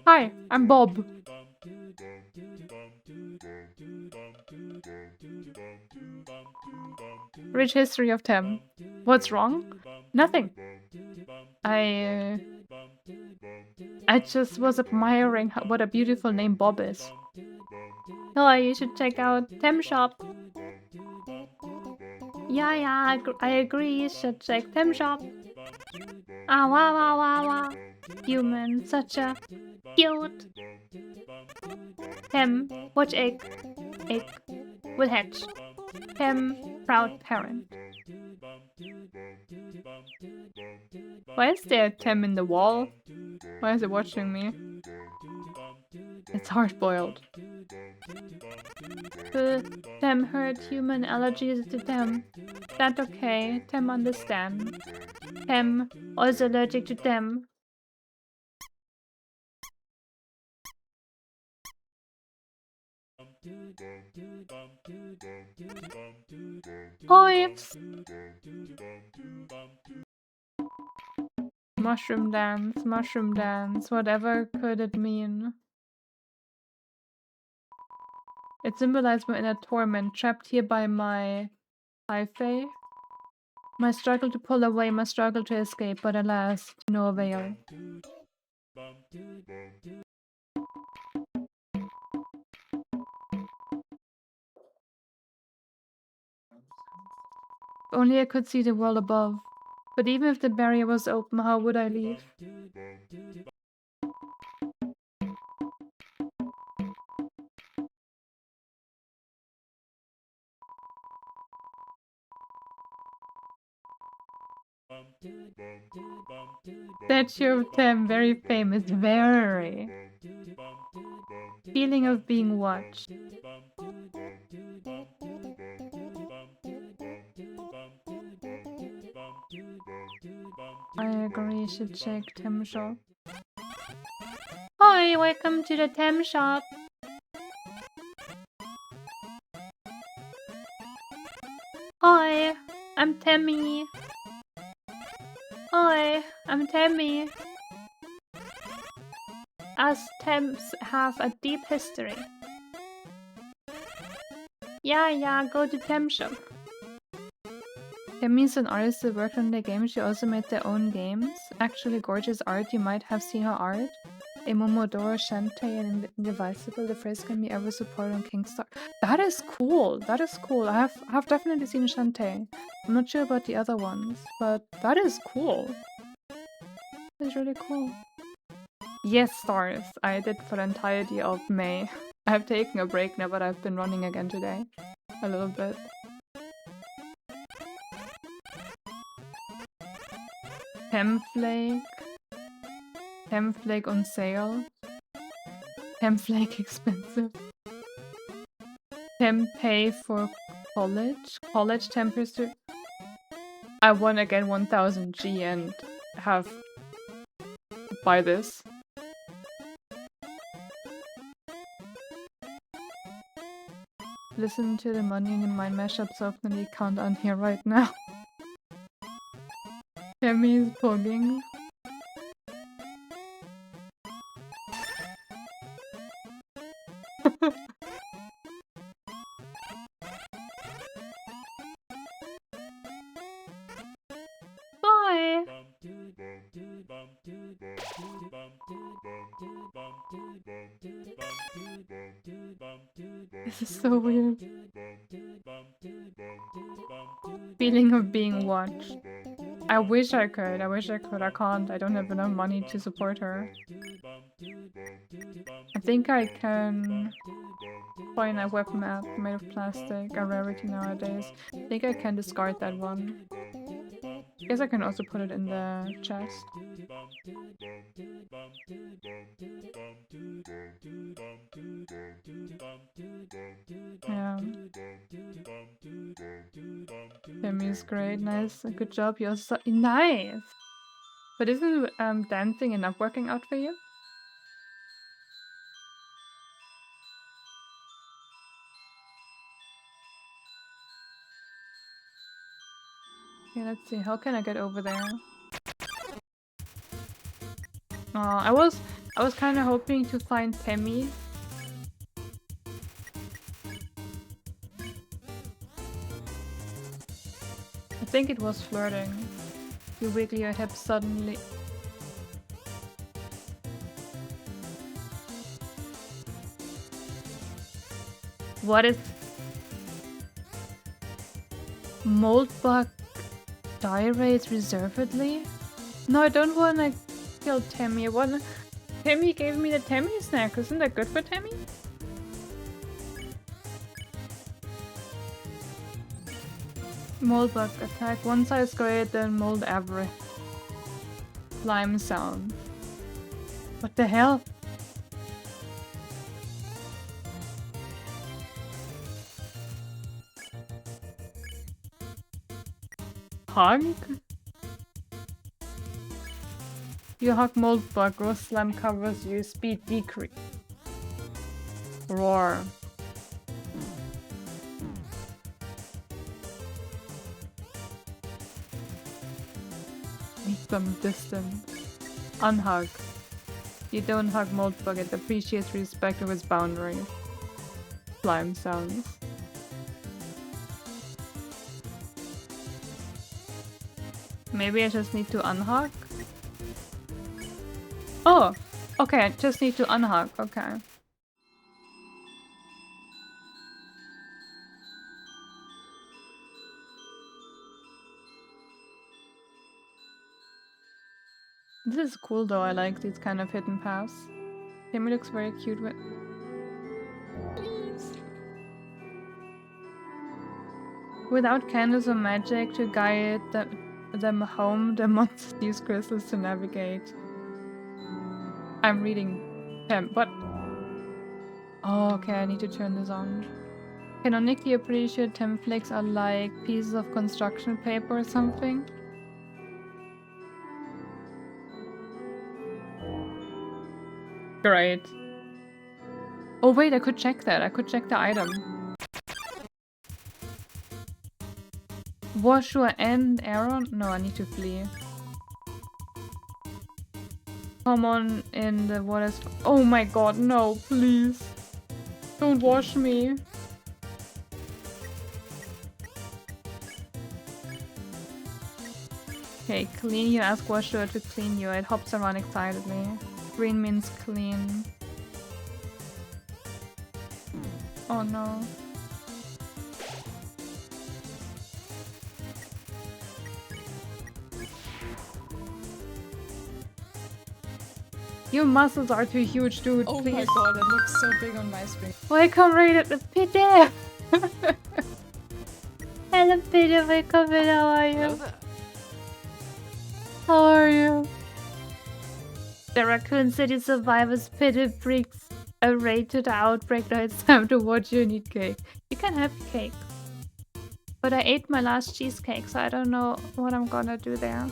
Hi, I'm Bob. Rich history of Tem. What's wrong? Nothing. I just was admiring what a beautiful name Bob is. Oh, you should check out Tem Shop. Yeah, I agree. You should check Tem Shop. Ah, wow. Human, such a cute. Tem, watch egg. Egg will hatch. Tem, proud parent. Why is there a Tem in the wall? Why is it watching me? It's hard-boiled. Tem heard human allergies to Tem. That's okay. Tem understand. Tem also allergic to Tem. Hives! Mushroom dance, whatever could it mean? It symbolized my inner torment, trapped here by my hyphae. My struggle to pull away, my struggle to escape, but alas, to no avail. If only I could see the world above. But even if the barrier was open, how would I leave? Statue of Tem, very famous, very. Feeling of being watched. I agree, you should check Tem Shop. Hi, welcome to the Tem Shop. Hi, I'm Temmie. Hi, I'm Temmie. Us Tems have a deep history. Yeah, go to Tem Shop. Temmie's an artist that worked on the game. She also made their own games. Actually gorgeous art. You might have seen her art. A Momodoro, Shantae, and Indivisible. The first game you ever supported on Kingstar. That is cool. That is cool. I have definitely seen Shantae. I'm not sure about the other ones, but that is cool. It's really cool. Yes, stars. I did for the entirety of May. I've taken a break now, but I've been running again today. A little bit. Temflake. Temflake on sale. Temflake expensive. Tempay for college. College temperature. I won again 1000 G and have buy this. Listen to the money in my mashups openly count on here right now. Temmie is pogging. Bye! This is so weird. Feeling of being watched. I wish I could. I can't. I don't have enough money to support her. I think I can Fine, a weapon map made of plastic, a rarity nowadays. I think I can discard that one. Guess I can also put it in the chest. Yeah. Demi is great, nice, good job. You're so nice. But isn't dancing enough working out for you? Okay, let's see. How can I get over there? I was kind of hoping to find Temmie. I think it was flirting. You wiggle your hips suddenly. What is Moldbug die rates reservedly? No, I don't wanna kill Temmie. Temmie gave me the Temmie snack. Isn't that good for Temmie? Moldbug attack. One size greater than mold average. Slime sound. What the hell? Hug? You hug Moldbug, raw slime covers you, speed decrease. Roar. Meet them distant. Unhug. You don't hug Moldbug, it appreciates respect of its boundaries. Slime sounds. Maybe I just need to unhug? Oh! Okay, I just need to unhug, okay. This is cool though, I like these kind of hidden paths. Timmy looks very cute with... Please. Without candles or magic to guide them home, the monsters use crystals to navigate. I'm reading what? Oh, okay, I need to turn this on. Canonically, I'm pretty sure templates are like pieces of construction paper or something. Great. Oh wait, I could check that. I could check the item. Joshua and Aaron? No, I need to flee. Come on in the water. Oh my god, no, please. Don't wash me. Okay, clean you. Ask Joshua to clean you. It hops around excitedly. Green means clean. Oh no. Your muscles are too huge, dude. Oh please. my god, it looks so big on my screen. Welcome, rated the Peter. Hello, Peter. Welcome. How are you? Hello there. How are you? The Raccoon City survivors Peter brings a raid to the outbreak. Now it's time to watch you need cake. You can have cake. But I ate my last cheesecake, so I don't know what I'm gonna do there.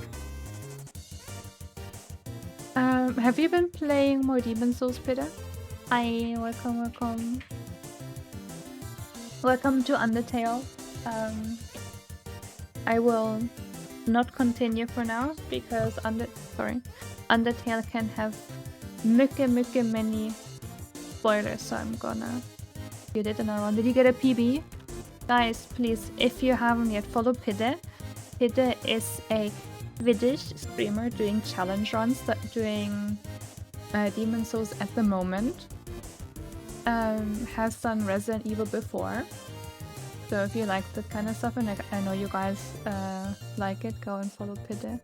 Have you been playing more Demon Souls, Peter? Hi, welcome, welcome. Welcome to Undertale. I will not continue for now because Undertale can have many spoilers, so I'm gonna get it in a run. Did you get a PB? Guys, please, if you haven't yet, follow Pidde. Pidde is a Swedish streamer doing challenge runs, doing Demon Souls at the moment. Has done Resident Evil before. So if you like that kind of stuff, and I know you guys like it, go and follow Pidde.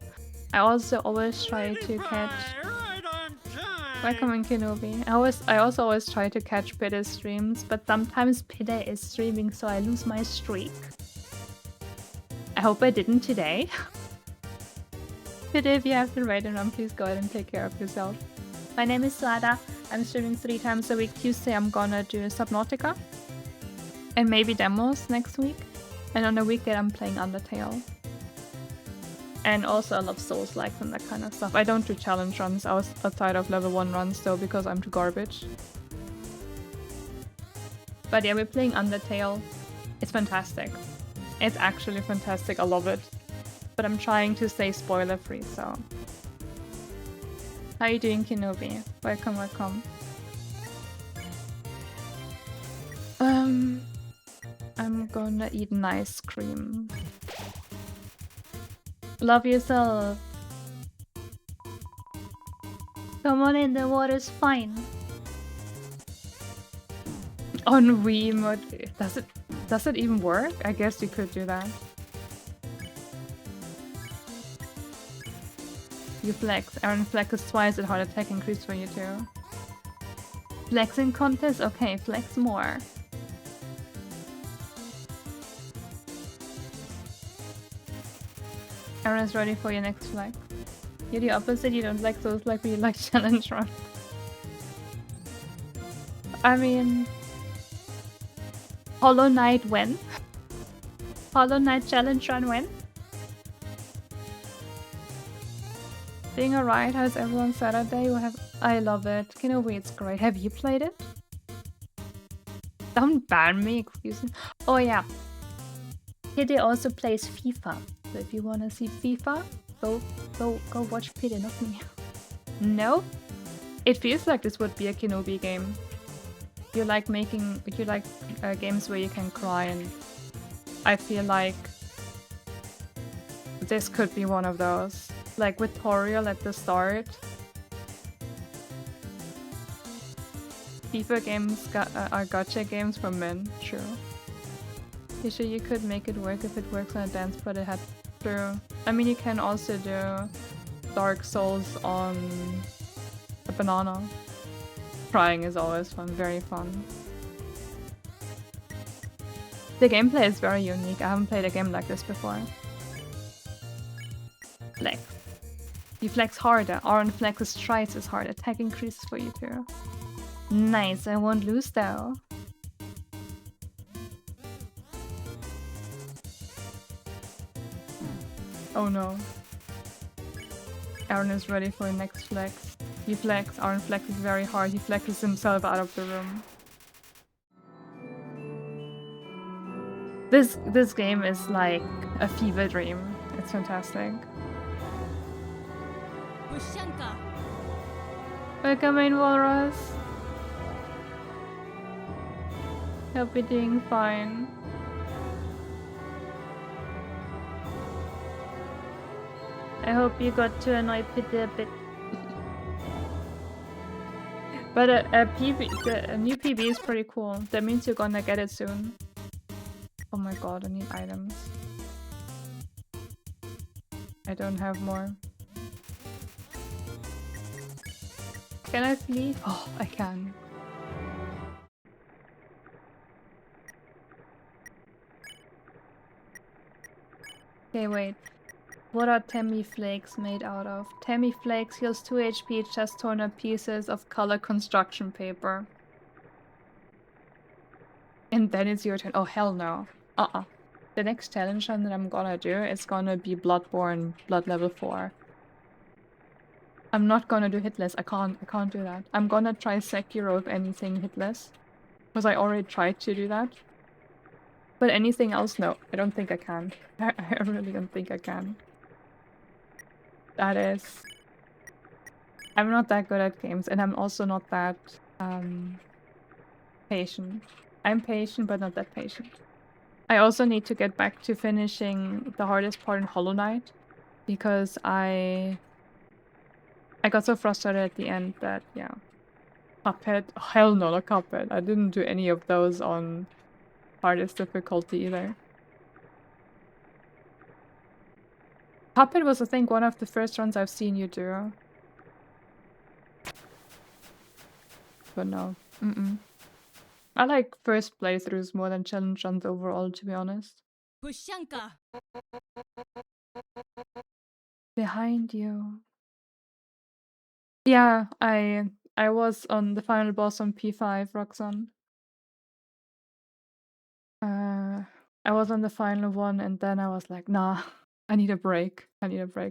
I also always try to catch... Welcome in Kenobi. I also always try to catch Pidde's streams, but sometimes Pidde is streaming, so I lose my streak. I hope I didn't today. Pidde, if you have to write and run, please go ahead and take care of yourself. My name is Suada. I'm streaming 3 times a week. Tuesday I'm gonna do Subnautica. And maybe demos next week. And on the weekend I'm playing Undertale. And also I love Souls-likes and that kind of stuff. I don't do challenge runs outside of level 1 runs though, because I'm too garbage. But yeah, we're playing Undertale. It's fantastic. It's actually fantastic, I love it. But I'm trying to stay spoiler free, so... How are you doing, Kenobi? Welcome, welcome. I'm gonna eat an ice cream. Love yourself. Come on in, the water's fine. On Wii mode, does it even work? I guess you could do that. You flex. Aaron flexes twice at heart attack increase for you too. Flexing contest? Okay, flex more. Aaron is ready for your next flex. You're the opposite, you don't like those like you like challenge run. I mean... Hollow Knight when? Hollow Knight challenge run when? Being alright, how's everyone Saturday? I love it. Kenobi, it's great. Have you played it? Don't ban me, excuse me. Oh yeah. Pidde also plays FIFA. So if you wanna see FIFA, go watch Pidde, not me. No? It feels like this would be a Kenobi game. You like games where you can cry, and I feel like this could be one of those. Like with Toriel at the start. FIFA games are gacha games for men, true. You sure you could make it work if it works on a dance but it had true. I mean, you can also do Dark Souls on a banana. Crying is always fun, very fun. The gameplay is very unique. I haven't played a game like this before. Flex. You flex harder. Aaron flexes twice as hard. Attack increases for you too. Nice, I won't lose though. Oh no. Aaron is ready for the next flex. You flex. Aaron flexes very hard. He flexes himself out of the room. This game is like a fever dream. It's fantastic. Pushanka. Welcome in, Walrus. Hope you're doing fine. I hope you got to annoy Pidde a bit. But a new PB is pretty cool. That means you're gonna get it soon. Oh my god, I need items. I don't have more. Can I flee? Oh, I can. Okay, wait. What are Tammy Flakes made out of? Tammy Flakes heals 2 HP, just torn up pieces of color construction paper. And then it's your turn. Oh, hell no. The next challenge run that I'm gonna do is gonna be Bloodborne Blood level 4. I'm not gonna do hitless. I can't do that. I'm gonna try Sekiro if anything hitless. Because I already tried to do that. But anything else, no. I don't think I can. I really don't think I can. That is... I'm not that good at games, and I'm also not that patient. I'm patient, but not that patient. I also need to get back to finishing the hardest part in Hollow Knight, because I got so frustrated at the end that, yeah. Cuphead? Oh, hell no, not Cuphead. I didn't do any of those on hardest difficulty either. Cuphead was, I think, one of the first runs I've seen you do. but no. I like first playthroughs more than challenge runs overall, to be honest. Pushanka. Behind you. Yeah, I was on the final boss on P5, Roxanne. I was on the final one, and then I was like, nah, I need a break.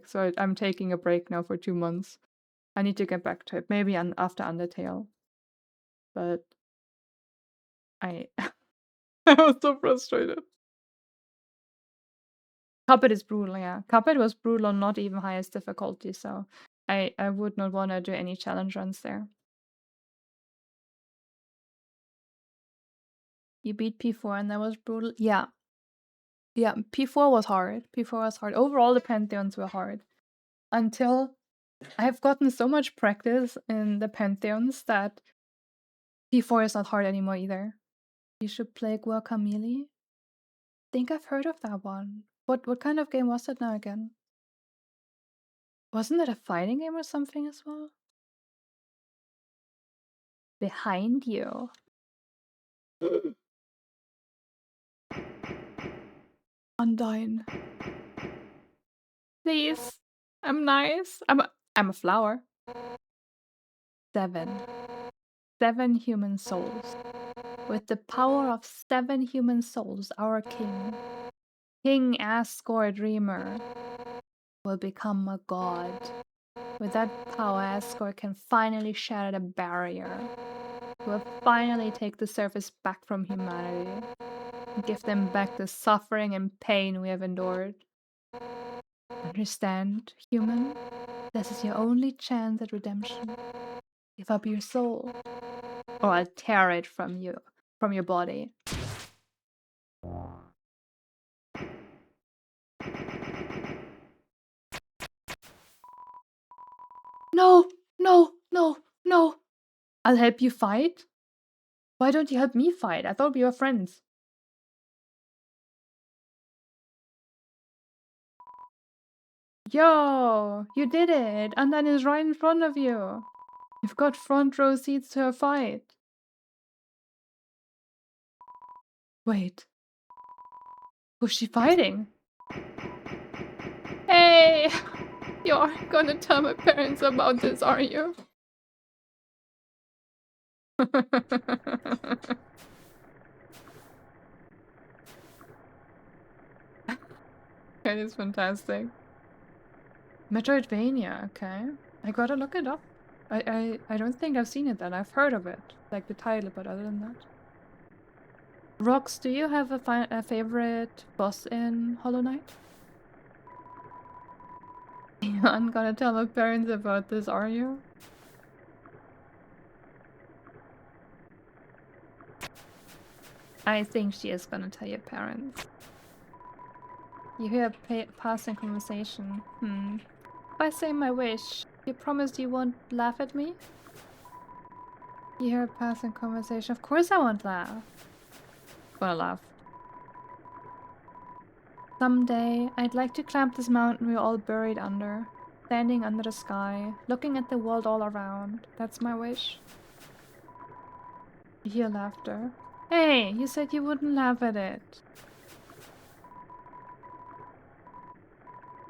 So I'm taking a break now for 2 months. I need to get back to it. Maybe after Undertale. But I I was so frustrated. Cuphead is brutal, yeah. Cuphead was brutal on not even highest difficulty, so I would not want to do any challenge runs there. You beat P4 and that was brutal? Yeah. Yeah, P4 was hard. Overall, the Pantheons were hard. Until I've gotten so much practice in the Pantheons that P4 is not hard anymore either. You should play Guacamelee? Think I've heard of that one. What kind of game was that now again? Wasn't it a fighting game or something as well? Behind you. Undyne. Please. I'm nice. I'm a flower. 7. 7 human souls. With the power of 7 human souls, our king, King Asgore Dreamer, will become a god. With that power, Asgore can finally shatter the barrier. He will finally take the surface back from humanity and give them back the suffering and pain we have endured. Understand, human? This is your only chance at redemption. Give up your soul, or I'll tear it from you, from your body. No, no, no, no. I'll help you fight? Why don't you help me fight? I thought we were friends. Yo, you did it! Undyne is right in front of you. You've got front row seats to a fight. Wait. Who's she fighting? Hey! You aren't gonna tell my parents about this, are you? That is fantastic. Metroidvania, okay. I gotta look it up. I don't think I've seen it then. I've heard of it. Like the title, but other than that. Rox, do you have a favorite boss in Hollow Knight? You're not gonna tell my parents about this, are you? I think she is gonna tell your parents. You hear a passing conversation. If I say my wish, you promise you won't laugh at me? You hear a passing conversation. Of course I won't laugh. Gonna laugh. Someday, I'd like to climb this mountain we're all buried under. Standing under the sky, looking at the world all around. That's my wish. You hear laughter. Hey, you said you wouldn't laugh at it.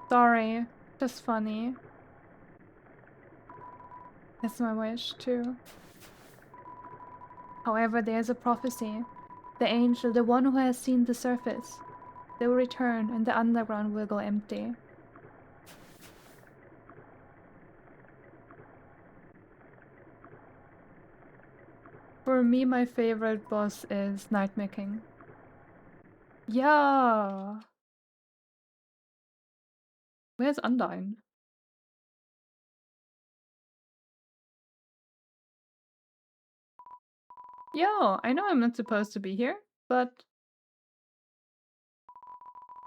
Sorry, just funny. That's my wish, too. However, there's a prophecy. The angel, the one who has seen the surface. They will return and the underground will go empty. For me, my favorite boss is Nightmare King. Yeah! Where's Undyne? Yo, I know I'm not supposed to be here, but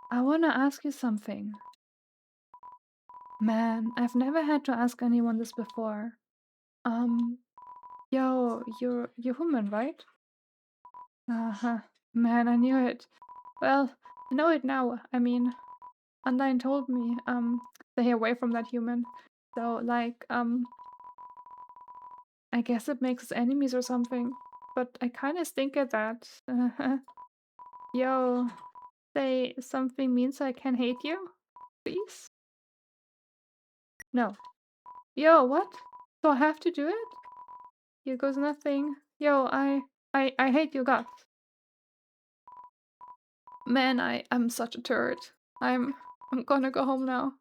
I wanna ask you something. Man, I've never had to ask anyone this before. Yo, you're human, right? Uh-huh. Man, I knew it. Well, I know it now. I mean, Undyne told me, stay away from that human. So, like, I guess it makes us enemies or something. But I kinda stink at that. Yo, say something mean so I can hate you? Please? No. Yo, what? Do I have to do it? Here goes nothing. Yo, I hate you guts. Man, I'm such a turd. I'm gonna go home now.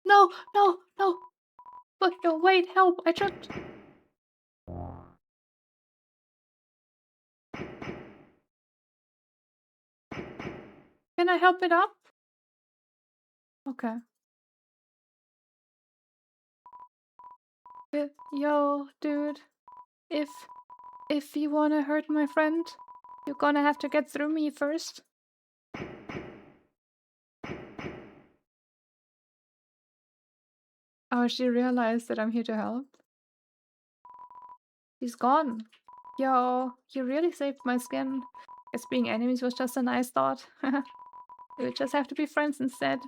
No, no, no! But no, wait, help! I tripped! Can I help it up? Okay. Yo, dude. If you wanna hurt my friend, you're gonna have to get through me first. Oh, she realized that I'm here to help. He's gone. Yo, you really saved my skin. Guess being enemies was just a nice thought. We would just have to be friends instead.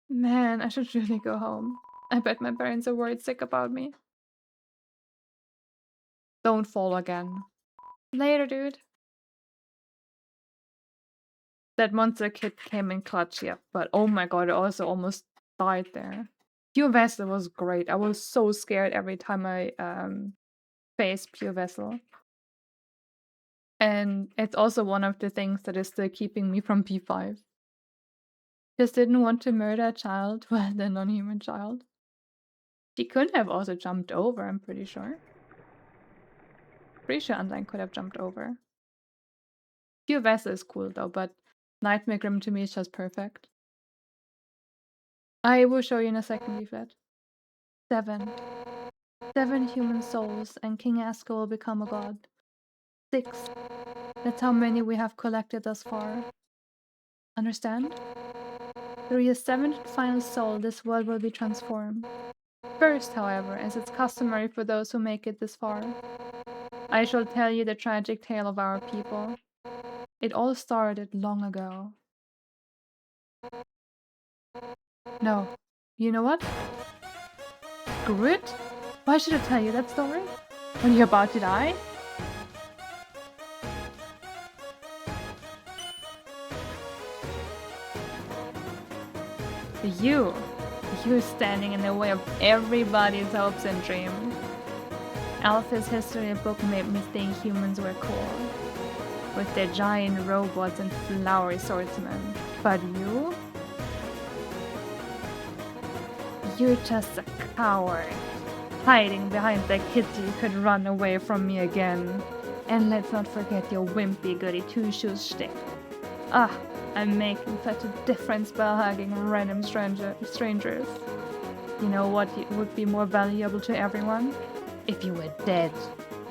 Man, I should really go home. I bet my parents are worried sick about me. Don't fall again. Later, dude. That monster kid came in clutch, yeah, but oh my god, I also almost died there. Pure Vessel was great. I was so scared every time I faced Pure Vessel. And it's also one of the things that is still keeping me from P5. Just didn't want to murder a child, well, the non-human child. She could have also jumped over, I'm pretty sure. Pretty sure Undyne could have jumped over. Pure Vessel is cool though, but Nightmare Grim to me is just perfect. I will show you in a second, leaflet. 7. 7 human souls, and King Asko will become a god. 6. That's how many we have collected thus far. Understand? Through your 7th final soul, this world will be transformed. First, however, as it's customary for those who make it this far, I shall tell you the tragic tale of our people. It all started long ago. No. You know what? Screw it? Why should I tell you that story? When you're about to die? You're standing in the way of everybody's hopes and dreams. Alpha's history book made me think humans were cool, with their giant robots and flowery swordsmen. But you're just a coward, hiding behind the kitty you could run away from me again. And let's not forget your wimpy goody two-shoes shtick. I'm making such a difference by hugging random strangers. You know what would be more valuable to everyone? If you were dead.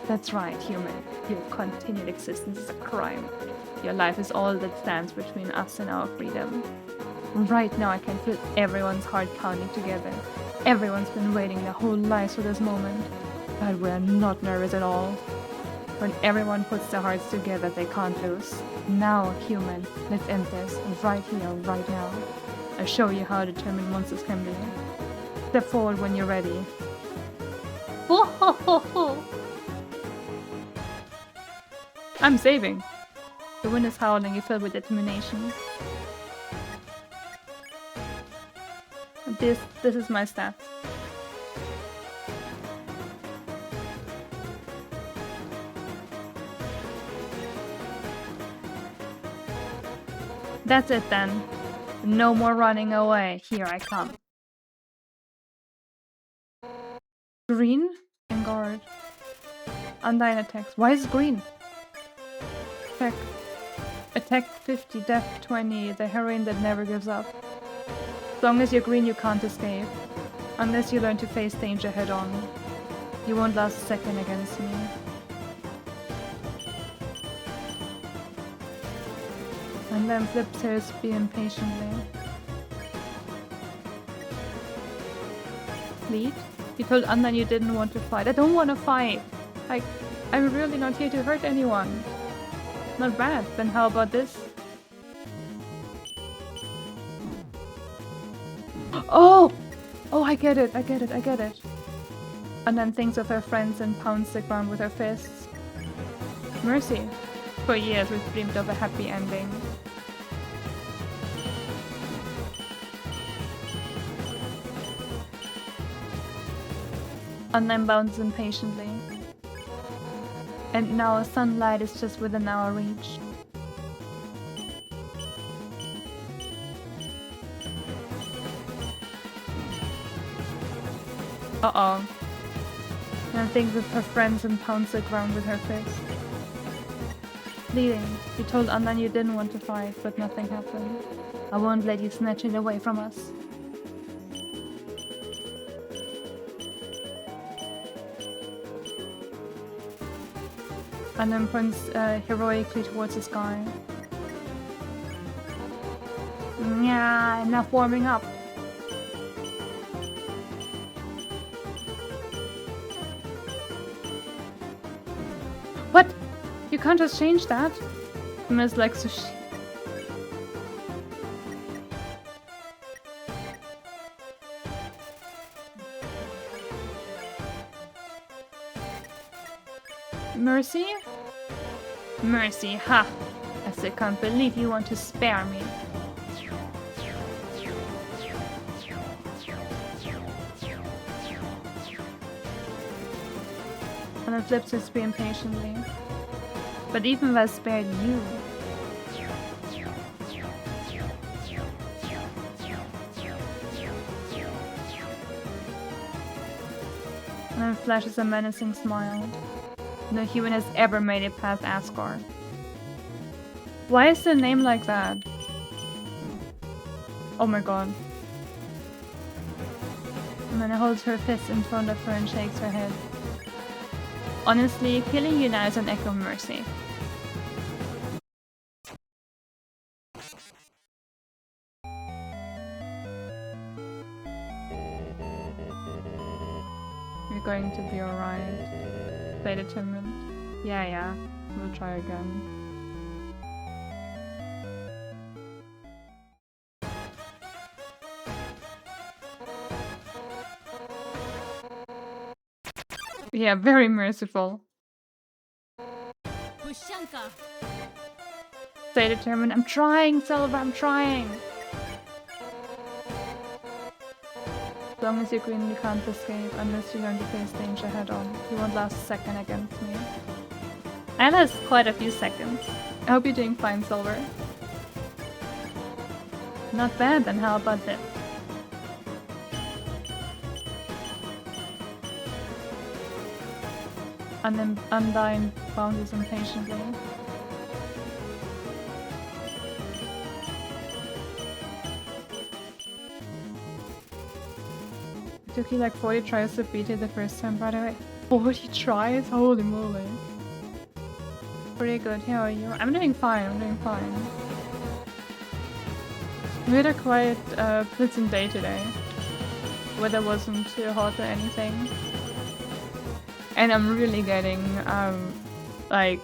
That's right, human. Your continued existence is a crime. Your life is all that stands between us and our freedom. Right now I can feel everyone's heart pounding together. Everyone's been waiting their whole lives for this moment. But we're not nervous at all. When everyone puts their hearts together, they can't lose. Now, human, let's end this, right here, right now. I'll show you how determined monsters can be. Step forward when you're ready. I'm saving. The wind is howling, you filled with determination. This is my stats. That's it then. No more running away. Here I come. Green and guard. Undyne attacks. Why is it green? Attack. Attack 50, death 20. The heroine that never gives up. As long as you're green, you can't escape. Unless you learn to face danger head on. You won't last a second against me. And then flips her spear impatiently. Lead? You told Undyne you didn't want to fight. I don't want to fight! I'm really not here to hurt anyone. Not bad. Then how about this? Oh! Oh, I get it, I get it, I get it. And then thinks of her friends and pounds the ground with her fists. Mercy. For years we've dreamed of a happy ending. And then bounces impatiently. And now sunlight is just within our reach. Uh-oh. And thinks of her friends and pounds the ground with her fist. Bleeding. You told Annan you didn't want to fight, but nothing happened. I won't let you snatch it away from us. And then points heroically towards the sky. Yeah, enough warming up. What? You can't just change that? Miss like sushi. Mercy? Mercy, ha! I still can't believe you want to spare me. And then flips his spear impatiently. But even if I spared you... And then flashes a menacing smile. No human has ever made it past Asgard. Why is the name like that? Oh my god. And then he holds her fist in front of her and shakes her head. Honestly, killing you now is an act of mercy. You're going to be alright. Stay determined. Yeah, we'll try again. Yeah, very merciful. Pushanka. Stay determined. I'm trying, Silver, I'm trying. As long as you green, you can't escape unless you learn to face danger head on. You won't last a second against me. I last quite a few seconds. I hope you're doing fine, Silver. Not bad, then how about this? And then Undyne bounces impatiently. It took you like 40 tries to beat it the first time, by the way. 40 tries? Holy moly. Pretty good, how are you? I'm doing fine, I'm doing fine. We had a quiet, pleasant day today. Weather wasn't too hot or anything. And I'm really getting, like,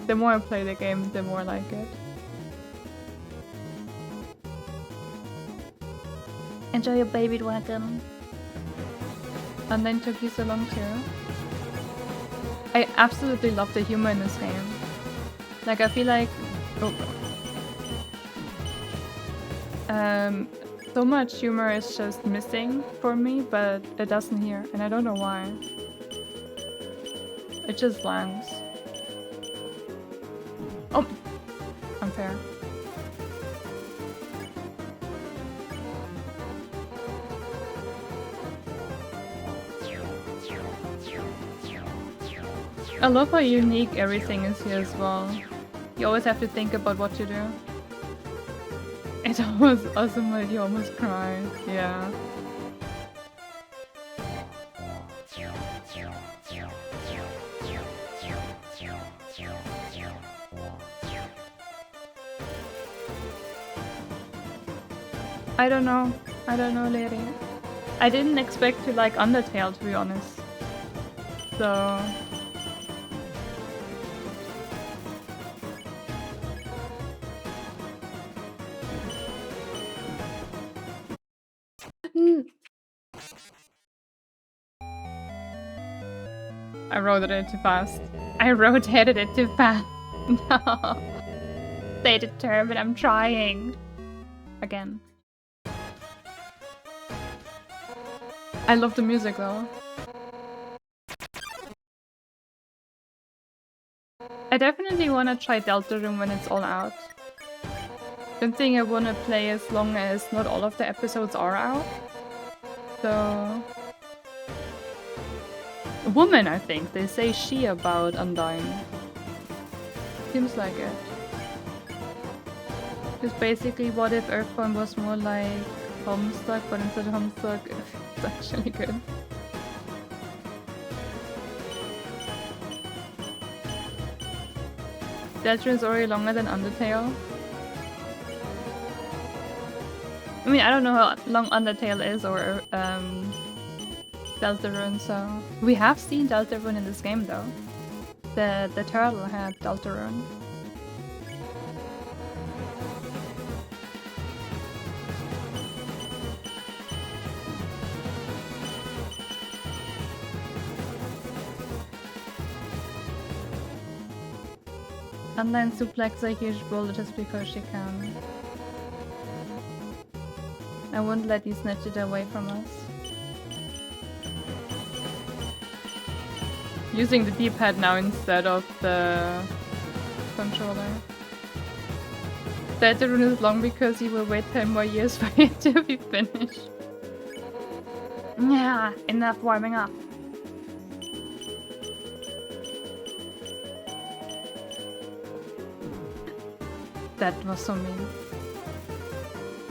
the more I play the game, the more I like it. Enjoy your baby dragon. And then took you so long too. I absolutely love the humor in this game. Like, I feel like... so much humor is just missing for me, but it doesn't here, and I don't know why. It just lands. Oh! Unfair. I love how unique everything is here as well. You always have to think about what to do. It's almost awesome that you almost cry. Yeah. I don't know, lady. I didn't expect to like Undertale, to be honest. So... I rotated it too fast. I rotated it too fast. No. Stay determined, I'm trying. Again. I love the music though. I definitely want to try Deltarune when it's all out. Don't think I want to play as long as not all of the episodes are out. So... A woman, I think. They say she about Undyne. Seems like it. Because basically, what if Earthbound was more like Homestuck, but instead of Homestuck, it's actually good. Deltarune is already longer than Undertale. I mean, I don't know how long Undertale is or Deltarune, so... We have seen Deltarune in this game though. The turtle had Deltarune. And then suplex a huge boulder just because she can. I wouldn't let you snatch it away from us. Using the D-pad now instead of the controller. That rune is long because you will wait 10 more years for it to be finished. Yeah, enough warming up. That was so mean.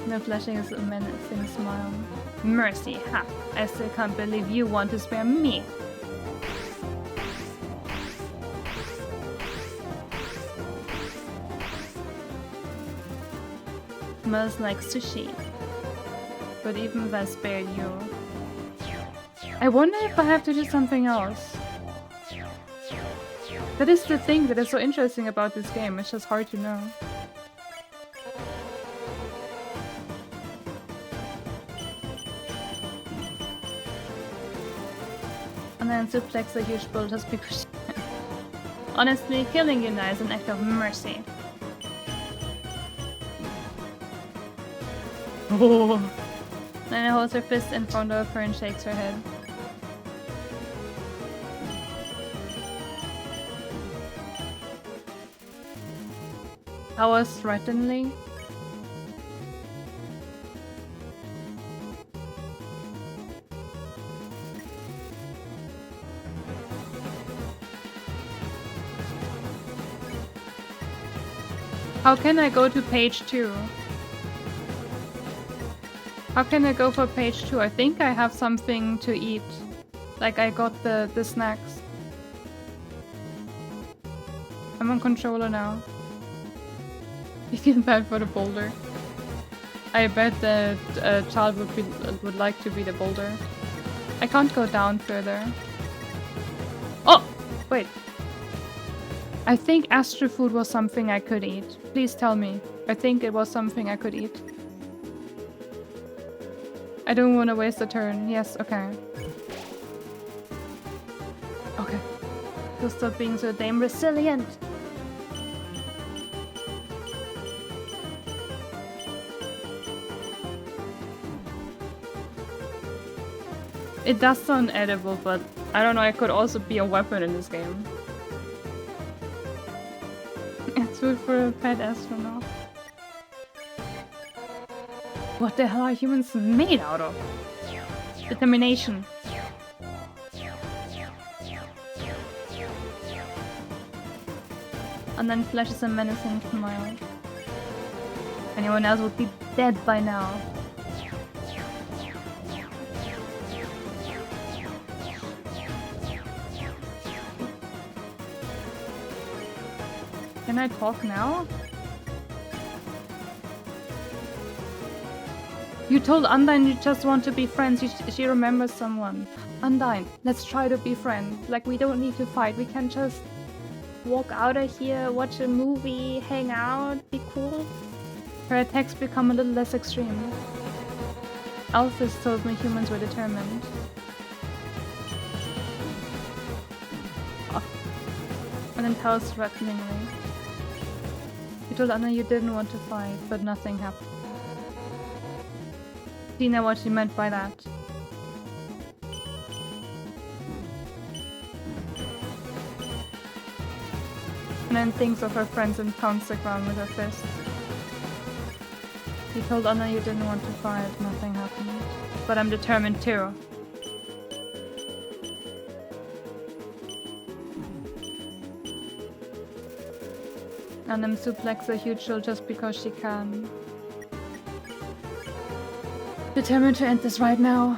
No flashing is a menacing smile. Mercy, ha! I still can't believe you want to spare me! Smells like sushi. But even if I spared you... I wonder if I have to do something else. That is the thing that is so interesting about this game, it's just hard to know. And then suplex a huge bull just because... Honestly, killing you now is an act of mercy. Oh. Then I holds her fist in front of her and shakes her head. I was threatening. How can I go to page 2? How can I go for page 2? I think I have something to eat. Like I got the snacks. I'm on controller now. You feel bad for the boulder. I bet that a child would like to be the boulder. I can't go down further. Oh! Wait. I think Astro food was something I could eat. Please tell me. I think it was something I could eat. I don't want to waste a turn. Yes, okay. Okay. So stop being so damn resilient. It does sound edible, but I don't know, it could also be a weapon in this game. It's food for a pet astronaut. What the hell are humans made out of? Determination. And then flashes a menacing smile. Anyone else would be dead by now. Can I talk now? You told Undyne you just want to be friends. She remembers someone. Undyne, let's try to be friends. Like, we don't need to fight. We can just walk out of here, watch a movie, hang out, be cool. Her attacks become a little less extreme. Alphys told me humans were determined. And then tells threateningly. You told Anna you didn't want to fight, but nothing happened. Do you know what she meant by that? And then thinks of her friends and pounds the ground with her fist. You told Anna you didn't want to fight, nothing happened. But I'm determined too. And then suplex a huge shield just because she can. Determined to end this right now.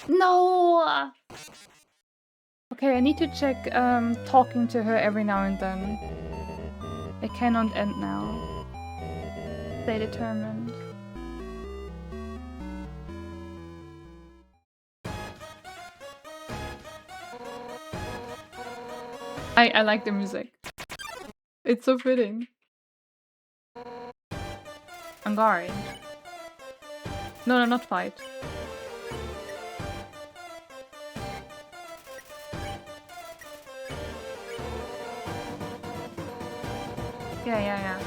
No! Okay, I need to check talking to her every now and then. It cannot end now. Stay determined. I like the music. It's so fitting. Angari. No, not fight. Yeah.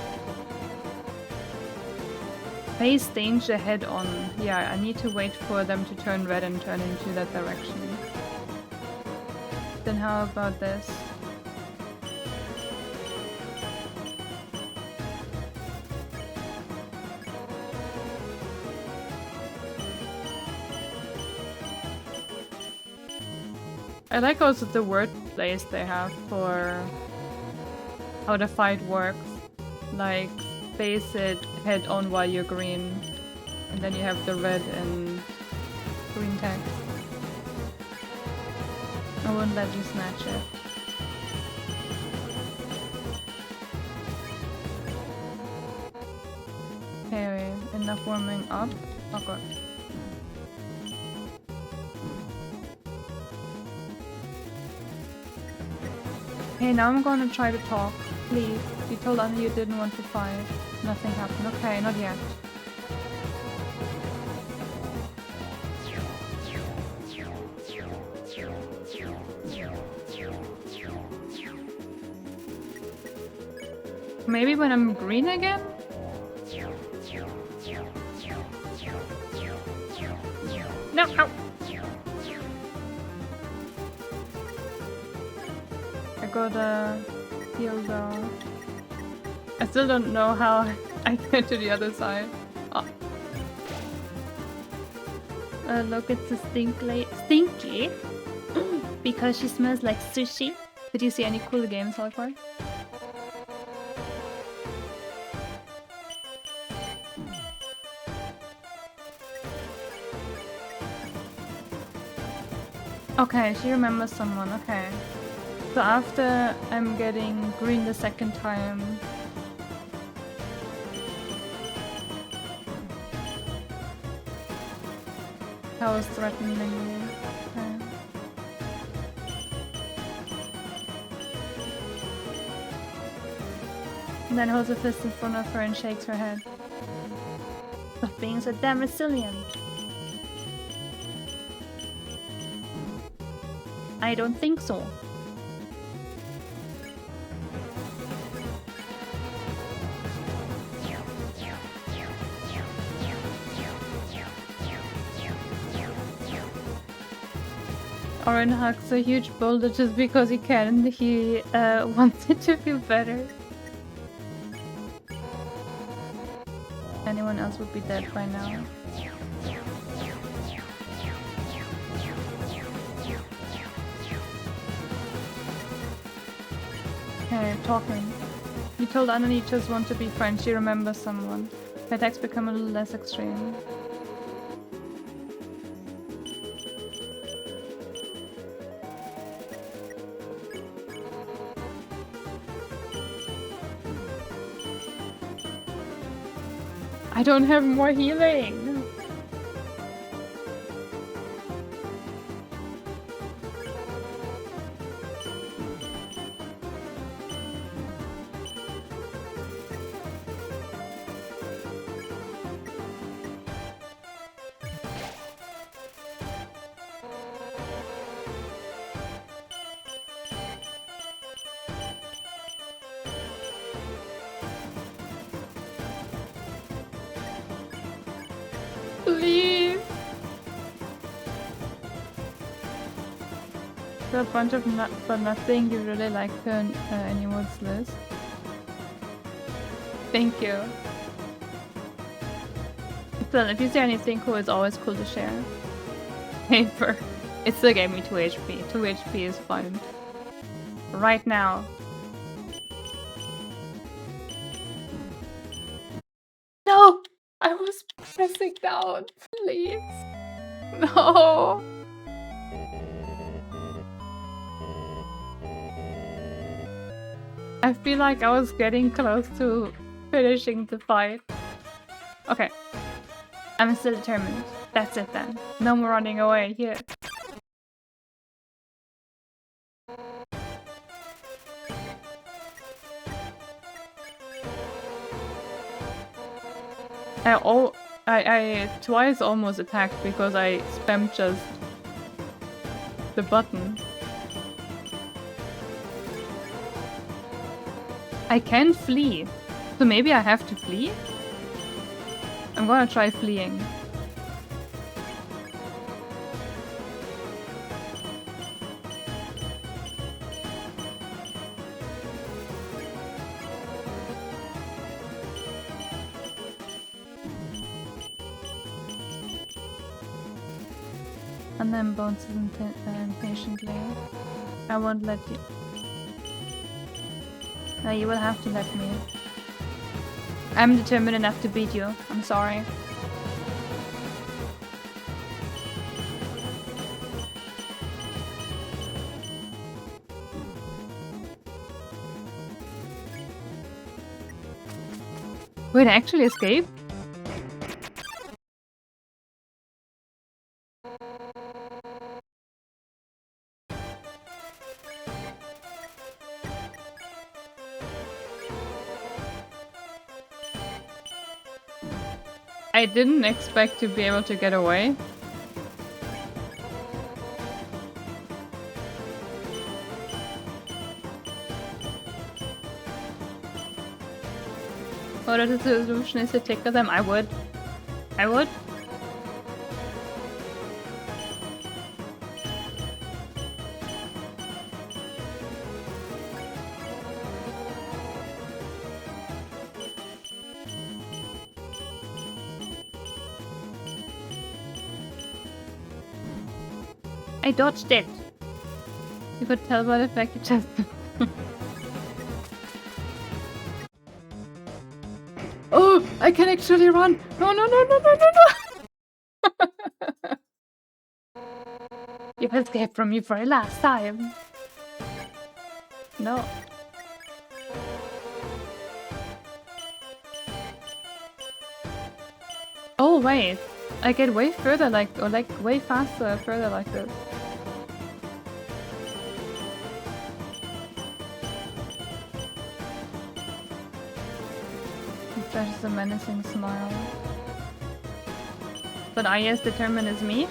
Face danger head on. Yeah, I need to wait for them to turn red and turn into that direction. Then how about this? I like also the word plays they have for how the fight works. Like, face it head on while you're green. And then you have the red and green text. I won't let you snatch it. Okay, enough warming up. Oh god. Hey, now I'm gonna try to talk. Please. You told Anna you didn't want to fight. Nothing happened. Okay, not yet. Maybe when I'm green again? No! Ow! I gotta heal though. I still don't know how I get to the other side. Oh. Look, it's a stinky. Because she smells like sushi. Did you see any cool games so far? Okay, she remembers someone, okay. So after I'm getting green the second time... I was threatening me. Okay. And then holds a fist in front of her and shakes her head. Stop being so damn resilient. I don't think so. Oren hugs a huge boulder just because he can. He wants it to feel better. Anyone else would be dead by now. Okay, talking. You told Anna you just want to be friends. She remembers someone. Her attacks become a little less extreme. I don't have more healing! Please. So a bunch of but nothing you really like to anyone's list. Thank you. Still, if you see anything cool, it's always cool to share. Paper. It still gave me 2 HP. 2 HP is fine. Right now. No! I was pressing down. Please. No! I feel like I was getting close to finishing the fight. Okay. I'm still determined. That's it then. No more running away here. I twice almost attacked because I spammed just the button. I can flee. So maybe I have to flee? I'm gonna try fleeing. And then bounces impatiently. I won't let you. No, you will have to let me. I'm determined enough to beat you. I'm sorry. Wait, I actually escaped? I didn't expect to be able to get away. What if the solution is to tickle them? I would. I would. I dodged it. You could tell by the fact you just... Oh, I can actually run! No, no, no, no, no, no, no! You've escaped from me for the last time. No. Oh, wait. I get way further or way faster further like this. That is a menacing smile. But are you as determined as me?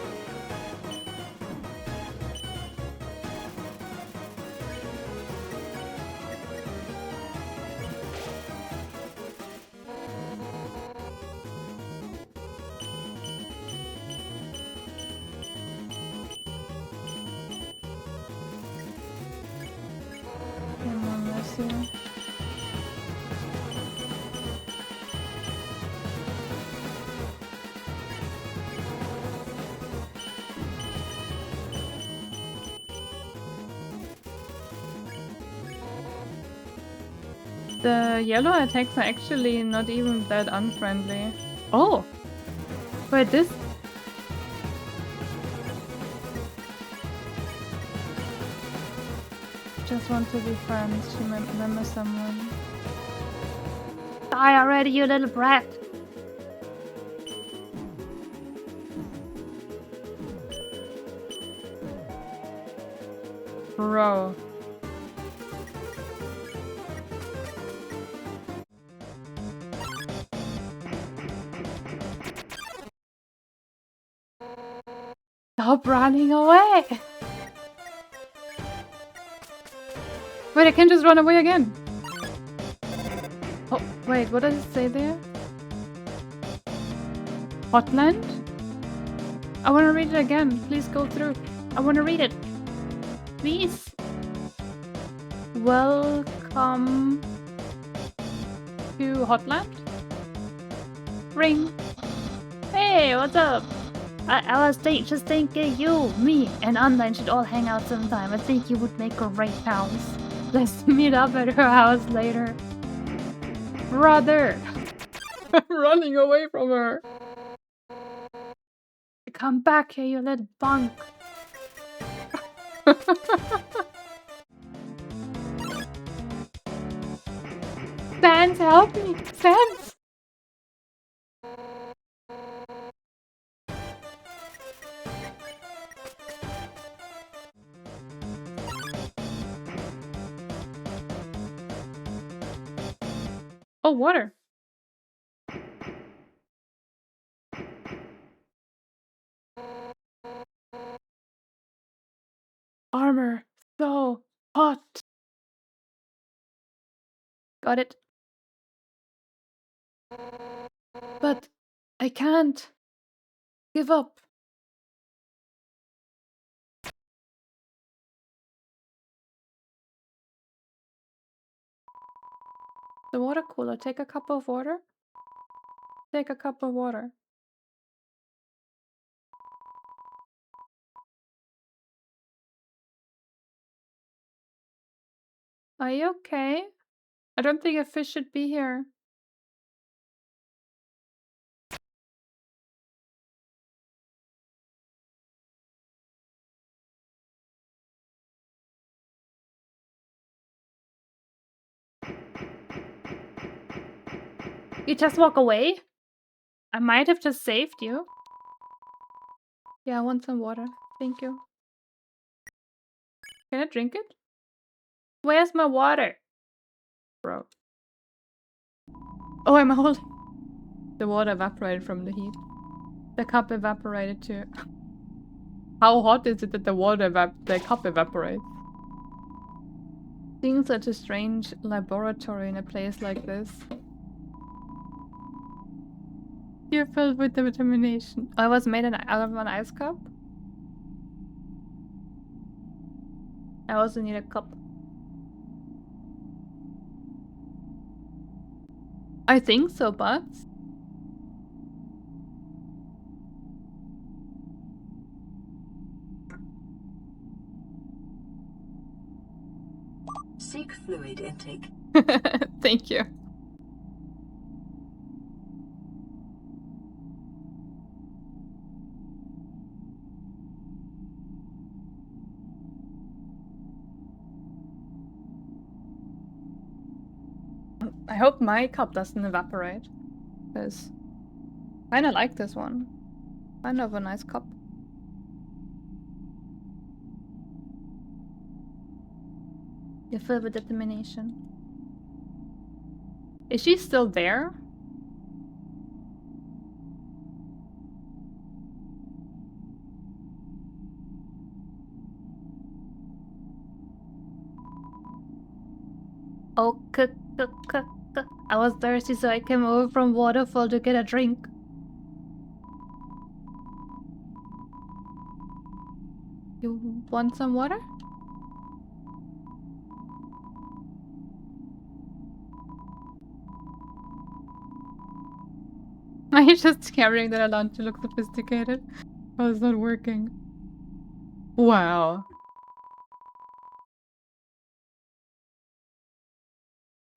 The yellow attacks are actually not even that unfriendly. Oh! Wait, this... Just want to be friends. She might remember someone. Die already, you little brat! Bro. Stop running away! Wait, I can just run away again! Oh, wait, what does it say there? Hotland? I want to read it again. Please go through. I want to read it. Please. Welcome to Hotland. Ring. Hey, what's up? I was just thinking you, me, and Online should all hang out sometime. I think you would make great pals. Let's meet up at her house later. Brother! I'm running away from her. Come back here, you little bunk. Sans, help me! Sans! Oh, water. Armor. So hot. Got it. But I can't give up. The water cooler. Take a cup of water. Take a cup of water. Are you okay? I don't think a fish should be here. You just walk away? I might have just saved you. Yeah, I want some water. Thank you. Can I drink it? Where's my water? Bro. Oh, I'm holding. The water evaporated from the heat. The cup evaporated too. How hot is it that the cup evaporates? Seeing such a strange laboratory in a place like this. You're filled with determination. I was made out of an ice cup? I also need a cup. I think so, but... Seek fluid intake. Thank you. I hope my cup doesn't evaporate. Because I kinda like this one. Kind of a nice cup. You're filled with determination. Is she still there? Oh, I was thirsty, so I came over from waterfall to get a drink. You want some water? I'm just carrying that along to look sophisticated. Oh, it's not working. Wow.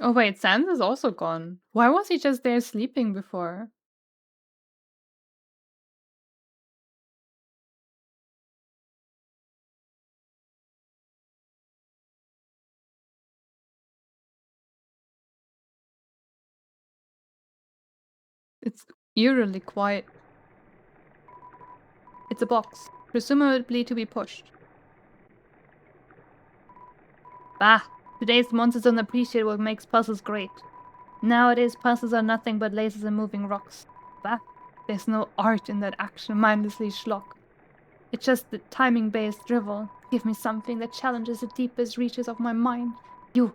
Oh wait, Sans is also gone. Why was he just there sleeping before? It's eerily quiet. It's a box, presumably to be pushed. Bah! Today's monsters don't appreciate what makes puzzles great. Nowadays, puzzles are nothing but lasers and moving rocks. Bah! There's no art in that action mindlessly schlock. It's just the timing-based drivel. Give me something that challenges the deepest reaches of my mind. You're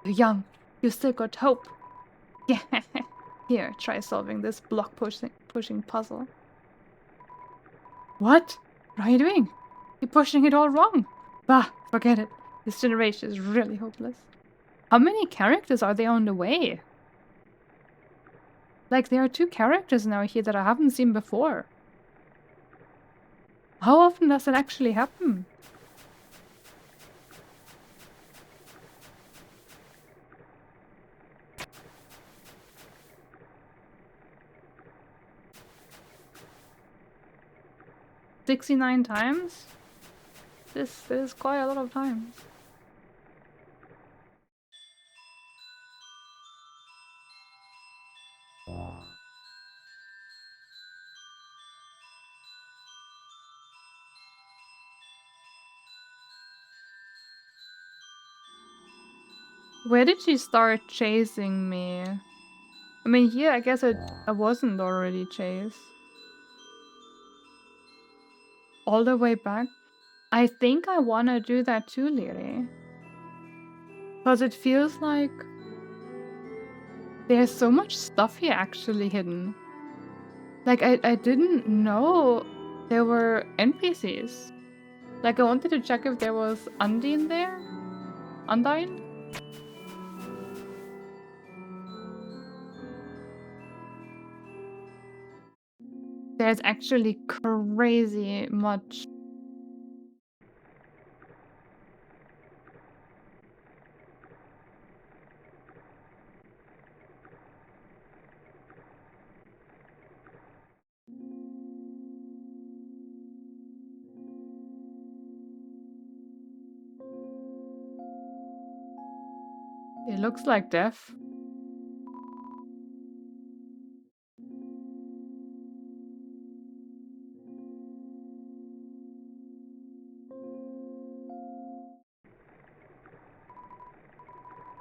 young. You still got hope. Yeah. Here, try solving this block pushing puzzle. What? What are you doing? You're pushing it all wrong. Bah, forget it. This generation is really hopeless. How many characters are there on the way? Like, there are 2 characters now here that I haven't seen before. How often does it actually happen? "69 times? This is quite a lot of times. Where did she start chasing me? I mean, here I guess I wasn't already chased. All the way back? I think I wanna do that too, Lily. Because it feels like there's so much stuff here actually hidden. Like, I didn't know there were NPCs. Like, I wanted to check if there was Undine there. Undine? There's actually crazy much. It looks like death.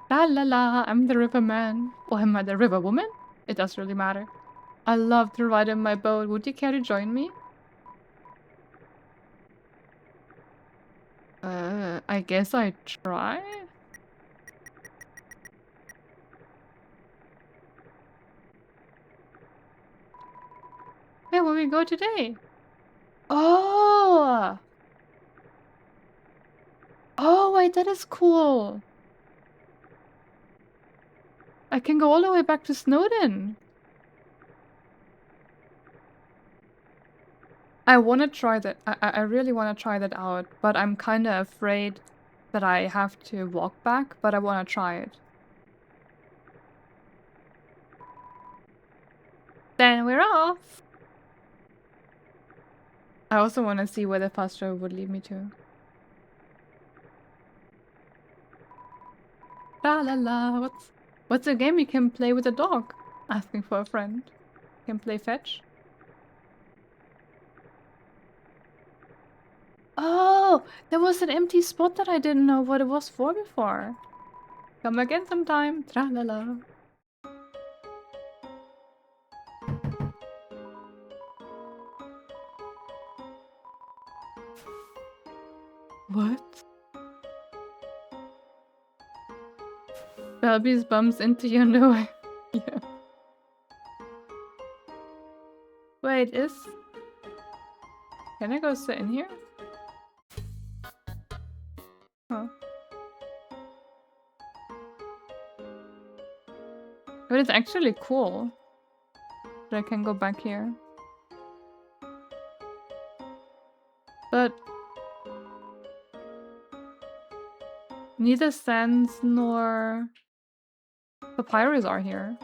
La la la, I'm the river man. Or am I the river woman? It doesn't really matter. I love to ride in my boat. Would you care to join me? I guess I try? Where will we go today? Oh! Oh, wait, that is cool. I can go all the way back to Snowdon. I want to try that. I really want to try that out, but I'm kind of afraid that I have to walk back, but I want to try it. Then we're off. I also want to see where the fast travel would lead me to. La la la, what's a game you can play with a dog? Asking for a friend. Can play fetch. Oh, there was an empty spot that I didn't know what it was for before. Come again sometime. Tra la la. What? Belby's bumps into your nose. Yeah. Wait, can I go sit in here? Huh. But it's actually cool that I can go back here. But neither Sans nor Papyrus are here.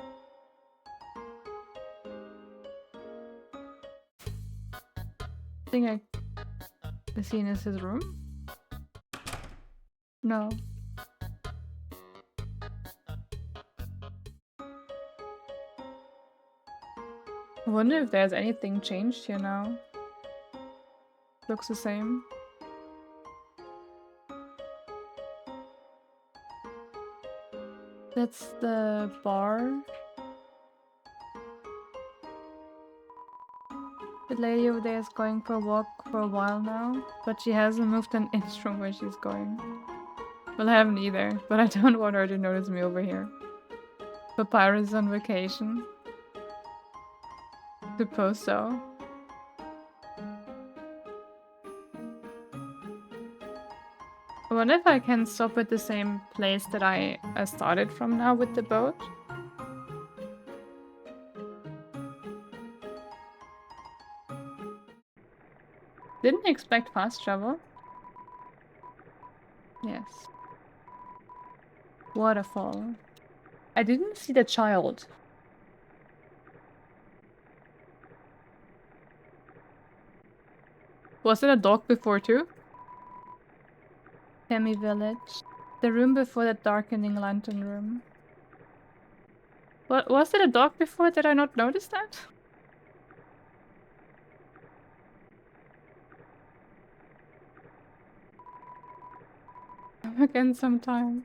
I think the scene is his room? No. I wonder if there's anything changed here now. Looks the same. That's the bar. The lady over there is going for a walk for a while now, but she hasn't moved an inch from where she's going. Well, I haven't either, but I don't want her to notice me over here. Papyrus is on vacation. Suppose so. I wonder if I can stop at the same place that I started from now with the boat. Didn't expect fast travel. Yes. Waterfall. I didn't see the child. Was it a dog before too? Temi Village. The room before the darkening lantern room. What was it a dog before? Did I not notice that? Again sometime.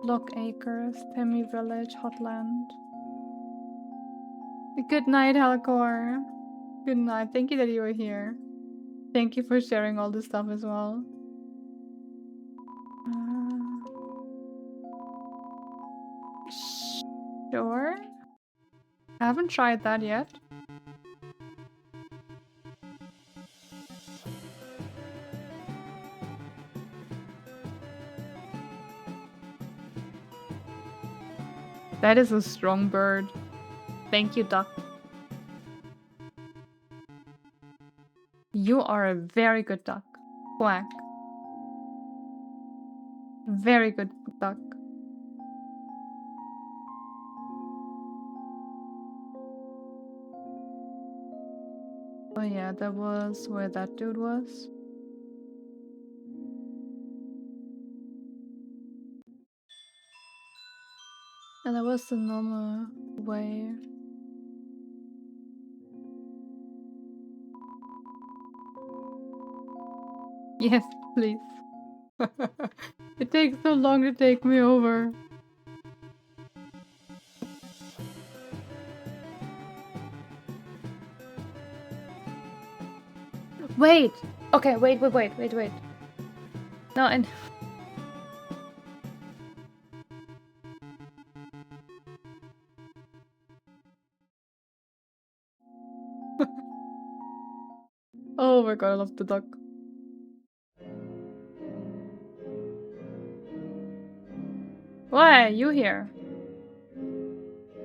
Lock Acres, Temi Village, Hotland. Good night, Halcor. Good night. Thank you that you were here. Thank you for sharing all this stuff as well. Sure. I haven't tried that yet. That is a strong bird. Thank you, duck. You are a very good duck. Quack. Very good duck. Oh yeah, that was where that dude was. And that was the normal way. Yes, please. It takes so long to take me over. Wait! Okay, wait. No, and... Oh my god, I love the duck. Why are you here?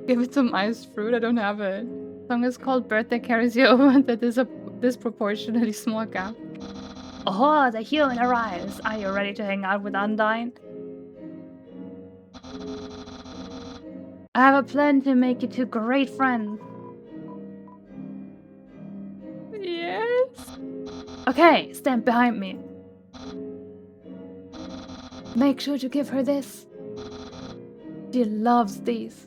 Give it some iced fruit, I don't have it. The song is called Bird That Carries You Over that is a disproportionately small gap. Oh, the human arrives! Are you ready to hang out with Undyne? I have a plan to make you two great friends. Yes? Okay, stand behind me. Make sure to give her this. She loves these.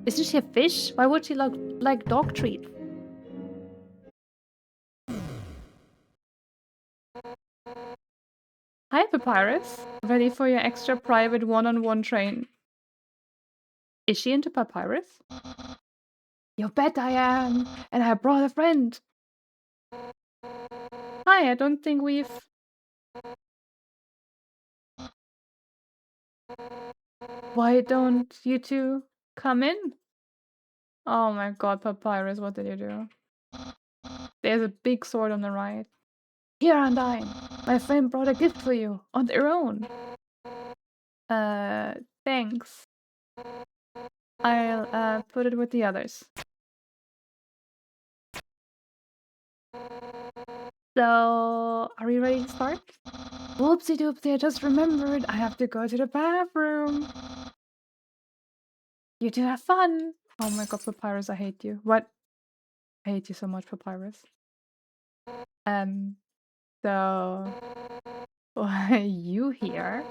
Isn't she a fish? Why would she like dog treats? Hi, Papyrus. Ready for your extra private one-on-one train. Is she into Papyrus? You bet I am! And I brought a friend! Hi, I don't think we've... Why don't you two come in? Oh my god, Papyrus, what did you do? There's a big sword on the right. Here, Undyne! My friend brought a gift for you, on their own. Thanks. I'll, put it with the others. So, are we ready to start? Whoopsie doopsie, I just remembered I have to go to the bathroom. You two have fun. Oh my god, Papyrus, I hate you. What? I hate you so much, Papyrus. So... Why are you here?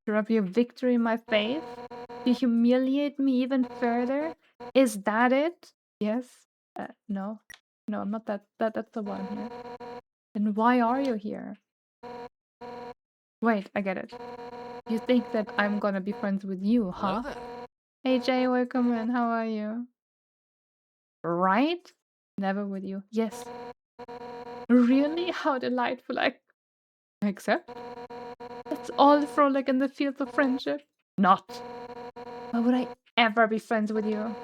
To rub your victory in my face? To humiliate me even further? Is that it? Yes? No. No, I'm not that's the one here. Then why are you here? Wait, I get it. You think that I'm gonna be friends with you, huh? Hey Jay, welcome in. How are you? Right? Never with you. Yes. Really? How delightful. I accept. That's all frolic in the fields of friendship. Not. Why would I ever be friends with you?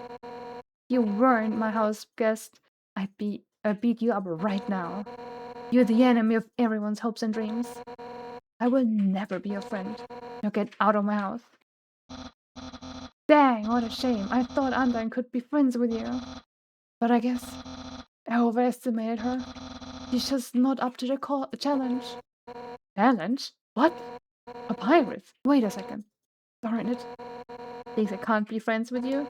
You weren't my house guest. I'd beat you up right now. You're the enemy of everyone's hopes and dreams. I will never be your friend. Now get out of my house. Dang, what a shame. I thought Undyne could be friends with you. But I guess I overestimated her. She's just not up to the challenge. Challenge? What? A pirate? Wait a second. Darn it. Thinks I can't be friends with you?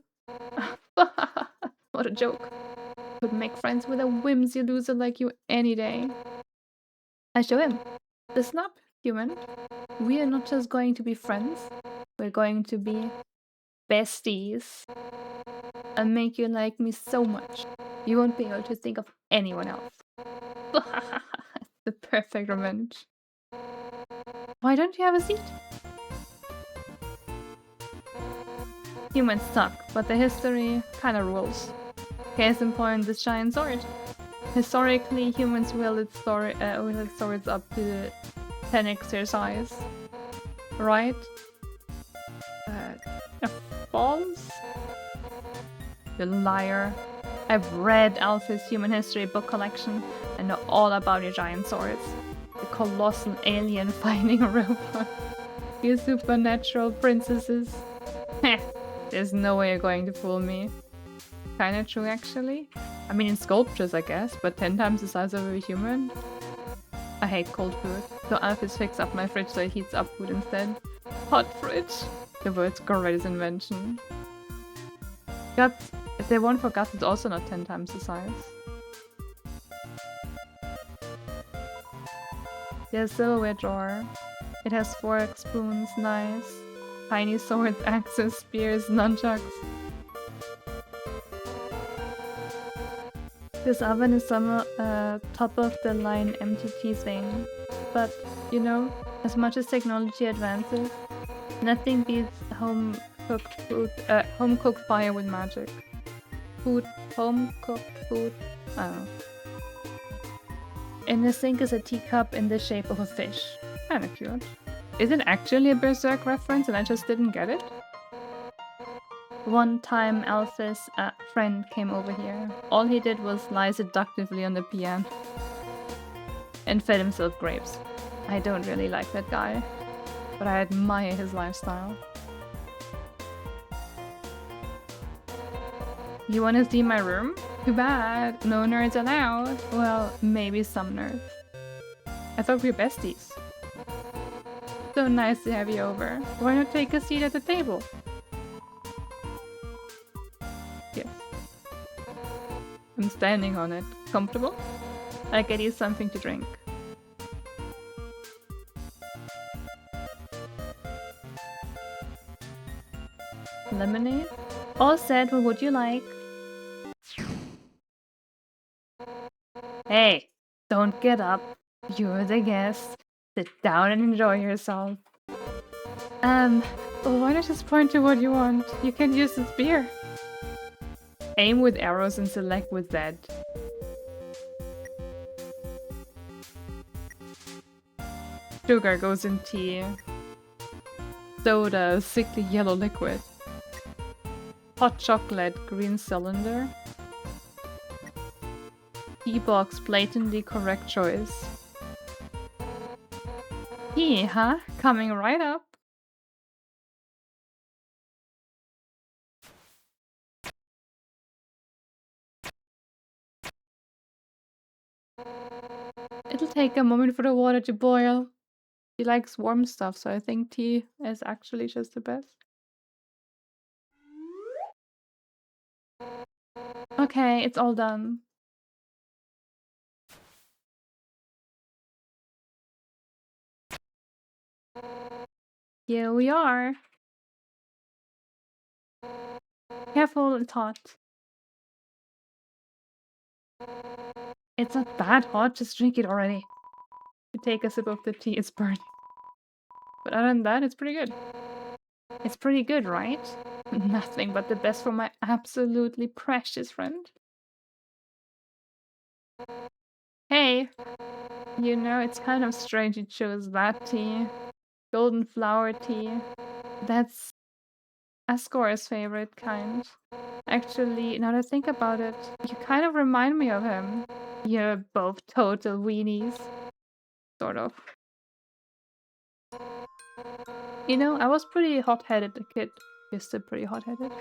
What a joke. Could make friends with a whimsy loser like you any day. I show him. Listen up, human. We are not just going to be friends. We're going to be besties. I'll make you like me so much. You won't be able to think of anyone else. The perfect revenge. Why don't you have a seat? Humans suck, but the history kinda rules. Case in point, this giant sword. Historically, humans wielded swords up to 10x their size. Right? False? You liar. I've read Alfie's human history book collection and know all about your giant swords. The colossal alien fighting a robot. You supernatural princesses. Heh, there's no way you're going to fool me. Kinda true, actually. I mean, in sculptures, I guess, but 10 times the size of a human? I hate cold food, so Alphys fixed up my fridge so it heats up food instead. Hot fridge! The world's greatest invention. Guts, if they want for guts, it's also not 10 times the size. There's a silverware drawer. It has forks, spoons, knives, tiny swords, axes, spears, nunchucks. This oven is some top-of-the-line MTT thing, but, you know, as much as technology advances, nothing beats home-cooked fire with magic. Home-cooked food, I don't know. In the sink is a teacup in the shape of a fish. Kinda cute. Is it actually a Berserk reference and I just didn't get it? One time Alphys' friend came over here. All he did was lie seductively on the piano and fed himself grapes. I don't really like that guy, but I admire his lifestyle. You wanna see my room? Too bad, no nerds allowed. Well, maybe some nerds. I thought we were besties. So nice to have you over. Why not take a seat at the table? Yes. I'm standing on it. Comfortable? I'll get you something to drink. Lemonade? All set, what would you like? Hey, don't get up. You're the guest. Sit down and enjoy yourself. Why not just point to what you want? You can use this beer. Aim with arrows and select with Z. Sugar goes in tea. Soda, sickly yellow liquid. Hot chocolate, green cylinder. Tea box, blatantly correct choice. Tea, huh? Coming right up. It'll take a moment for the water to boil. She likes warm stuff, so I think tea is actually just the best. Okay, it's all done. Here we are. Careful, it's hot. It's not that hot, just drink it already. You take a sip of the tea, it's burning. But other than that, it's pretty good. It's pretty good, right? Nothing but the best for my absolutely precious friend. Hey! You know, it's kind of strange you chose that tea. Golden flower tea. That's... Ascore's favorite kind. Actually, now that I think about it, you kind of remind me of him. You're both total weenies. Sort of. You know, I was pretty hot-headed a kid. You're still pretty hot-headed.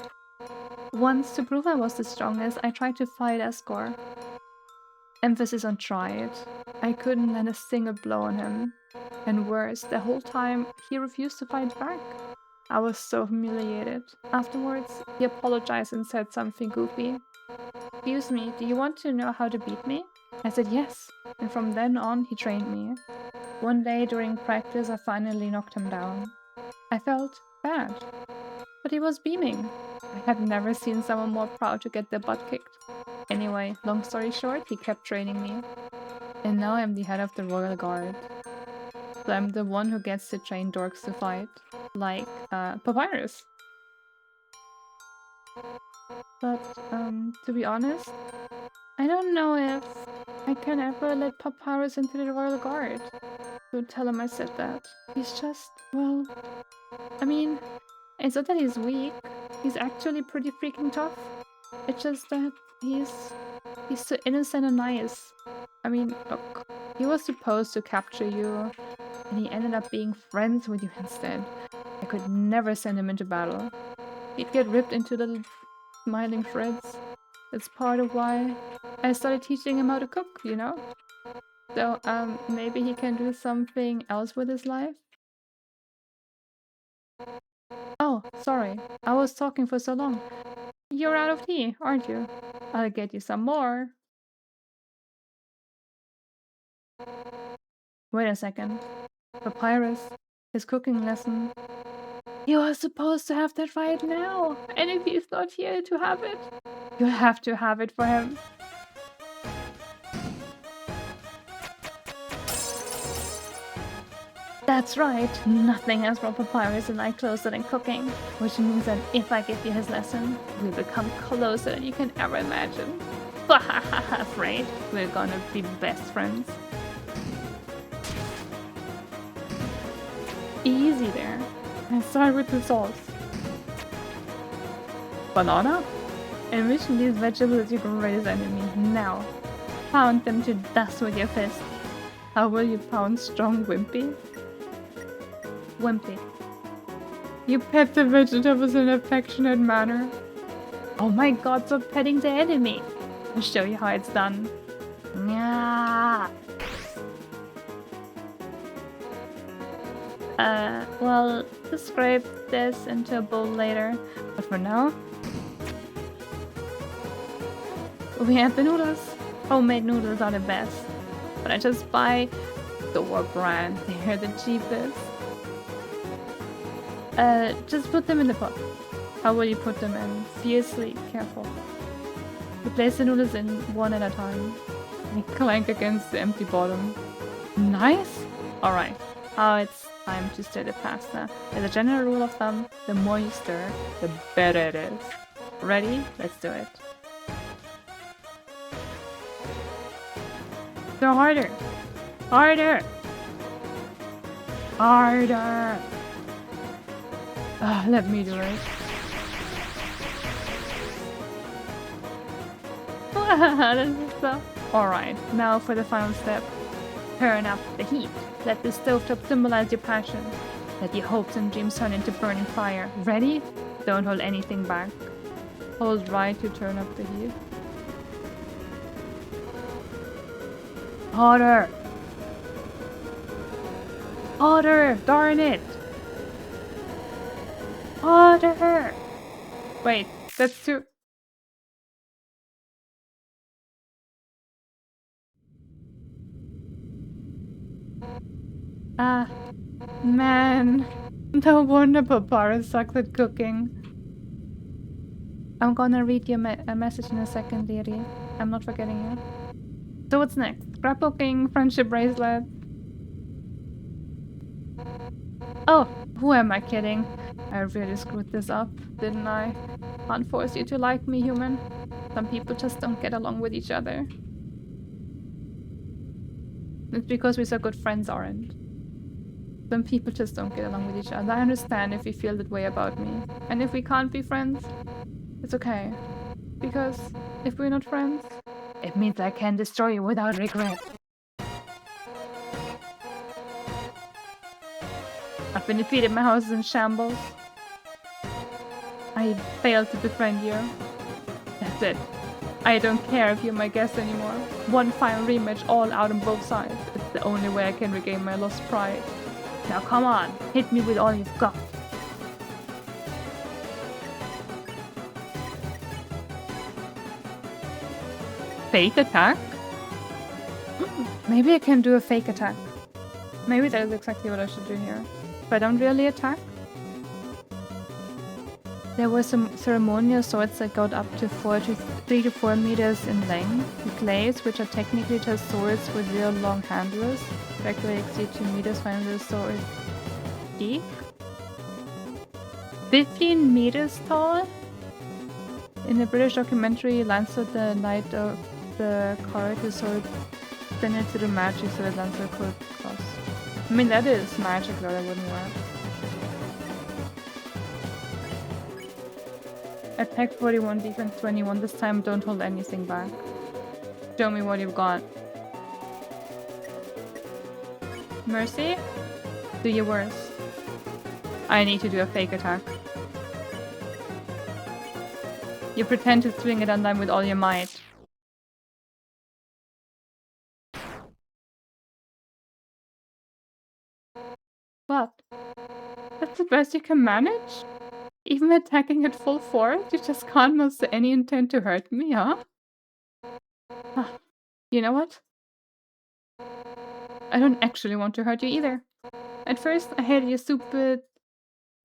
Once, to prove I was the strongest, I tried to fight Ascore. Emphasis on tried. I couldn't land a single blow on him. And worse, the whole time, he refused to fight back. I was so humiliated. Afterwards, he apologized and said something goofy. Excuse me, do you want to know how to beat me? I said yes, and from then on, he trained me. One day during practice, I finally knocked him down. I felt bad, but he was beaming. I had never seen someone more proud to get their butt kicked. Anyway, long story short, he kept training me. And now I'm the head of the Royal Guard. So I'm the one who gets to train dorks to fight. Like, Papyrus. But, to be honest, I don't know if I can ever let Papyrus into the Royal Guard. Don't tell him I said that. He's just, well... I mean, it's not that he's weak. He's actually pretty freaking tough. It's just that he's so innocent and nice. I mean, look, he was supposed to capture you, and he ended up being friends with you instead. I could never send him into battle. He'd get ripped into little smiling shreds. That's part of why I started teaching him how to cook, you know? So, maybe he can do something else with his life? Oh, sorry. I was talking for so long. You're out of tea, aren't you? I'll get you some more. Wait a second. Papyrus, his cooking lesson. You are supposed to have that right now. And if he's not here to have it, you have to have it for him. That's right. Nothing has brought Papyrus and I closer than cooking. Which means that if I give you his lesson, we'll become closer than you can ever imagine. Afraid we're gonna be best friends. Easy there. I start with the sauce. Banana? Envision these vegetables you can raise enemy. Now, pound them to dust with your fist. How will you pound strong Wimpy? Wimpy. You pet the vegetables in an affectionate manner. Oh my god, stop petting the enemy. I'll show you how it's done. Yeah. Well, just scrape this into a bowl later. But for now, we have the noodles. Homemade noodles are the best. But I just buy store brand. They're the cheapest. Just put them in the pot. How will you put them in? Fiercely careful. You place the noodles in one at a time. They clank against the empty bottom. Nice? Alright. Now it's time to stir the pasta. As a general rule of thumb, the more you stir, the better it is. Ready? Let's do it. Stir harder! Harder! Harder! Let me do it. Alright, now for the final step. Turn up the heat. Let the stovetop symbolize your passion. Let your hopes and dreams turn into burning fire. Ready? Don't hold anything back. Hold right to turn up the heat. Harder! Harder! Darn it! Harder! Wait, that's too... Man. No wonder Papyrus sucks at cooking. I'm gonna read you a message in a second, dearie. I'm not forgetting you. So what's next? Scrapbooking, friendship bracelet. Oh, who am I kidding? I really screwed this up, didn't I? Can't force you to like me, human. Some people just don't get along with each other. It's because we're so good friends, aren't? Some people just don't get along with each other. I understand if you feel that way about me. And if we can't be friends, it's okay. Because if we're not friends, it means I can destroy you without regret. I've been defeated, my house is in shambles. I failed to befriend you. That's it. I don't care if you're my guest anymore. One final rematch all out on both sides. It's the only way I can regain my lost pride. Now come on, hit me with all you've got. Fake attack? Maybe I can do a fake attack. Maybe that is exactly what I should do here. If I don't really attack. There were some ceremonial swords that got up to 3 to 4 meters in length. The glaives, which are technically just swords with real long handles, directly exceed 2 meters, finally the sword deep. 15 meters tall? In the British documentary Lancelot the Knight of the Courageous Sword extended to the magic so that Lancelot could cross. I mean, that is magic though, that wouldn't work. Attack 41, defense 21. This time don't hold anything back. Show me what you've got. Mercy? Do your worst. I need to do a fake attack. You pretend to swing it on them with all your might. What? That's the best you can manage? Even attacking at full force? You just can't muster any intent to hurt me, huh? You know what? I don't actually want to hurt you either. At first, I hated your stupid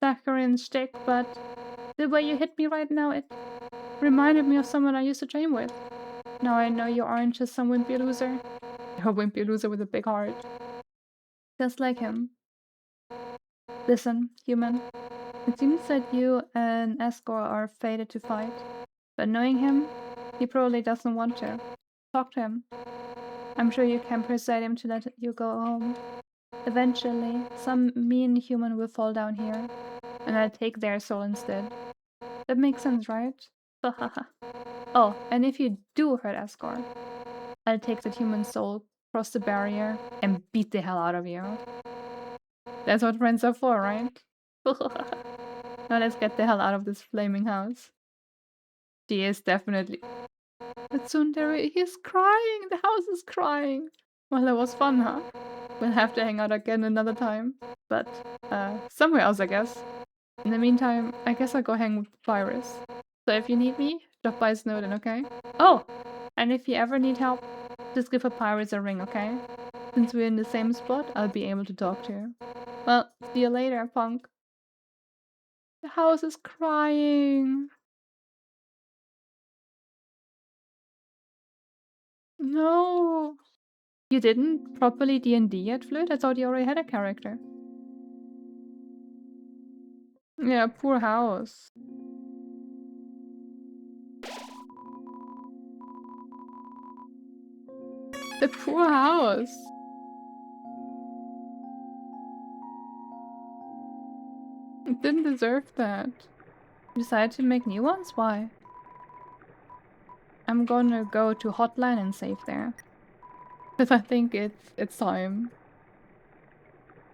saccharine shtick, but the way you hit me right now, it reminded me of someone I used to train with. Now I know you aren't just some wimpy loser. You're a wimpy loser with a big heart. Just like him. Listen, human. It seems that you and Asgore are fated to fight. But knowing him, he probably doesn't want to. Talk to him. I'm sure you can persuade him to let you go home. Eventually, some mean human will fall down here, and I'll take their soul instead. That makes sense, right? Oh, and if you do hurt Asgore, I'll take that human soul, cross the barrier, and beat the hell out of you. That's what friends are for, right? Now let's get the hell out of this flaming house. She is definitely... But Tsundere, he's crying! The house is crying! Well, that was fun, huh? We'll have to hang out again another time. But, somewhere else, I guess. In the meantime, I guess I'll go hang with Papyrus. So if you need me, drop by Snowden, okay? Oh! And if you ever need help, just give Papyrus a ring, okay? Since we're in the same spot, I'll be able to talk to you. Well, see you later, punk. The house is crying. No. You didn't properly D&D yet, Flute? I thought you already had a character. Yeah, poor house. The poor house. It didn't deserve that. You decided to make new ones? Why? I'm gonna go to Hotline and save there. Because I think it's time.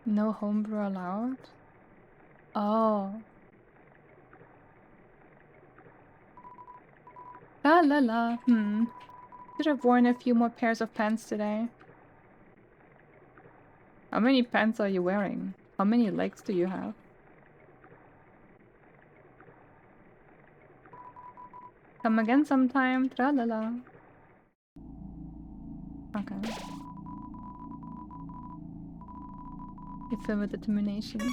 No homebrew allowed? Oh. La la la. Should have worn a few more pairs of pants today. How many pants are you wearing? How many legs do you have? Come again sometime. Tra la la. Okay. You fill with determination.